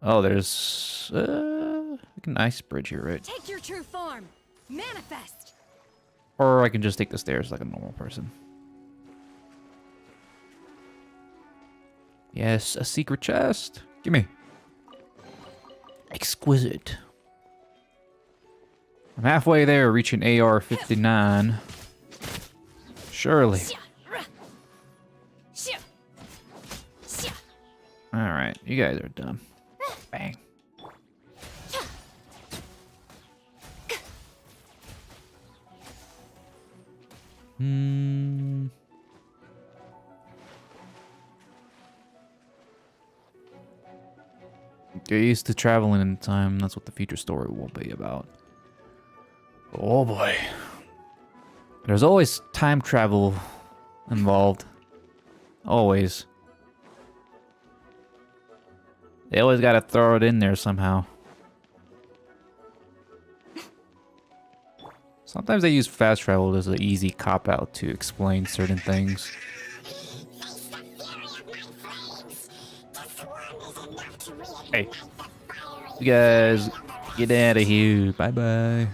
Oh, there's like an ice bridge here, right? Take your true form. Manifest. Or I can just take the stairs like a normal person. Yes, a secret chest. Give me. Exquisite. I'm halfway there, reaching AR 59. Surely. Alright, you guys are done. Bang. Get used to traveling in time. That's what the future story will be about. Oh boy. There's always time travel involved. Always. They always gotta throw it in there somehow. Sometimes they use fast travel as an easy cop-out to explain certain things. Hey. You guys, get out of here. Bye-bye.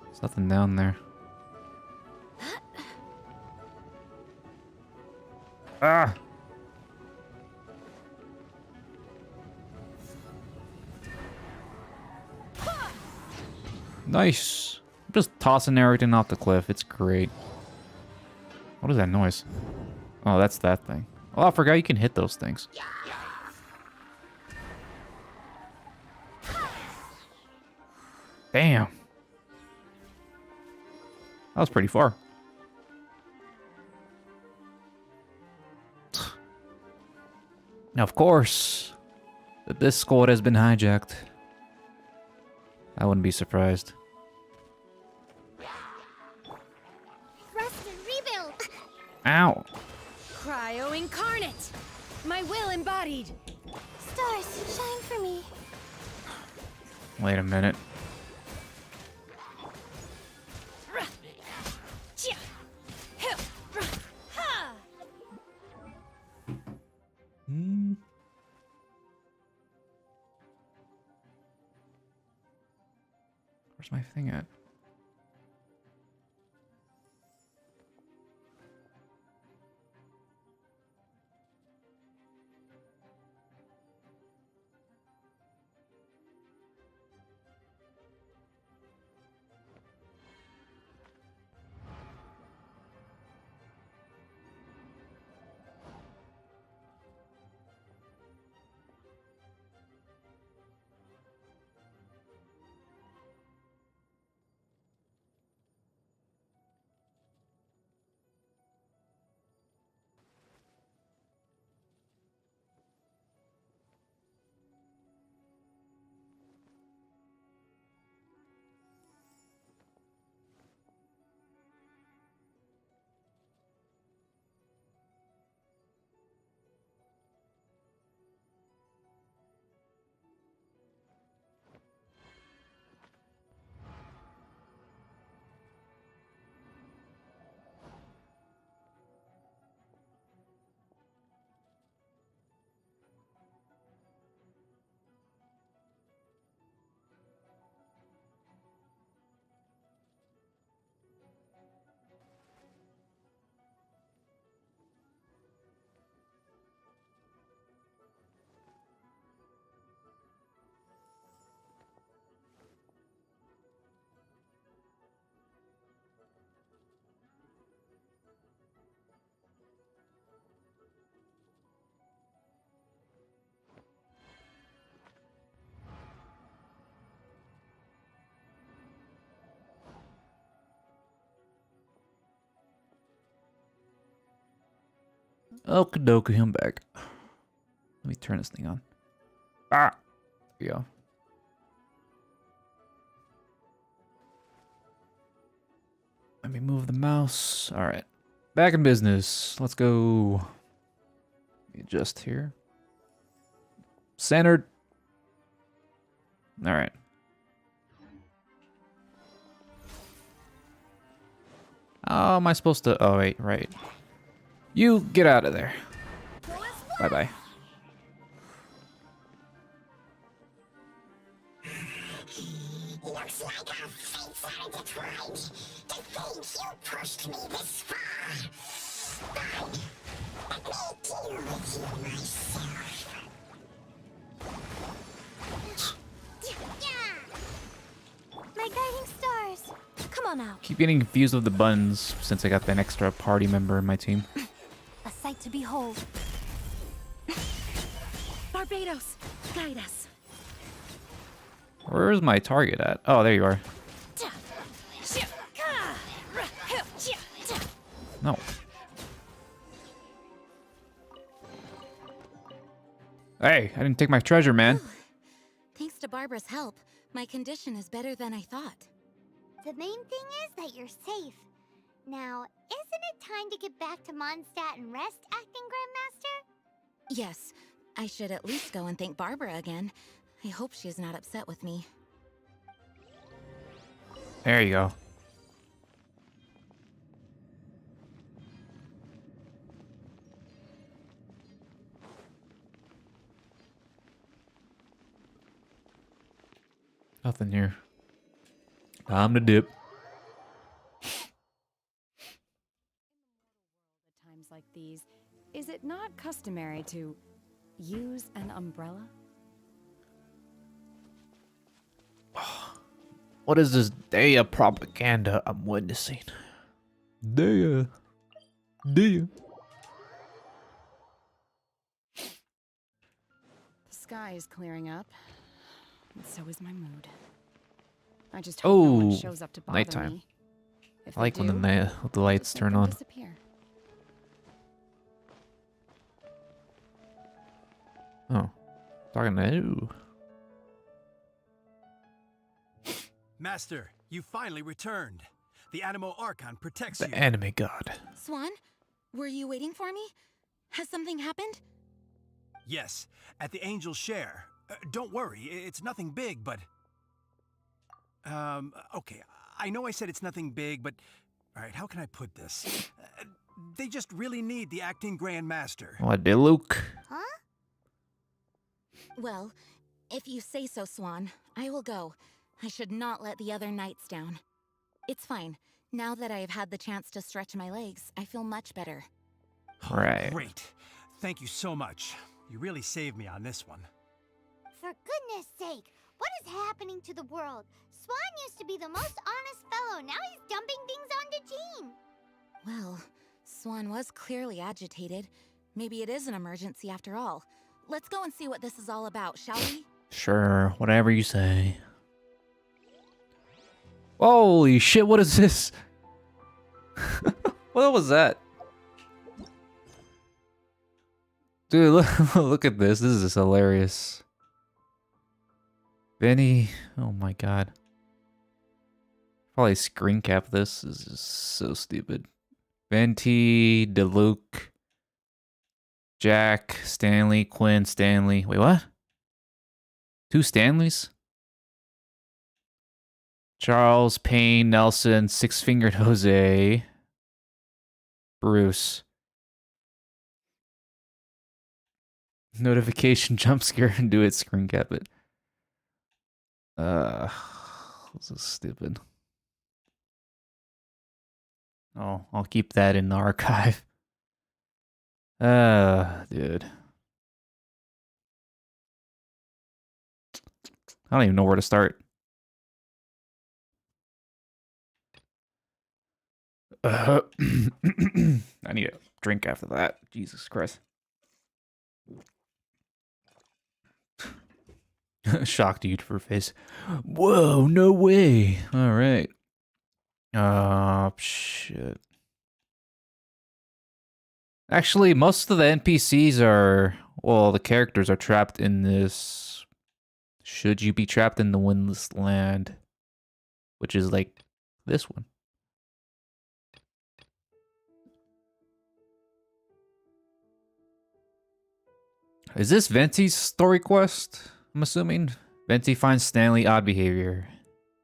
There's nothing down there. Ah! Nice. I'm just tossing everything off the cliff. It's great. What is that noise? Oh, that's that thing. Oh, I forgot you can hit those things. Damn. That was pretty far. Now, of course, that this squad has been hijacked. I wouldn't be surprised. Rest and rebuild. Ow. Cryo incarnate. My will embodied. Stars, shine for me. Wait a minute. Where's my thing at? Okie dokie, I'm back. Let me turn this thing on. Ah! There we go. Let me move the mouse. Alright. Back in business. Let's go. Let me adjust here. Centered. Alright. How am I supposed to... Oh, wait, right. You get out of there. Bye-bye. Looks like our fates are intertwined. To think you pushed me this far. But let me deal with you myself. My guiding stars. Come on now. Keep getting confused with the buttons since I got an extra party member in my team. A sight to behold. Barbados, guide us. Where's my target at? Oh, there you are. No. Hey, I didn't take my treasure, man. Thanks to Barbara's help, my condition is better than I thought. The main thing is that you're safe. Now, isn't it time to get back to Mondstadt and rest, Acting Grandmaster? Yes, I should at least go and thank Barbara again. I hope she's not upset with me. There you go. Nothing here. Time to dip. At times like these, is it not customary to use an umbrella? What is this day of propaganda I'm witnessing? Day. The sky is clearing up, and so is my mood. I just hope no one shows up to bother nighttime. me. If I like they when do, the lights just make turn them on. disappear. Oh, talking to you. Master, you finally returned. The Animo Archon protects The you. anime god. Swan, were you waiting for me? Has something happened? Yes, at the Angel's Share. Don't worry, it's nothing big, but... okay, I know I said it's nothing big, but... Alright, how can I put this? They just really need the Acting Grand Master. What did Luke? Huh? Well, if you say so, Swan, I will go. I should not let the other knights down. It's fine. Now that I have had the chance to stretch my legs, I feel much better. Right. Great. Thank you so much. You really saved me on this one. For goodness sake, what is happening to the world? Swan used to be the most honest fellow. Now he's dumping things onto Jean. Well, Swan was clearly agitated. Maybe it is an emergency after all. Let's go and see what this is all about, shall we? Sure, whatever you say. Holy shit, what is this? What was that? Dude, look at this. This is hilarious. Benny. Oh my god. Probably screen cap this. This is so stupid. Venti, DeLuke, Jack, Stanley, Quinn, Stanley. Wait, what? Two Stanleys? Charles, Payne, Nelson, Six-Fingered Jose, Bruce. Notification jump scare and do it, screen cap it. This is stupid. Oh, I'll keep that in the archive. Dude. I don't even know where to start. I need a drink after that. Jesus Christ. Shocked you for face. Whoa, no way. All right. Shit. Actually, most of the NPCs are, well, the characters are trapped in this. Should you be trapped in the Windless Land? Which is like this one. Is this Venti's story quest? I'm assuming. Venti finds Stanley odd behavior.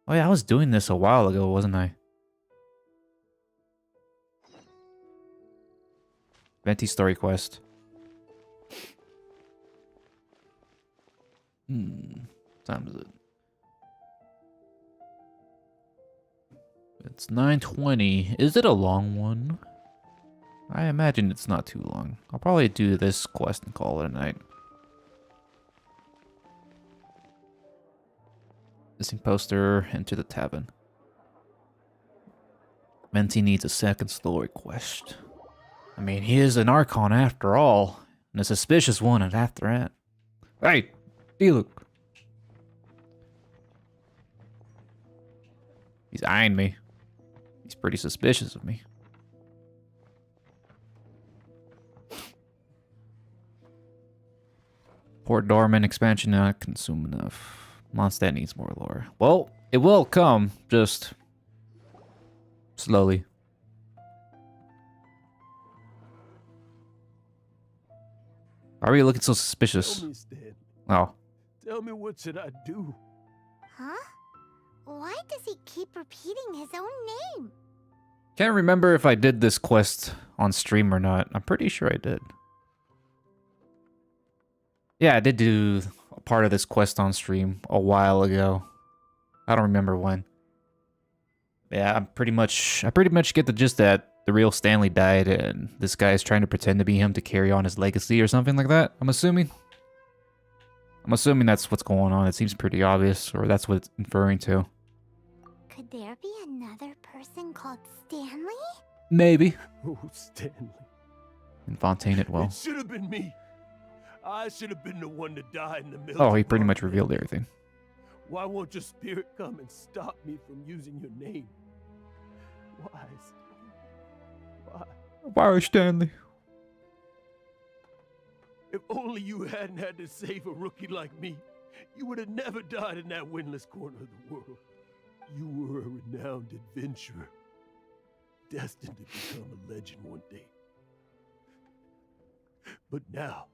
Oh yeah, I was doing this a while ago, wasn't I? Venti story quest. What time is it? It's 9:20. Is it a long one? I imagine it's not too long. I'll probably do this quest and call it a night. Missing poster, enter the tavern. Venti needs a second story quest. I mean, he is an Archon after all, and a suspicious one at after that. Hey, D-Luke. He's eyeing me. He's pretty suspicious of me. Port Dorman expansion not consume enough. Mondstadt needs more lore. Well, it will come, just slowly. Why are you looking so suspicious? Tell me, Stan. Oh. Tell me, what should I do? Huh? Why does he keep repeating his own name? Can't remember if I did this quest on stream or not. I'm pretty sure I did. Yeah, I did do a part of this quest on stream a while ago. I don't remember when. Yeah, I pretty much get the gist that the real Stanley died and this guy is trying to pretend to be him to carry on his legacy or something like that. I'm assuming that's what's going on. It seems pretty obvious, or that's what it's inferring to. Could there be another person called Stanley? Maybe. Oh, Stanley. In Fontaine it will. It should have been me. I should have been the one to die in the middle. Oh, he pretty much revealed everything. Why won't your spirit come and stop me from using your name? Why? Why, Stanley? If only you hadn't had to save a rookie like me, you would have never died in that windless corner of the world. You were a renowned adventurer, destined to become a legend one day. But now,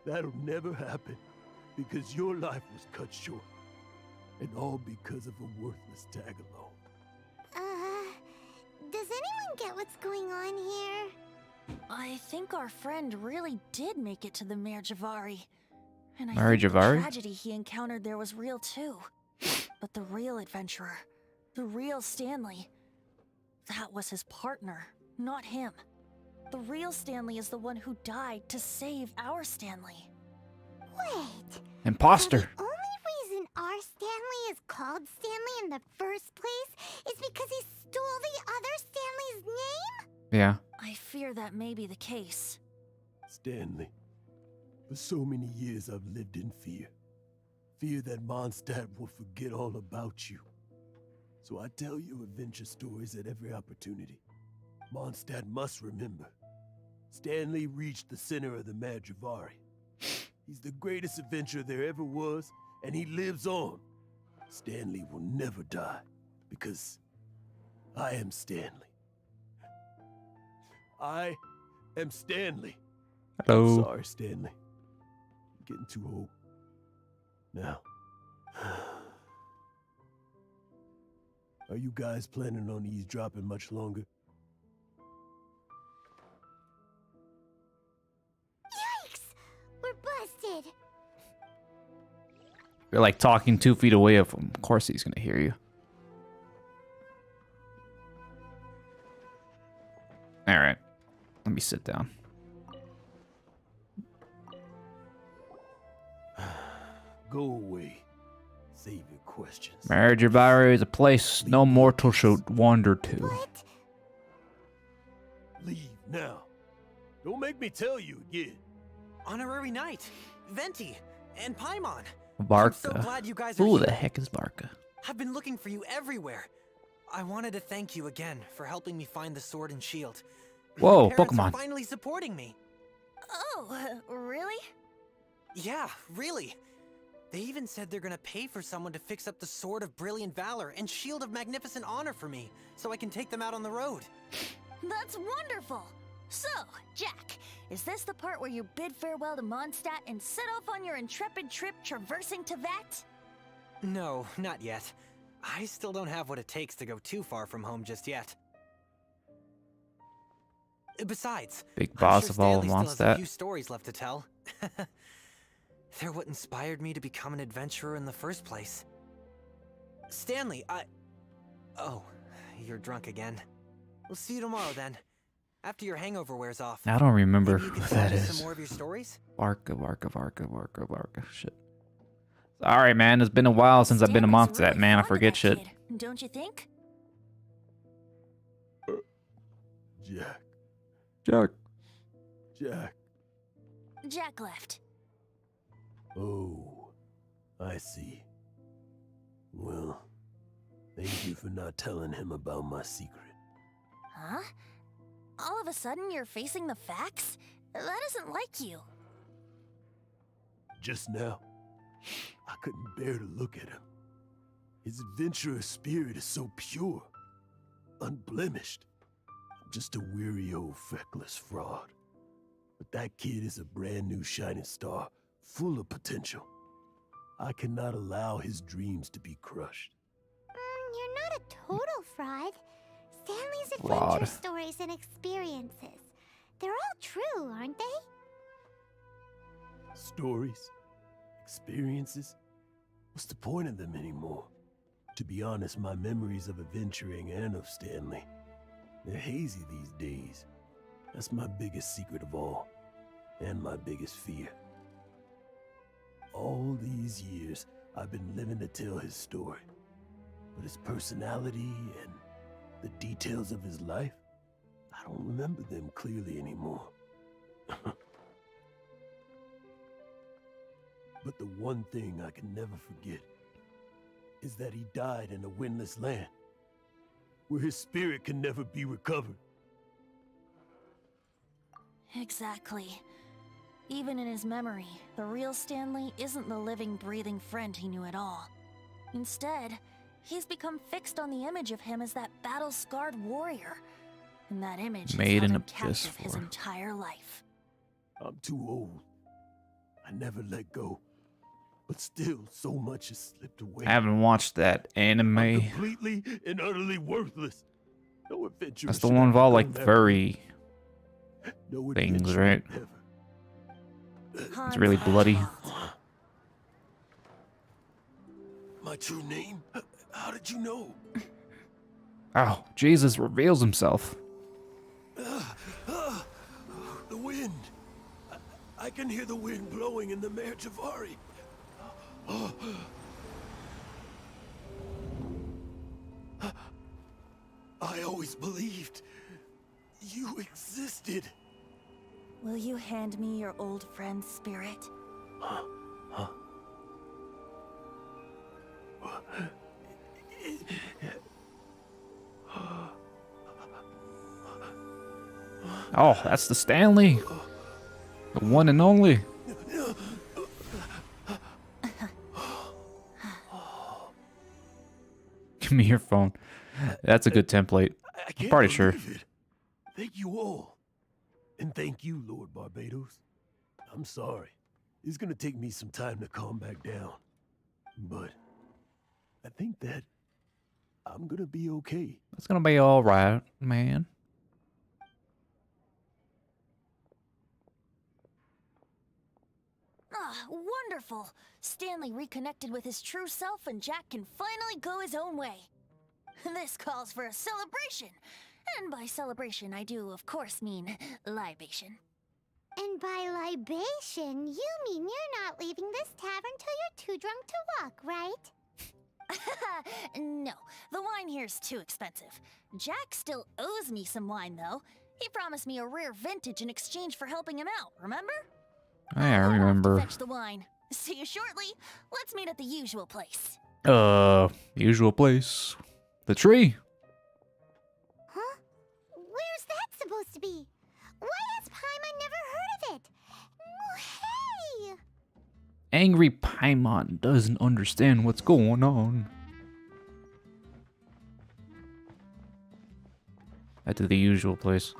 that'll never happen because your life was cut short. And all because of a worthless tag-along. Does anyone get what's going on here? I think our friend really did make it to the Mare Javari. And I Mare think Javari? the tragedy he encountered there was real too. But the real adventurer, the real Stanley, that was his partner, not him. The real Stanley is the one who died to save our Stanley. Wait. Imposter. The only reason our Stanley is called Stanley in the first place is because he stole the other Stanley's name? Yeah. I fear that may be the case. Stanley, for so many years I've lived in fear. Fear that Mondstadt will forget all about you. So I tell you adventure stories at every opportunity. Mondstadt must remember. Stanley reached the center of the Mare Javari. He's the greatest adventurer there ever was, and he lives on. Stanley will never die, because I am Stanley. I am Stanley. Hello. I'm sorry, Stanley. I'm getting too old. Now, are you guys planning on eavesdropping much longer? Yikes! We're busted! You're like talking 2 feet away of him. Of course he's gonna hear you. Alright. Let me sit down. Go away. Save your questions. Mare Javari is a place no mortal should wander to. Leave now. Don't make me tell you again. Honorary Knight, Venti, and Paimon. Varka. I'm so glad you guys are Who here. the heck is Varka? I've been looking for you everywhere. I wanted to thank you again for helping me find the sword and shield. Whoa, My parents are Pokemon. finally supporting me. Oh, really? Yeah, really. They even said they're gonna pay for someone to fix up the Sword of Brilliant Valor and Shield of Magnificent Honor for me, so I can take them out on the road. That's wonderful! So, Jack, is this the part where you bid farewell to Mondstadt and set off on your intrepid trip traversing Teyvat? No, not yet. I still don't have what it takes to go too far from home just yet. Besides, Big boss I'm sure of all Stanley still has a Mondstadt. few stories left to tell. They're what inspired me to become an adventurer in the first place. Stanley, Oh, you're drunk again. We'll see you tomorrow then. After your hangover wears off. I don't remember Maybe you who could that tell me is. some more of your stories? Varka. Shit. Sorry, man. It's been a while since I've been a Mondstadt, man. I forget shit. Don't you think? Jack. Jack. Jack. Jack left. Oh, I see. Well, thank you for not telling him about my secret. Huh? All of a sudden you're facing the facts? That isn't like you. Just now, I couldn't bear to look at him. His adventurous spirit is so pure, unblemished. I'm just a weary old feckless fraud. But that kid is a brand new shining star, full of potential. I cannot allow his dreams to be crushed. You're not a total fraud. Stanley's Fraud. adventure stories and experiences. They're all true, aren't they? Stories? Experiences? What's the point of them anymore? To be honest, my memories of adventuring and of Stanley, they're hazy these days. That's my biggest secret of all, and my biggest fear. All these years, I've been living to tell his story. But his personality and the details of his life, I don't remember them clearly anymore. But the one thing I can never forget is that he died in a windless land, where his spirit can never be recovered. Exactly. Even in his memory, the real Stanley isn't the living, breathing friend he knew at all. Instead, he's become fixed on the image of him as that battle-scarred warrior. And that image has Made held an him abyss captive his for. entire life. I'm too old. I never let go. But still, so much has slipped away. I haven't watched that anime. I'm completely and utterly worthless. No adventure. That's the one with all like furry things, right? It's really bloody. My true name? How did you know? Oh, Jesus reveals himself. The wind. I can hear the wind blowing in the Mare Javari. I always believed you existed. Will you hand me your old friend's spirit? Huh? Oh, that's the Stanley. The one and only. Give me your phone. That's a good template. I'm pretty sure. It. Thank you all. And thank you, Lord Barbados. I'm sorry. It's gonna take me some time to calm back down. But I think that I'm gonna be okay. It's gonna be all right, man. Ah, wonderful! Stanley reconnected with his true self and Jack can finally go his own way. This calls for a celebration. And by celebration, I do, of course, mean libation. And by libation, you mean you're not leaving this tavern till you're too drunk to walk, right? No, the wine here's too expensive. Jack still owes me some wine, though. He promised me a rare vintage in exchange for helping him out, remember? I remember. Fetch the wine. See you shortly. Let's meet at the usual place. Usual place. The tree. Huh? Where's that supposed to be? Why has Paimon never heard of it? Hey! Angry Paimon doesn't understand what's going on. Back to the usual place.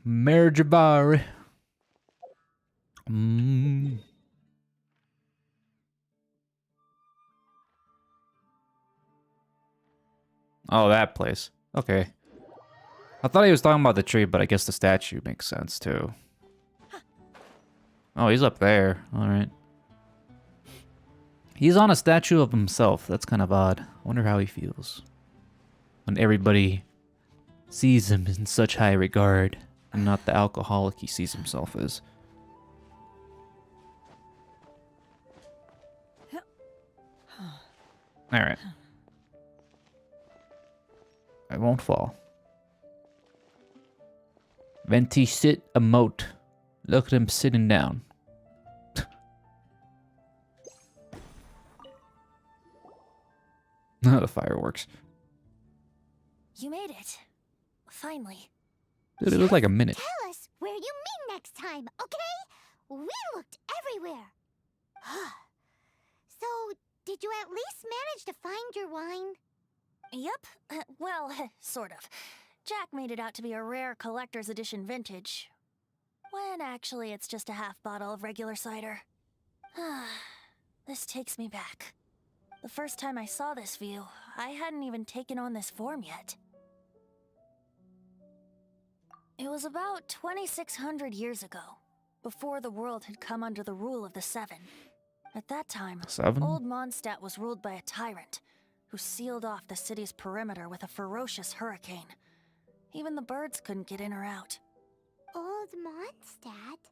Merjabari. Oh, that place. Okay. I thought he was talking about the tree, but I guess the statue makes sense too. Oh, he's up there. Alright. He's on a statue of himself. That's kind of odd. I wonder how he feels when everybody sees him in such high regard and not the alcoholic he sees himself as. Alright. I won't fall. Venti sit a moat. Look at him sitting down. The fireworks. You made it. Finally. Dude, it looked like a minute. Tell us where you meet next time, okay? We looked everywhere. So, did you at least manage to find your wine? Yep. Well, sort of. Jack made it out to be a rare collector's edition vintage. When actually it's just a half bottle of regular cider. This takes me back. The first time I saw this view, I hadn't even taken on this form yet. It was about 2,600 years ago, before the world had come under the rule of the Seven. At that time, old Mondstadt was ruled by a tyrant, who sealed off the city's perimeter with a ferocious hurricane. Even the birds couldn't get in or out. Old Mondstadt?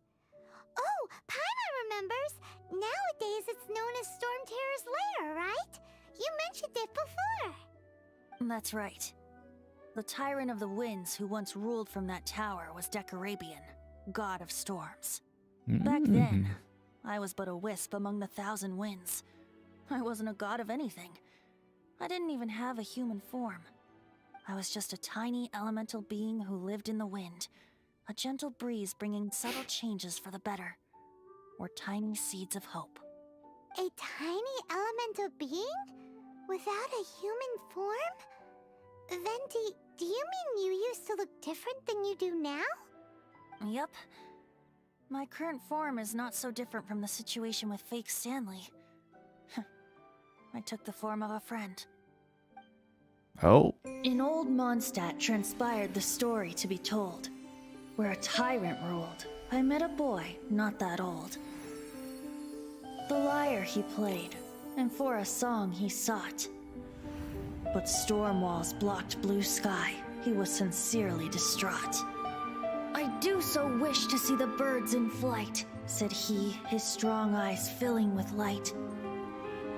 Oh, Paimon remembers! Nowadays it's known as Storm Terror's lair, right? You mentioned it before. That's right. The Tyrant of the Winds who once ruled from that tower was Decarabian, god of storms. Back then, I was but a wisp among the thousand winds. I wasn't a god of anything. I didn't even have a human form. I was just a tiny elemental being who lived in the wind, a gentle breeze bringing subtle changes for the better, or tiny seeds of hope. A tiny elemental being? Without a human form? Venti, do you mean you used to look different than you do now? Yep. My current form is not so different from the situation with fake Stanley. I took the form of a friend. Oh. In old Mondstadt transpired the story to be told. Where a tyrant ruled, I met a boy not that old. The lyre he played, and for a song he sought. But storm walls blocked blue sky, he was sincerely distraught. I do so wish to see the birds in flight, said he, his strong eyes filling with light.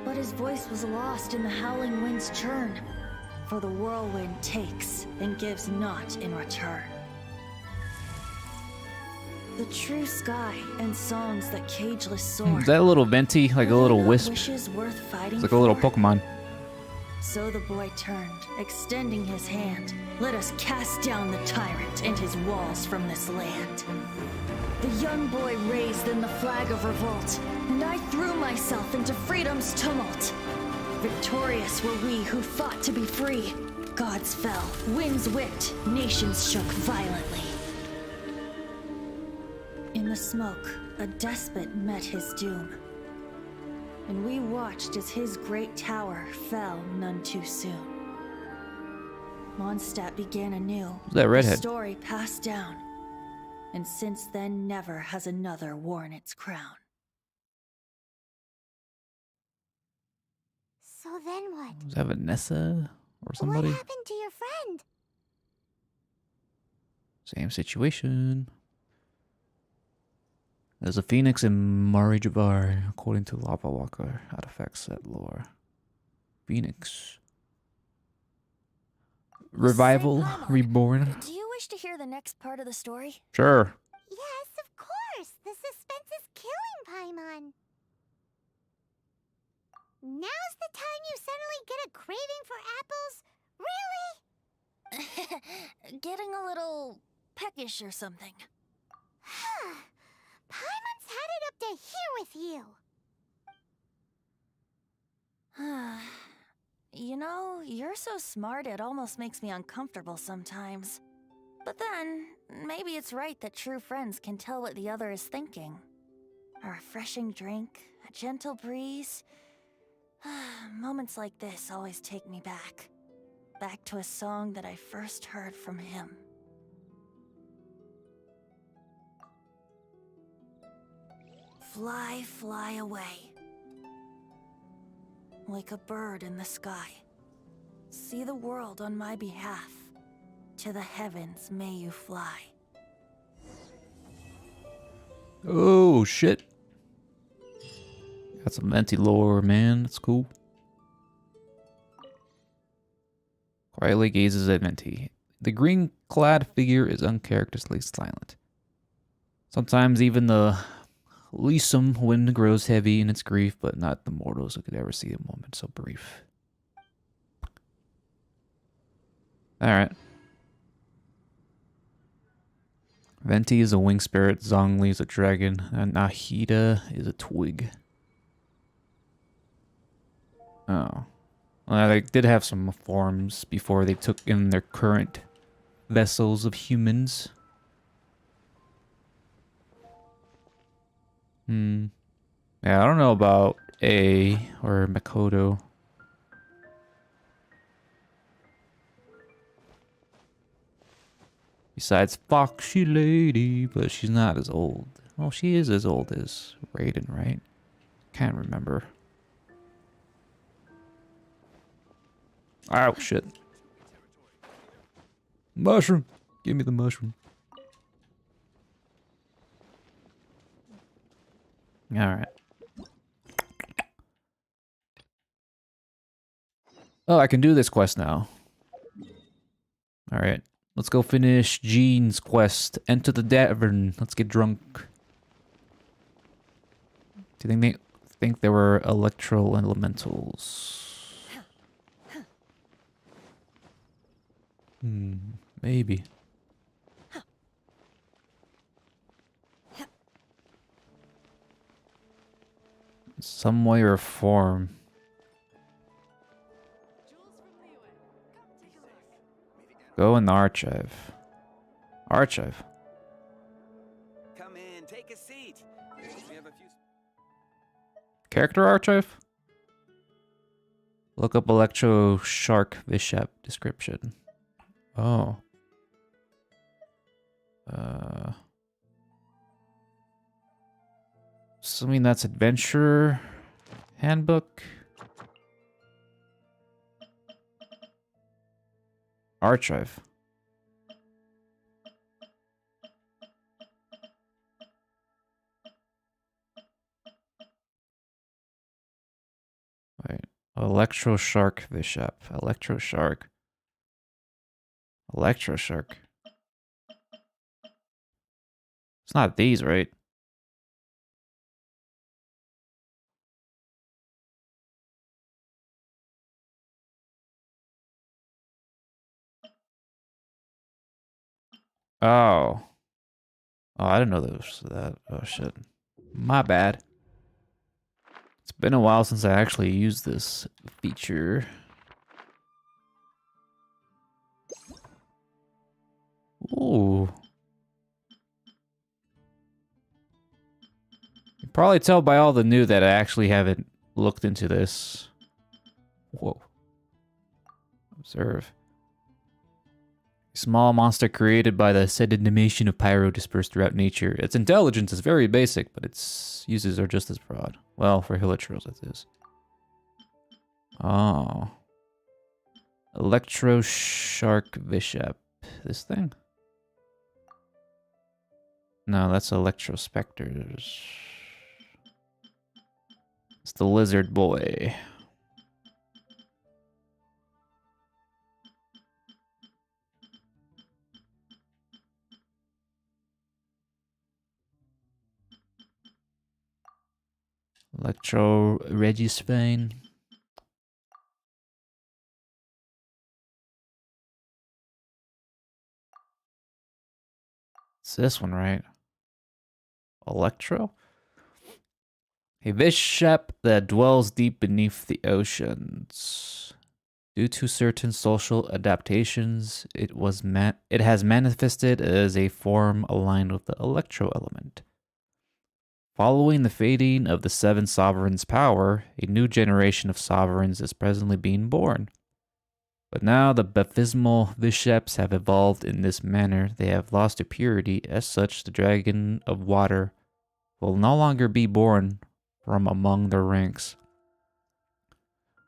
But his voice was lost in the howling wind's churn, for the whirlwind takes and gives not in return. The true sky and songs that cageless soar. Is that a little Venti? Like a little wisp? Wishes worth fighting It's like a little for. Pokemon. So the boy turned, extending his hand. Let us cast down the tyrant and his walls from this land. The young boy raised then the flag of revolt, and I threw myself into freedom's tumult. Victorious were we who fought to be free. Gods fell, winds whipped, nations shook violently. In the smoke, a despot met his doom. And we watched as his great tower fell none too soon. Mondstadt began anew. That redhead. The story passed down. And since then never has another worn its crown. So then what? Was that Vanessa or somebody? What happened to your friend? Same situation. There's a phoenix in Marijavar, according to Lava Walker artifacts set lore. Phoenix. Revival, reborn. Do you wish to hear the next part of the story? Sure. Yes, of course. The suspense is killing Paimon. Now's the time you suddenly get a craving for apples? Really? Getting a little peckish or something. Paimon's headed up to here with you. You know, you're so smart it almost makes me uncomfortable sometimes. But then, maybe it's right that true friends can tell what the other is thinking. A refreshing drink, a gentle breeze. Moments like this always take me back. Back to a song that I first heard from him. Fly, fly away. Like a bird in the sky. See the world on my behalf. To the heavens may you fly. Oh, shit. Got some Venti lore, man. That's cool. Quietly gazes at Venti. The green-clad figure is uncharacteristically silent. Sometimes even the Leesome wind grows heavy in its grief, but not the mortals who could ever see a moment so brief. Alright. Venti is a winged spirit, Zhongli is a dragon, and Nahida is a twig. Oh. Well, they did have some forms before they took in their current vessels of humans. Yeah, I don't know about A or Makoto. Besides Foxy Lady, but she's not as old. Well, she is as old as Raiden, right? Can't remember. Oh, shit. Mushroom! Give me the mushroom. Alright. Oh, I can do this quest now. Alright. Let's go finish Jean's quest. Enter the tavern. Let's get drunk. Do you think there were electro elementals? Maybe. Some way or form. Go in the archive. Archive. Come in, take a seat. We have a few... Character archive? Look up Electro Shark Bishop description. Oh. Assuming that's adventure handbook. Archive. Wait. Electro Shark Bishop. Electro Shark. Electro Shark. It's not these, right? Oh. Oh, I didn't know there was that. Oh, shit. My bad. It's been a while since I actually used this feature. Ooh. You can probably tell by all the new that I actually haven't looked into this. Whoa. Observe. Small monster created by the sedimentation of pyro dispersed throughout nature. Its intelligence is very basic, but its uses are just as broad. Well, for hilichurls it is. Oh. Electro Shark Bishop. This thing? No, that's Electro Specters. It's the lizard boy. Electro Regispain. It's this one, right? Electro? A bishop that dwells deep beneath the oceans. Due to certain social adaptations, it has manifested as a form aligned with the electro element. Following the fading of the seven sovereigns' power, a new generation of sovereigns is presently being born. But now the baptismal bishops have evolved in this manner, they have lost their purity. As such, the dragon of water will no longer be born from among their ranks.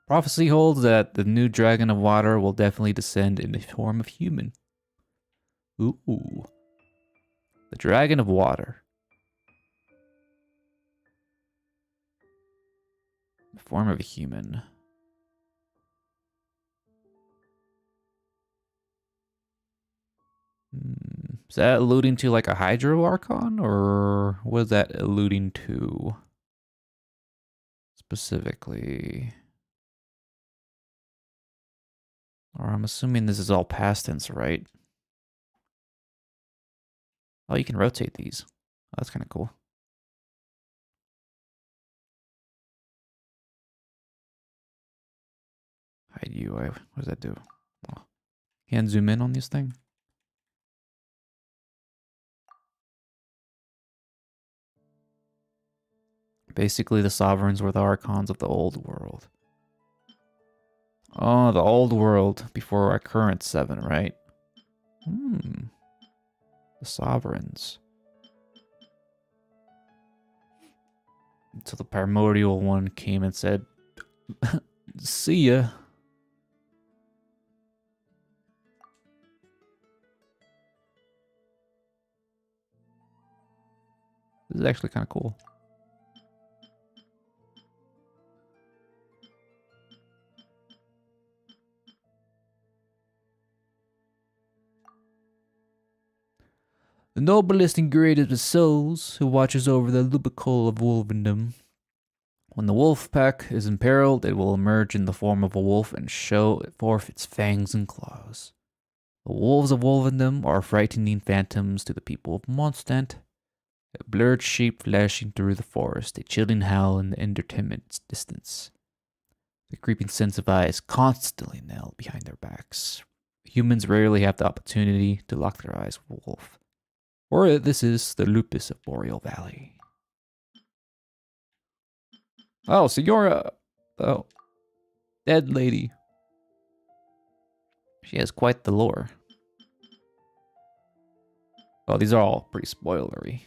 Prophecy holds that the new dragon of water will definitely descend in the form of human. Ooh. The dragon of water. The form of a human. Is that alluding to like a Hydro Archon, or what is that alluding to specifically? Or I'm assuming this is all past tense, right? Oh, you can rotate these. Oh, that's kind of cool. Hide UI. What does that do? Oh. Can't zoom in on this thing. Basically, the sovereigns were the archons of the old world. Oh, the old world before our current 7, right? The sovereigns. Until the primordial one came and said, see ya. This is actually kind of cool. The noblest and greatest of souls, who watches over the lubicle of wolvendom. When the wolf pack is imperiled, it will emerge in the form of a wolf and show forth its fangs and claws. The wolves of wolvendom are frightening phantoms to the people of Mondstadt. A blurred shape flashing through the forest, a chilling howl in the indeterminate distance. The creeping sense of eyes constantly nailed behind their backs. Humans rarely have the opportunity to lock their eyes with a wolf. Or this is the lupus of Boreal Valley. Oh, so you're a dead lady. She has quite the lore. Oh, these are all pretty spoilery.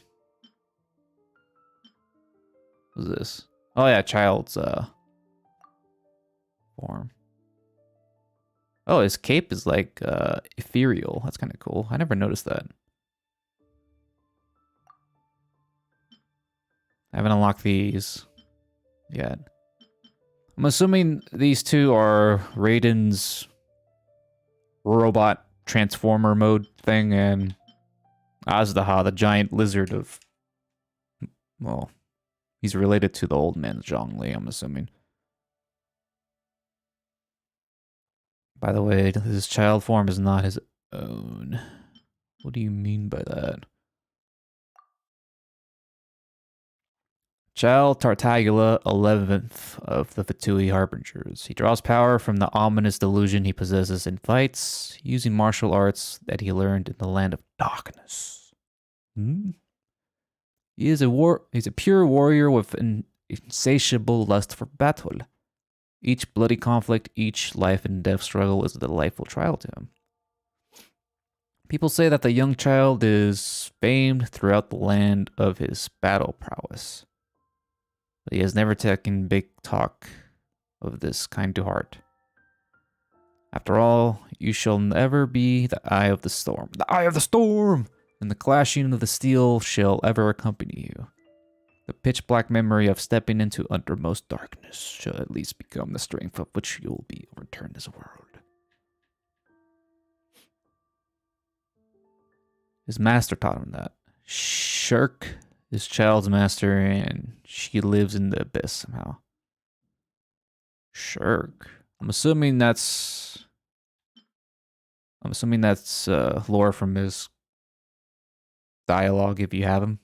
What's this? Oh yeah, child's form. Oh, his cape is like ethereal. That's kind of cool. I never noticed that. I haven't unlocked these yet. I'm assuming these two are Raiden's robot transformer mode thing and Azdaha, the giant lizard of... Well, he's related to the old man Zhongli, I'm assuming. By the way, his child form is not his own. What do you mean by that? Child Tartagula, 11th of the Fatui Harbingers. He draws power from the ominous delusion he possesses in fights, using martial arts that he learned in the land of darkness. He is he's a pure warrior with an insatiable lust for battle. Each bloody conflict, each life and death struggle is a delightful trial to him. People say that the young child is famed throughout the land of his battle prowess. But he has never taken big talk of this kind to heart. After all, you shall never be the eye of the storm. The eye of the storm! And the clashing of the steel shall ever accompany you. The pitch-black memory of stepping into uttermost darkness shall at least become the strength of which you will be overturned as a world. His master taught him that. Shirk is child's master, and she lives in the abyss somehow. Shirk. I'm assuming that's lore from his dialogue if you have them.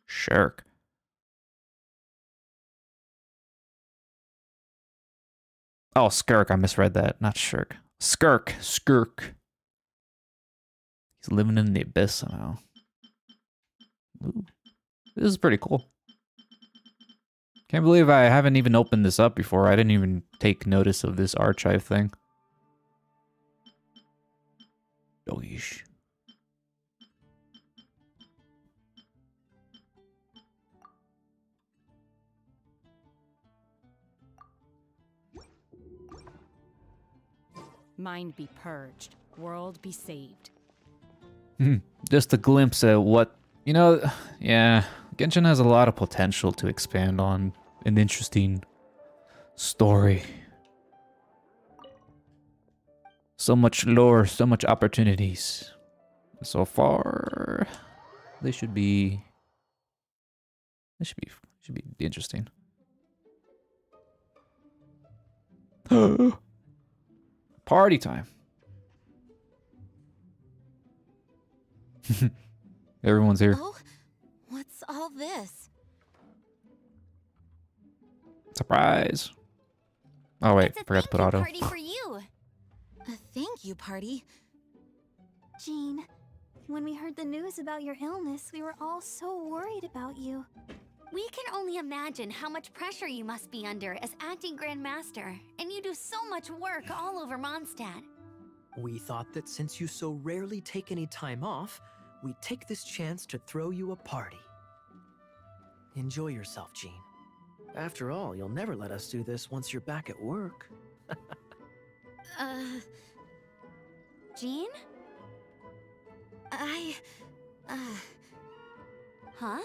Shirk. Oh, Skirk. I misread that. Not Shirk. Skirk. Skirk. He's living in the abyss somehow. Ooh. This is pretty cool. Can't believe I haven't even opened this up before. I didn't even take notice of this archive thing. Doish. Mind be purged, world be saved. Just a glimpse at what, you know, yeah, Genshin has a lot of potential to expand on an interesting story. So much lore, so much opportunities. So far, they should be interesting. Party time. Everyone's here. Oh, what's all this? Surprise. Oh wait, forgot to put auto. Party for you. A thank you party. Jean, when we heard the news about your illness, we were all so worried about you. We can only imagine how much pressure you must be under as acting Grand Master, and you do so much work all over Mondstadt. We thought that since you so rarely take any time off, we'd take this chance to throw you a party. Enjoy yourself, Jean. After all, you'll never let us do this once you're back at work. Jean? Huh?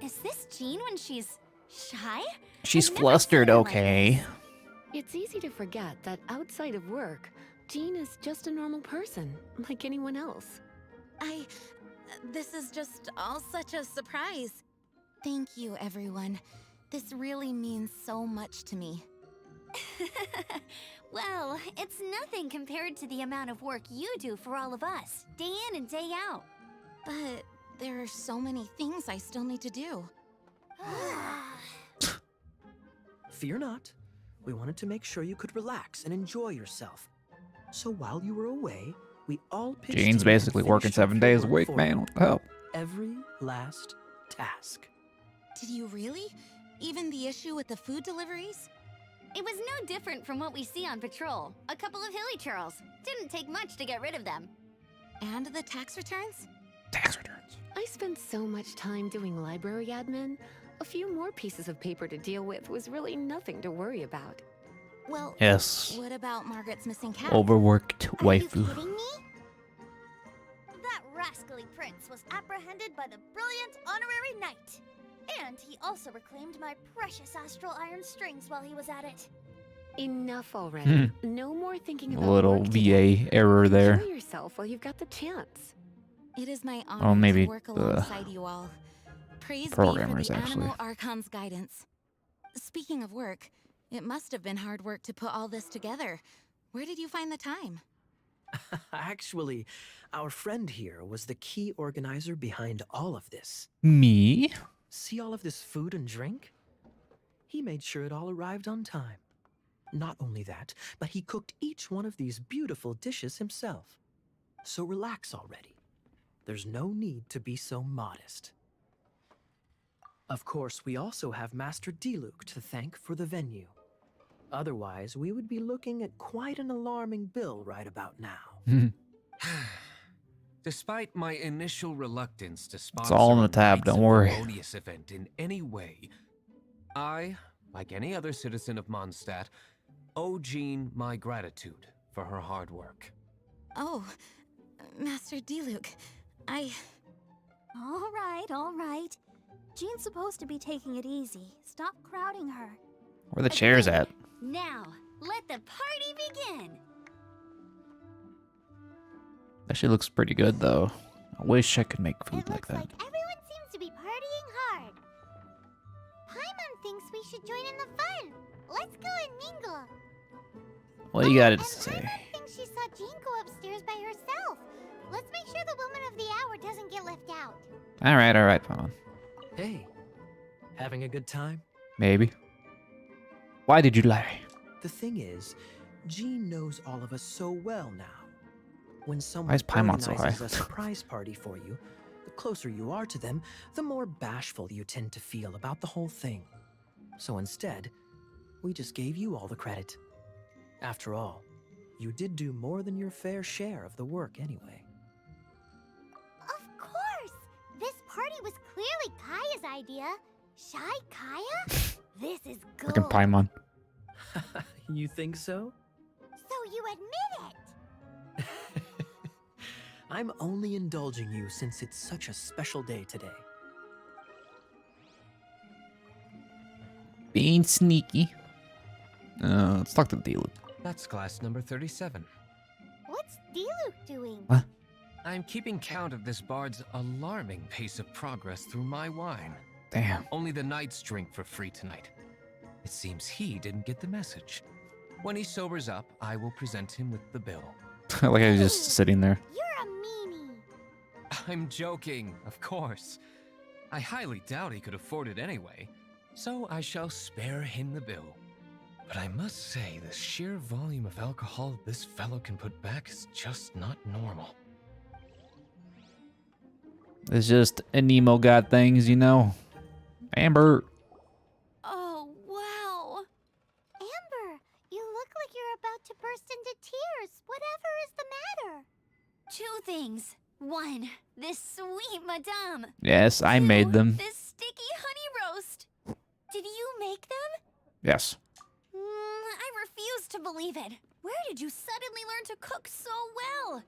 Is this Jean when she's shy? She's flustered, okay. It's easy to forget that outside of work, Jean is just a normal person, like anyone else. This is just all such a surprise. Thank you, everyone. This really means so much to me. Well, it's nothing compared to the amount of work you do for all of us, day in and day out. But there are so many things I still need to do. Fear not. We wanted to make sure you could relax and enjoy yourself. So while you were away, we all pitched Jean's in basically and working finished off 7 your days a work week, for man. you. What the hell? Every last task. Did you really? Even the issue with the food deliveries? It was no different from what we see on patrol. A couple of hilly churls. Didn't take much to get rid of them. And the tax returns? Tax returns. I spent so much time doing library admin. A few more pieces of paper to deal with was really nothing to worry about. Well, Yes. what about Margaret's missing cat? Overworked Are you waifu. kidding me? That rascally prince was apprehended by the brilliant honorary knight. And he also reclaimed my precious astral iron strings while he was at it. Enough already. No more thinking A about little work VA error there. Enjoy yourself while you've got the chance. It is my Oh, honor maybe to work the alongside you all. Praise be for programmers, the actually. Animal Archon's guidance. Speaking of work, it must have been hard work to put all this together. Where did you find the time? Actually, our friend here was the key organizer behind all of this. Me? See all of this food and drink? He made sure it all arrived on time. Not only that, but he cooked each one of these beautiful dishes himself. So relax already. There's no need to be so modest. Of course, we also have Master Diluc to thank for the venue. Otherwise, we would be looking at quite an alarming bill right about now. Despite my initial reluctance to sponsor all on the a tab, Knights don't of worry. Favonius event in any way, I, like any other citizen of Mondstadt, owe Jean my gratitude for her hard work. Oh, Master Diluc, All right. Jean's supposed to be taking it easy. Stop crowding her. Where the chairs at? Now, let the party begin. That shit looks pretty good, though. I wish I could make food like that. Everyone seems to be partying hard. Paimon thinks we should join in the fun. Let's go and mingle. What do you got to And say? Paimon thinks she saw Jean go upstairs by herself. Let's make sure the woman of the hour member doesn't get left out. Alright, fine. Hey, having a good time? Maybe. Why did you lie? The thing is, Jean knows all of us so well now. When Why someone is Paimon so organizes high? a surprise party for you, the closer you are to them, the more bashful you tend to feel about the whole thing. So instead, we just gave you all the credit. After all, you did do more than your fair share of the work anyway. Of course! This party was clearly Kaya's idea. Shy Kaya? This is good. Freaking Paimon. You think so? So you admit it! I'm only indulging you since it's such a special day today. Being sneaky. Let's talk to Diluc. That's class number 37. What's Diluc doing? What? I'm keeping count of this bard's alarming pace of progress through my wine. Damn. Only the knights drink for free tonight. It seems he didn't get the message. When he sobers up, I will present him with the bill. Like I was just sitting there. You're a meanie. I'm joking, of course. I highly doubt he could afford it anyway, so I shall spare him the bill. But I must say, the sheer volume of alcohol this fellow can put back is just not normal. It's just Nemo got things, you know. Amber. Oh, wow. Amber, you look like you're about to burst into tears. Whatever is the matter? Two things. One, this sweet madame. Yes, I made them. This sticky honey roast. Did you make them? Yes. I refuse to believe it. Where did you suddenly learn to cook so well?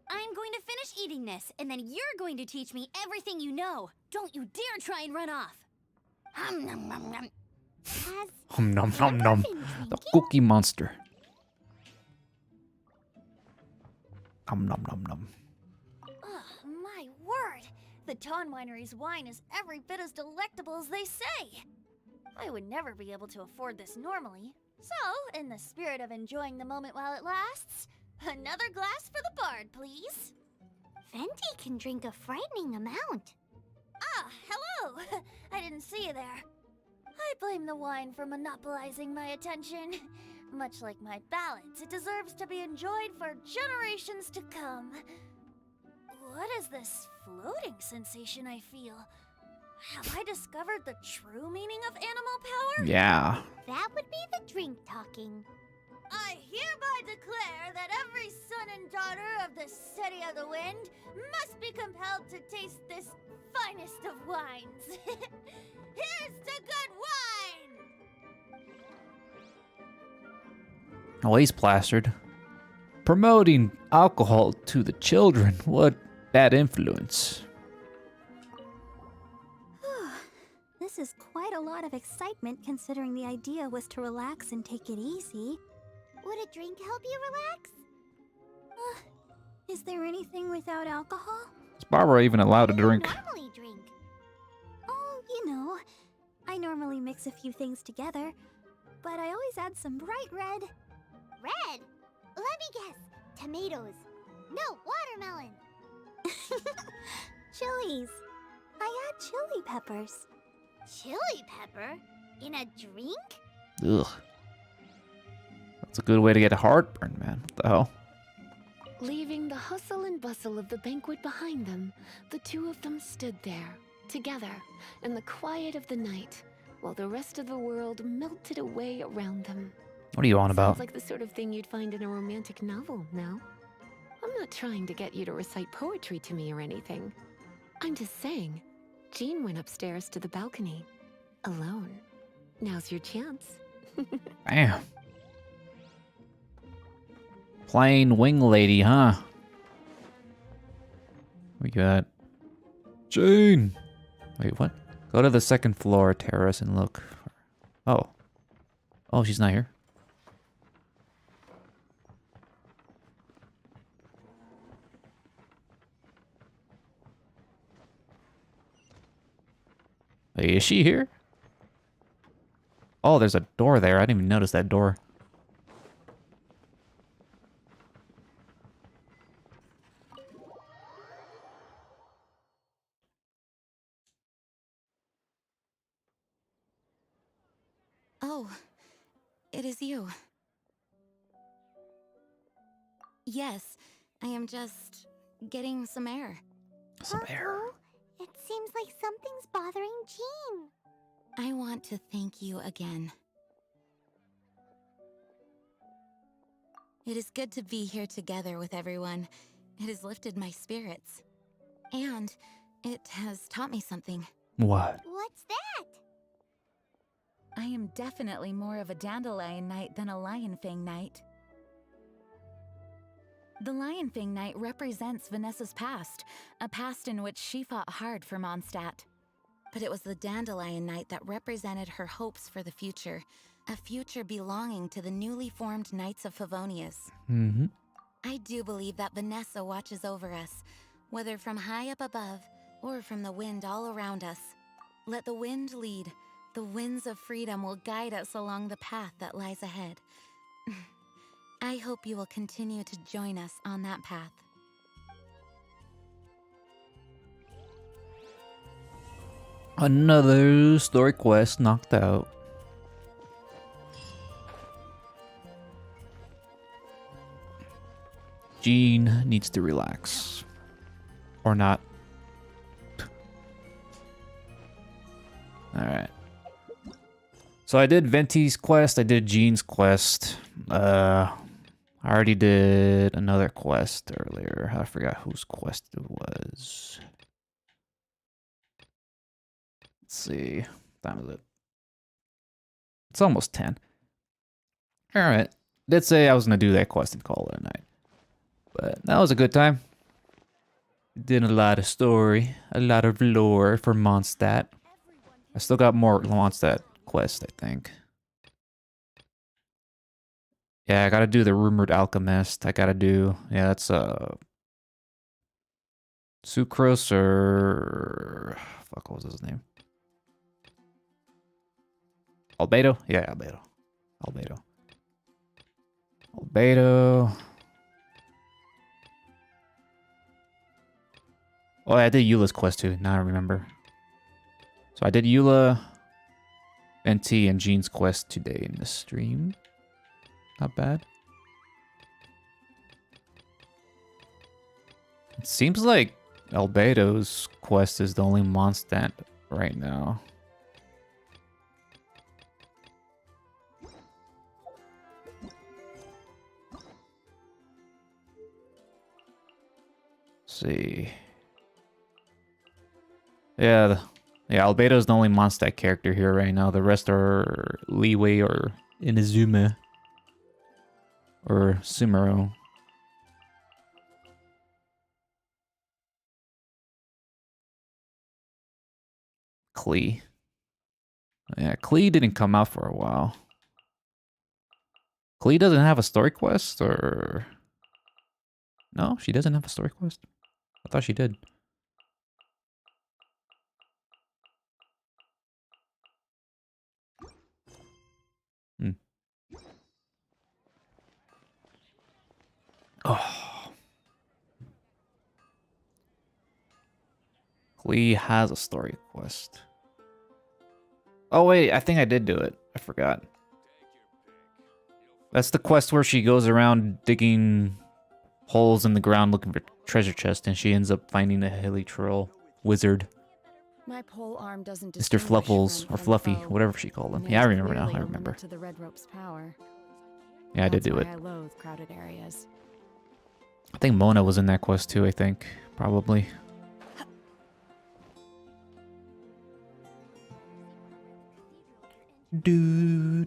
I'm going to finish eating this, and then you're going to teach me everything you know. Don't you dare try and run off. Nom, nom, nom. Nom nom nom. The cookie monster. Nom nom nom nom. Ugh, my word. The Dawn Winery's wine is every bit as delectable as they say. I would never be able to afford this normally. So, in the spirit of enjoying the moment while it lasts, another glass for the bard, please. Venti can drink a frightening amount. Ah, hello! I didn't see you there. I blame the wine for monopolizing my attention. Much like my ballads, it deserves to be enjoyed for generations to come. What is this floating sensation I feel? Have I discovered the true meaning of animal power? Yeah. That would be the drink talking. I hereby declare that every son and daughter of the City of the Wind must be compelled to taste this finest of wines. Here's to good wine! Oh, he's plastered. Promoting alcohol to the children. What bad influence. This is quite a lot of excitement considering the idea was to relax and take it easy. Would a drink help you relax? Is there anything without alcohol? Is Barbara even allowed to drink? Normally drink. Oh, you know, I normally mix a few things together, but I always add some bright red. Red? Let me guess. Tomatoes. No, watermelon. Chilies. I add chili peppers. Chili pepper? In a drink? Ugh. That's a good way to get a heartburn, man. What the hell? Leaving the hustle and bustle of the banquet behind them, the two of them stood there, together, in the quiet of the night, while the rest of the world melted away around them. What are you on about? Sounds like the sort of thing you'd find in a romantic novel, no? I'm not trying to get you to recite poetry to me or anything. I'm just saying, Jean went upstairs to the balcony, alone. Now's your chance. Damn. Plain wing lady, huh? We got Jane. Wait, what? Go to the second floor terrace and look. Oh. Oh, she's not here. Wait, is she here? Oh, there's a door there. I didn't even notice that door. Oh, it is you. Yes, I am just getting some air. Some air. It seems like something's bothering Jean. I want to thank you again. It is good to be here together with everyone. It has lifted my spirits. And it has taught me something. What? What's that? I am definitely more of a Dandelion Knight than a Lion Fang Knight. The Lion Fang Knight represents Vanessa's past, a past in which she fought hard for Mondstadt. But it was the Dandelion Knight that represented her hopes for the future, a future belonging to the newly formed Knights of Favonius. Mm-hmm. I do believe that Vanessa watches over us, whether from high up above or from the wind all around us. Let the wind lead. The winds of freedom will guide us along the path that lies ahead. I hope you will continue to join us on that path. Another story quest knocked out. Jean needs to relax. Or not. Alright. So I did Venti's quest, I did Jean's quest. I already did another quest earlier. I forgot whose quest it was. Let's see. What time is it? It's almost 10. Alright. Did say I was going to do that quest and call it a night. But that was a good time. Did a lot of story. A lot of lore for Mondstadt. I still got more Mondstadt quests, I think. Yeah, I gotta do the Rumored Alchemist. I gotta do... Yeah, that's Sucrose or... Fuck, what was his name? Albedo? Yeah, Albedo. Albedo. Albedo. Oh, I did Eula's quest too. Now I remember. So I did Eula, NT, and Jean's quest today in the stream. Not bad. It seems like Albedo's quest is the only Mondstadt right now. See. Yeah, Albedo's the only Mondstadt character here right now. The rest are Leeway or Inazuma. Or Sumero. Klee. Yeah, Klee didn't come out for a while. Klee doesn't have a story quest, or... No, she doesn't have a story quest. I thought she did. Oh. Klee has a story quest. Oh wait, I think I did do it. I forgot. That's the quest where she goes around digging holes in the ground looking for treasure chest, and she ends up finding a hilly troll wizard. My pole arm doesn't Mr. Fluffles, or Fluffy, whatever she called him. Yeah, I remember now. I remember. To the Red Rope's power. Yeah, I did do it. I loathe crowded areas. I think Mona was in that quest too, I think. Probably. Do.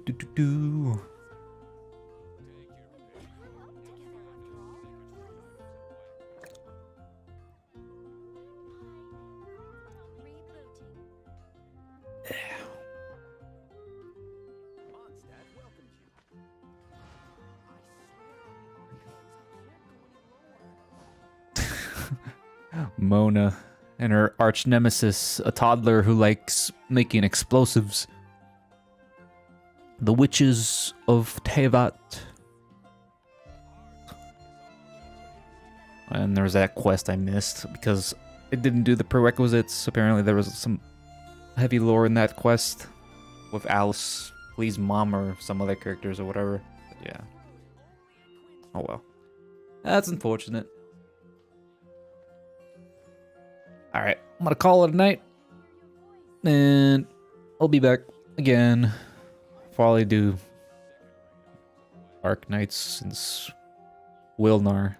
Mona and her arch nemesis, a toddler who likes making explosives. The Witches of Tevat. And there's that quest I missed because it didn't do the prerequisites. Apparently there was some heavy lore in that quest with Alice please mom or some other characters or whatever. But yeah. Oh well. That's unfortunate. Alright, I'm gonna call it a night. And I'll be back again. Probably do Arc Knights since Wilnar.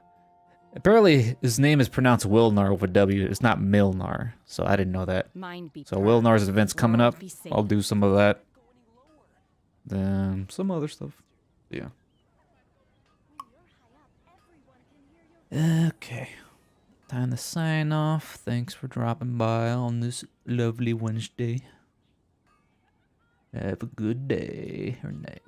Apparently his name is pronounced Wilnar with a W. It's not Milnar. So I didn't know that. Mind be So proud, Wilnar's event's we'll coming all up. be safe. I'll do some of that. Then some other stuff. Yeah. Okay. Time to sign off. Thanks for dropping by on this lovely Wednesday. Have a good day or night.